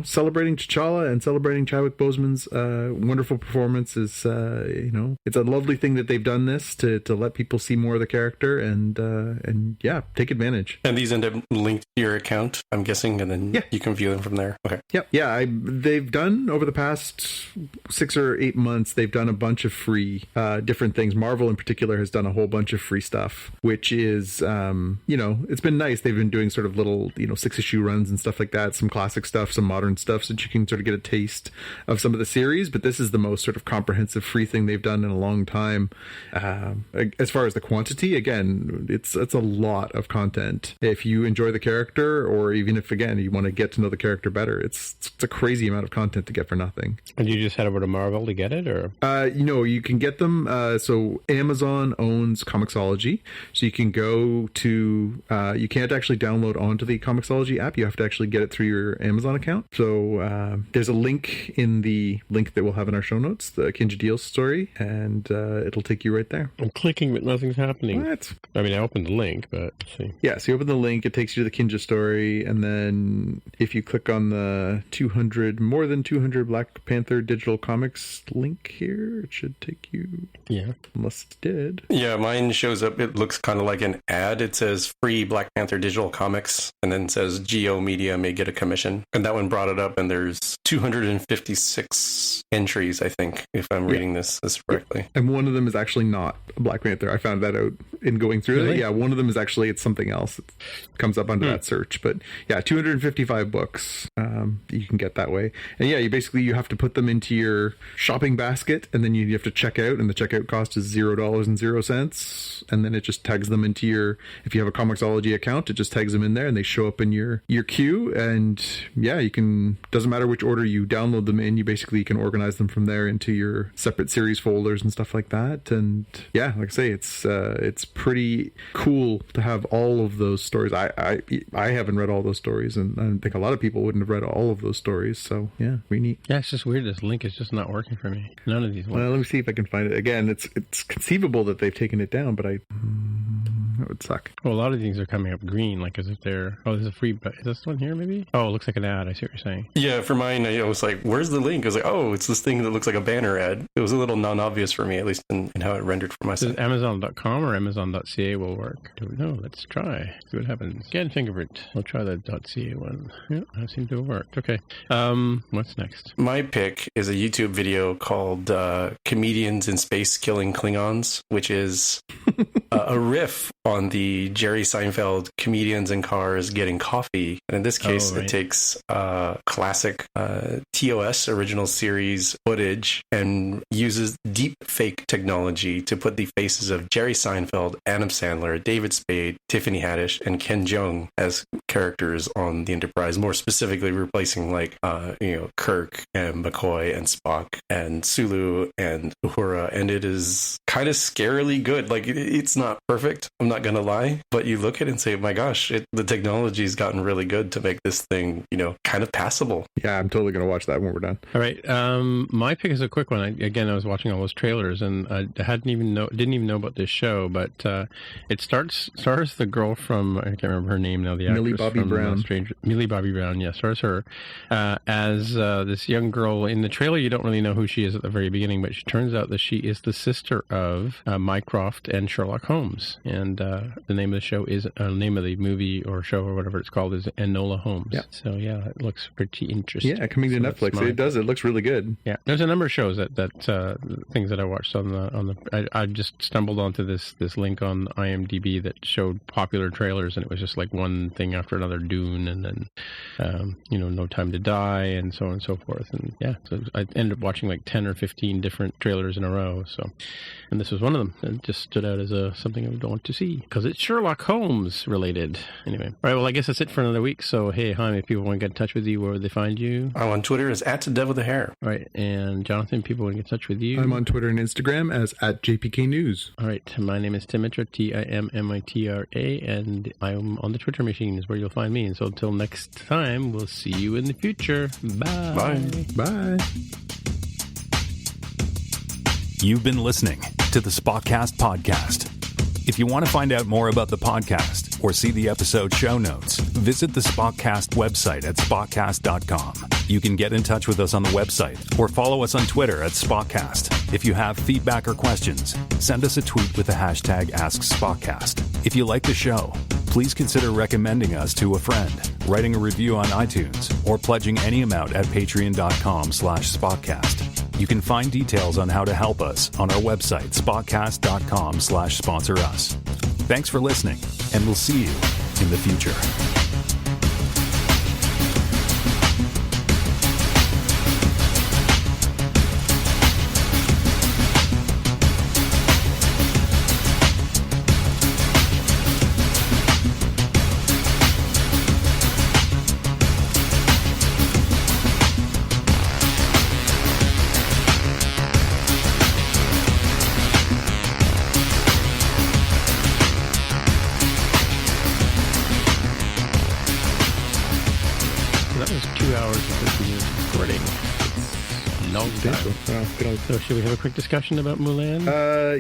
celebrating T'Challa and celebrating Chadwick Boseman's wonderful performance is, it's a lovely thing that they've done this to let people see more of the character and take advantage. And these end up linked to your account, I'm guessing, and then you can view them from there. Okay. Yep. Yeah. They've done over the past 6 or 8 months, they've done a bunch of free different things. Marvel in particular has done a whole bunch of free stuff, which is, it's been nice. They've been doing sort of little, 6-issue runs and stuff like that, some classic stuff, some modern stuff, so that you can sort of get a taste of some of the series. But this is the most sort of comprehensive free thing they've done in a long time. As far as the quantity, again, it's a lot of content. If you enjoy the character, or even if, again, you want to get to know the character better, it's a crazy amount of content to get for nothing. And you just head over to Marvel to get it, or? You can get them. So Amazon owns Comixology, so you can go to, you can't actually download onto the Comixology app. You have to actually get it through your Amazon account. So there's a link in the link that we'll have in our show notes, the Kinja Deals story, and it'll take you right there. I'm clicking, but nothing's happening. What? I mean, I opened the link, but let's see. Yeah, so you open the link, it takes you to the Kinja story, and then if you click on the more than 200 Black Panther digital comics link here, it should take you. Yeah. Unless it did. Yeah, mine shows up. It looks kind of like an ad. It says free Black Panther digital comics, and then says Geo Media may get a commission. And that one brought it up, and there's 256 entries, I think, if I'm reading this correctly. And one of them is actually not Black Panther. I found that out in going through it. Yeah, one of them is actually, it's something else. It comes up under that search. But yeah, 255 books you can get that way. And yeah, you have to put them into your shopping basket, and then you have to check out, and the checkout cost is $0.00. And then it just tags them into your, if you have a Comixology account, it just tags them in there, and they show up in your queue. And yeah, you can, doesn't matter which order you download them in, you can order organize them from there into your separate series folders and stuff like that. And yeah, like I say, it's pretty cool to have all of those stories. I haven't read all those stories, and I think a lot of people wouldn't have read all of those stories. So yeah, pretty neat. Yeah, it's just weird. This link is just not working for me. None of these links. Well, let me see if I can find it again. It's conceivable that they've taken it down, but that would suck. Well, a lot of things are coming up green, like as if they're... Oh, there's a free... Is this one here, maybe? Oh, it looks like an ad. I see what you're saying. Yeah, for mine, I was like, where's the link? I was like, oh, it's this thing that looks like a banner ad. It was a little non-obvious for me, at least in how it rendered for myself. Does Amazon.com or Amazon.ca will work? Don't know. Let's try. See what happens. Scan fingerprint. We'll try the .ca one. Yeah, that seemed to have worked. Okay. What's next? My pick is a YouTube video called Comedians in Space Killing Klingons, which is a riff on the Jerry Seinfeld Comedians in Cars Getting Coffee. And in this case, It takes classic TOS original series footage and uses deep fake technology to put the faces of Jerry Seinfeld, Adam Sandler, David Spade, Tiffany Haddish, and Ken Jeong as characters on the Enterprise, more specifically replacing Kirk and McCoy and Spock and Sulu and Uhura. And it is kind of scarily good. Like, it's not perfect, I'm not gonna lie, but you look at it and say, my gosh, the technology's gotten really good to make this thing, kind of passable. Yeah, I'm totally gonna watch that when we're done. All right. My pick is a quick one. I was watching all those trailers, and I didn't even know about this show, but it stars the girl from, I can't remember her name now, the actress Millie Bobby from Brown. Millie Bobby Brown, yeah, stars her as this young girl. In the trailer, you don't really know who she is at the very beginning, but she turns out that she is the sister of Mycroft and Sherlock Holmes, and the name of the show is name of the movie or show or whatever it's called is Enola Holmes. Yeah. So yeah, it looks pretty interesting. Yeah, coming to Netflix. It does. It looks really good. Yeah, there's a number of shows that things that I watched on the. I just stumbled onto this link on IMDb that showed popular trailers, and it was just like one thing after another. Dune, and then No Time to Die, and so on and so forth. And yeah, so I ended up watching like 10 or 15 different trailers in a row. So, and this was one of them. It just stood out as something I would want to see because it's Sherlock Holmes related. Anyway, all right. Well, I guess that's it for another week. So hey, Jaime, if people want to get in touch with you, where would they find you? I'm on Twitter as @DevWithAHair. All right, and Jonathan, people want to get in touch with you. I'm on Twitter and Instagram as @JPKNews. All right, my name is Timitra, Timmitra, and I'm on the Twitter machine is where you'll find me. And so until next time, we'll see you in the future. Bye. Bye. Bye. You've been listening to the Spockcast podcast. If you want to find out more about the podcast or see the episode show notes, visit the Spockcast website at spockcast.com. You can get in touch with us on the website or follow us on Twitter at Spockcast. If you have feedback or questions, send us a tweet with the hashtag AskSpockcast. If you like the show, please consider recommending us to a friend, writing a review on iTunes, or pledging any amount at patreon.com/Spockcast. You can find details on how to help us on our website, spockcast.com/sponsor us. Thanks for listening, and we'll see you in the future. So should we have a quick discussion about Mulan?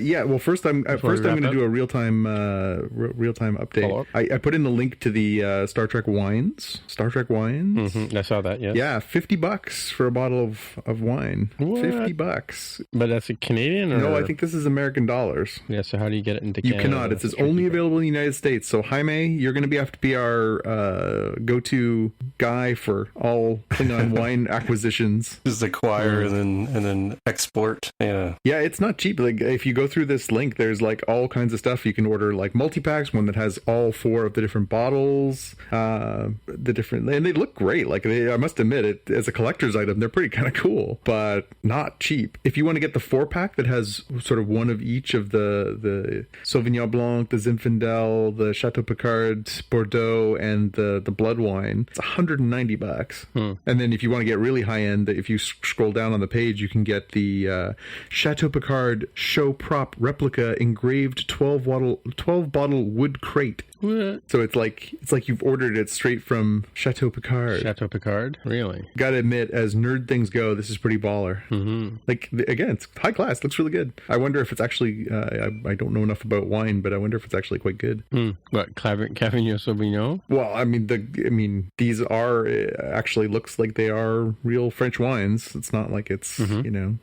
Yeah. Well, first I'm going to do a real time update. Follow-up? I put in the link to the Star Trek wines. Mm-hmm. I saw that. Yes. Yeah, $50 for a bottle of wine. What? $50. But that's a Canadian, or no? I think this is American dollars. Yeah. So how do you get it into You Canada? cannot. It says only available in the United States. So Jaime, you're going to have to be our go-to guy for all Klingon wine acquisitions. Just acquire and then export. Yeah. Yeah, it's not cheap. Like if you go through this link, there's like all kinds of stuff. You can order like multi-packs, one that has all 4 of the different bottles, and they look great. Like I must admit it, as a collector's item, they're pretty kind of cool, but not cheap. If you want to get the 4-pack that has sort of one of each of the Sauvignon Blanc, the Zinfandel, the Chateau Picard, Bordeaux, and the blood wine, it's $190. And then if you want to get really high end, if you scroll down down on the page, you can get the Chateau Picard show prop replica engraved 12 bottle wood crate. What? So it's like you've ordered it straight from Chateau Picard. Chateau Picard? Really? Gotta admit, as nerd things go, this is pretty baller. Mm-hmm. Like, again, it's high class. Looks really good. I wonder if it's actually, I don't know enough about wine, but I wonder if it's actually quite good. What, Cabernet Sauvignon? Well, I mean, these are, actually looks like they are real French wines. It's not like it's,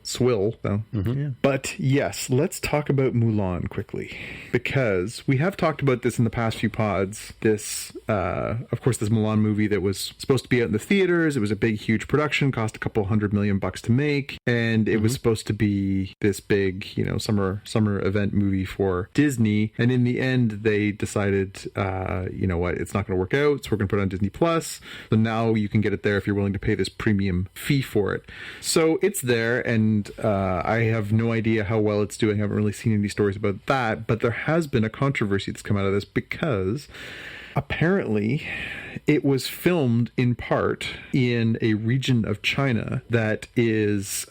swill. So, yeah. But yes, let's talk about Mulan quickly, because we have talked about this in the past few pods. This, of course, this Mulan movie that was supposed to be out in the theaters. It was a big, huge production, cost a couple $100 million to make, and it was supposed to be this big, summer event movie for Disney. And in the end, they decided, you know what, it's not going to work out, so we're going to put it on Disney Plus. So now you can get it there if you're willing to pay this premium fee for it. So it's there, and I have no idea how well it's doing. I haven't really seen any stories about that, but there has been a controversy that's come out of this because apparently it was filmed in part in a region of China that is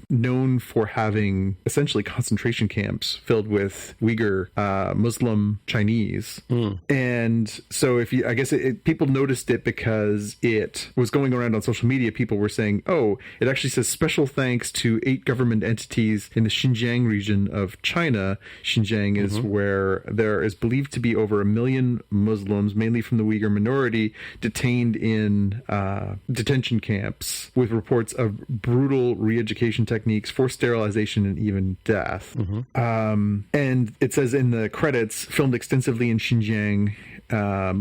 known for having essentially concentration camps filled with Uyghur Muslim Chinese. And so I guess people noticed it because it was going around on social media. People were saying, oh, it actually says special thanks to 8 government entities in the Xinjiang region of China. Xinjiang is where there is believed to be over 1 million Muslims, mainly from the Uyghur minority, detained in detention camps with reports of brutal re-education techniques, forced sterilization, and even death. And it says in the credits, filmed extensively in Xinjiang,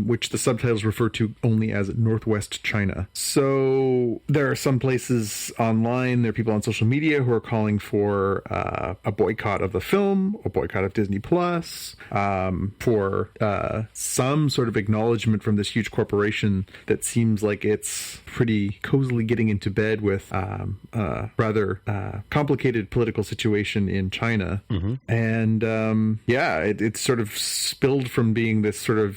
which the subtitles refer to only as Northwest China. So there are some places online, there are people on social media who are calling for a boycott of the film, a boycott of Disney Plus, for some sort of acknowledgement from this huge corporation that seems like it's pretty cozily getting into bed with rather complicated political situation in China. And it's sort of spilled from being this sort of,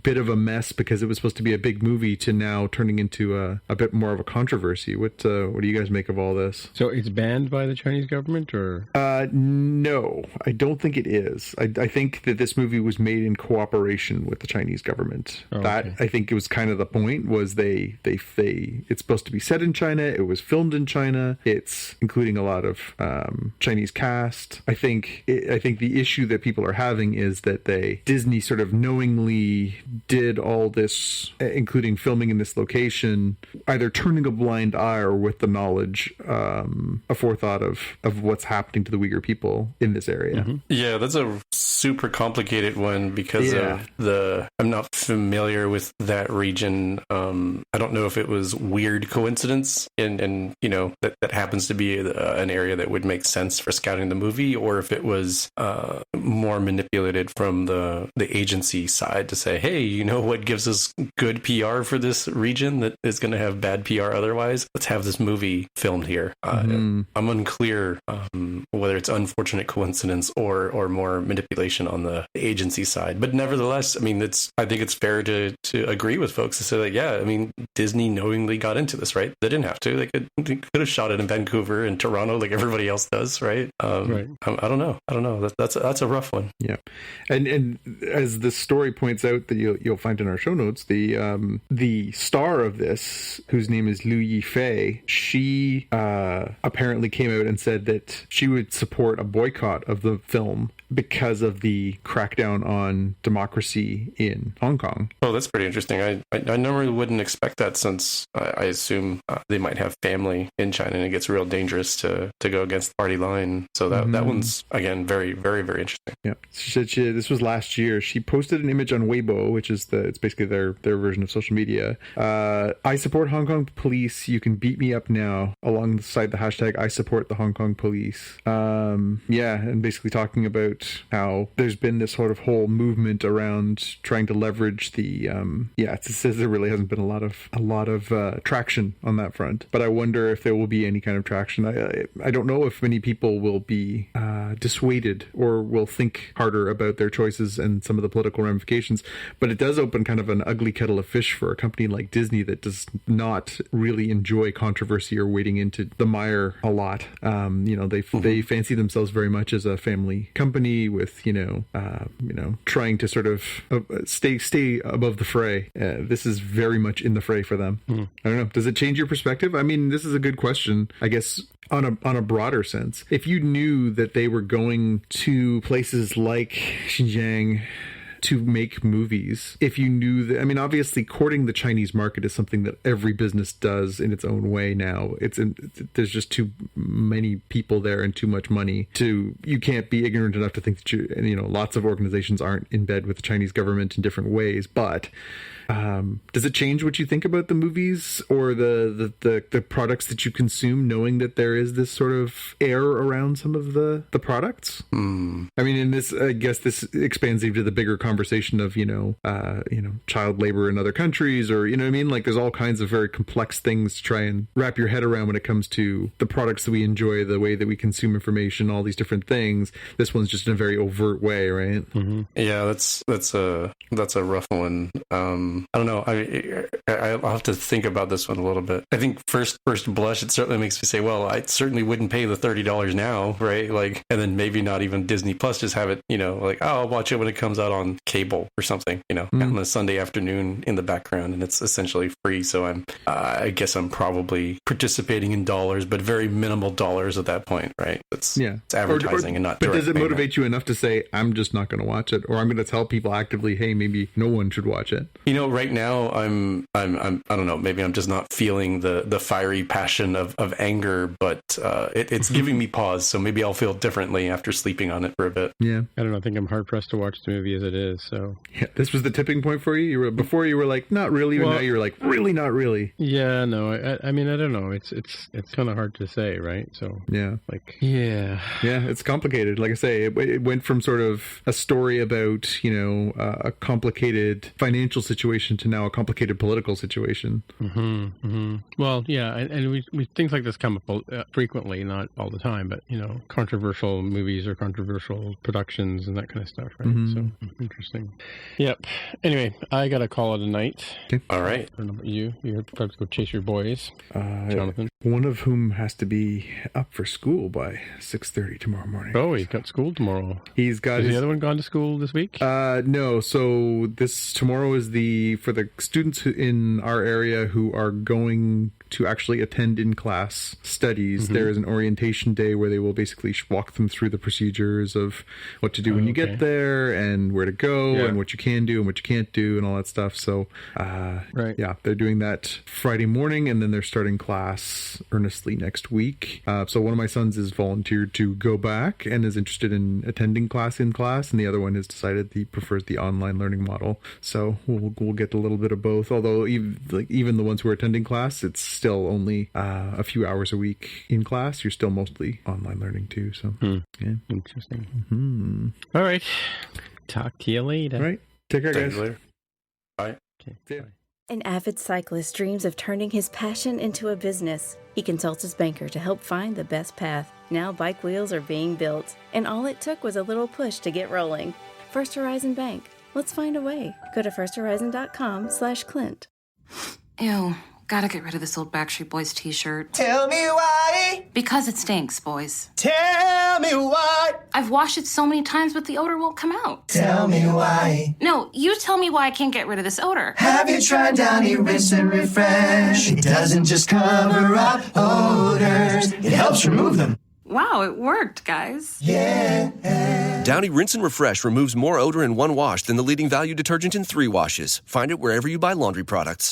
bit of a mess because it was supposed to be a big movie to now turning into a bit more of a controversy. What do you guys make of all this? So it's banned by the Chinese government, or? No, I don't think it is. I think that this movie was made in cooperation with the Chinese government. I think it was kind of the point, was it's supposed to be set in China. It was filmed in China. It's including a lot of Chinese cast. I think the issue that people are having is that Disney sort of knowingly did all this, including filming in this location, either turning a blind eye or with the knowledge, a forethought of what's happening to the Uyghur people in this area. Yeah, that's a super complicated one because of I'm not familiar with that region. I don't know if it was weird coincidence and that happens to be an area that would make sense for scouting the movie, or if it was more manipulated from the agency side to say, hey, what gives us good PR for this region that is going to have bad PR otherwise? Let's have this movie filmed here. I'm unclear whether it's unfortunate coincidence or more manipulation on the agency side. But nevertheless, I think it's fair to agree with folks to say that, Disney knowingly got into this, right? They didn't have to. They could have shot it in Vancouver and Toronto like everybody else does, right? Right. I don't know. That's a rough one. Yeah. And as the story points out that you'll find in our show notes, the star of this, whose name is Liu Yifei, she apparently came out and said that she would support a boycott of the film because of the crackdown on democracy in Hong Kong. Oh, that's pretty interesting. I normally wouldn't expect that, since I assume they might have family in China and it gets real dangerous to go against the party line. So that one's, again, very, very, very interesting. Yeah. This was last year. She posted an image on Weibo, which is it's basically their version of social media. I support Hong Kong police. You can beat me up now, alongside the hashtag I support the Hong Kong police. And basically talking about how there's been this sort of whole movement around trying to leverage the it says there really hasn't been a lot of traction on that front, but I wonder if there will be any kind of traction. I don't know if many people will be dissuaded or will think harder about their choices and some of the political political ramifications, but it does open kind of an ugly kettle of fish for a company like Disney that does not really enjoy controversy or wading into the mire a lot. They fancy themselves very much as a family company with, trying to sort of stay above the fray. This is very much in the fray for them. I don't know. Does it change your perspective? I mean, this is a good question, I guess, on a broader sense. If you knew that they were going to places like Xinjiang to make movies, if you knew that, I mean, obviously courting the Chinese market is something that every business does in its own way now. There's just too many people there and too much money you can't be ignorant enough to think that lots of organizations aren't in bed with the Chinese government in different ways, but does it change what you think about the movies or the products that you consume, knowing that there is this sort of air around some of the products? I mean, I guess this expands into the bigger conversation of, child labor in other countries, or, you know what I mean? Like, there's all kinds of very complex things to try and wrap your head around when it comes to the products that we enjoy, the way that we consume information, all these different things. This one's just in a very overt way, right? Mm-hmm. Yeah, that's a rough one. I don't know. I'll have to think about this one a little bit. I think first blush, it certainly makes me say, well, I certainly wouldn't pay the $30 now, right? Like, and then maybe not even Disney Plus, just have it, I'll watch it when it comes out on cable or something, on a Sunday afternoon in the background, and it's essentially free. So I guess I'm probably participating in dollars, but very minimal dollars at that point, right? It's advertising and not. But does it motivate you enough to say, I'm just not going to watch it, or I'm going to tell people actively, hey, maybe no one should watch it? Right now I'm I don't know, maybe I'm just not feeling the fiery passion of anger, but it's giving me pause, so maybe I'll feel differently after sleeping on it for a bit. Yeah. I don't know, I think I'm hard pressed to watch the movie as it is, so. Yeah, this was the tipping point for you? Before you were like, not really, and now you're like, really not really. Yeah, no, I mean, I don't know. It's kind of hard to say, right? So, yeah. Yeah, it's complicated. Like I say, it went from sort of a story about, a complicated financial situation to now a complicated political situation. Well, yeah, and we things like this come up frequently, not all the time, but controversial movies or controversial productions and that kind of stuff, right? So interesting. Yep. Anyway, I gotta call it a night. Okay. All right. I don't know about you. You're probably go chase your boys, Jonathan. One of whom has to be up for school by 6:30 tomorrow morning. Oh, he's got school tomorrow. He's got. Has the other one gone to school this week? No. So tomorrow is for the students in our area who are going to actually attend in-class studies. There is an orientation day where they will basically walk them through the procedures of what to do when you get there and where to go and what you can do and what you can't do and all that stuff. So, they're doing that Friday morning, and then they're starting class earnestly next week. So one of my sons is volunteered to go back and is interested in attending class, and the other one has decided he prefers the online learning model. So we'll get a little bit of both, although even the ones who are attending class, it's still only a few hours a week in class. You're still mostly online learning too. So yeah, interesting. All right, talk to you later. All right, take care, guys. Later. Bye. Okay. See ya. An avid cyclist dreams of turning his passion into a business. He consults his banker to help find the best path. Now bike wheels are being built, and all it took was a little push to get rolling. First Horizon Bank. Let's find a way. Go to firsthorizon.com/Clint. Ew. Gotta get rid of this old Backstreet Boys t-shirt. Tell me why. Because it stinks, boys. Tell me why. I've washed it so many times, but the odor won't come out. Tell me why. No, you tell me why I can't get rid of this odor. Have you tried Downy Rinse and Refresh? It doesn't just cover up odors. It helps remove them. Wow, it worked, guys. Yeah. Downy Rinse and Refresh removes more odor in one wash than the leading value detergent in 3 washes. Find it wherever you buy laundry products.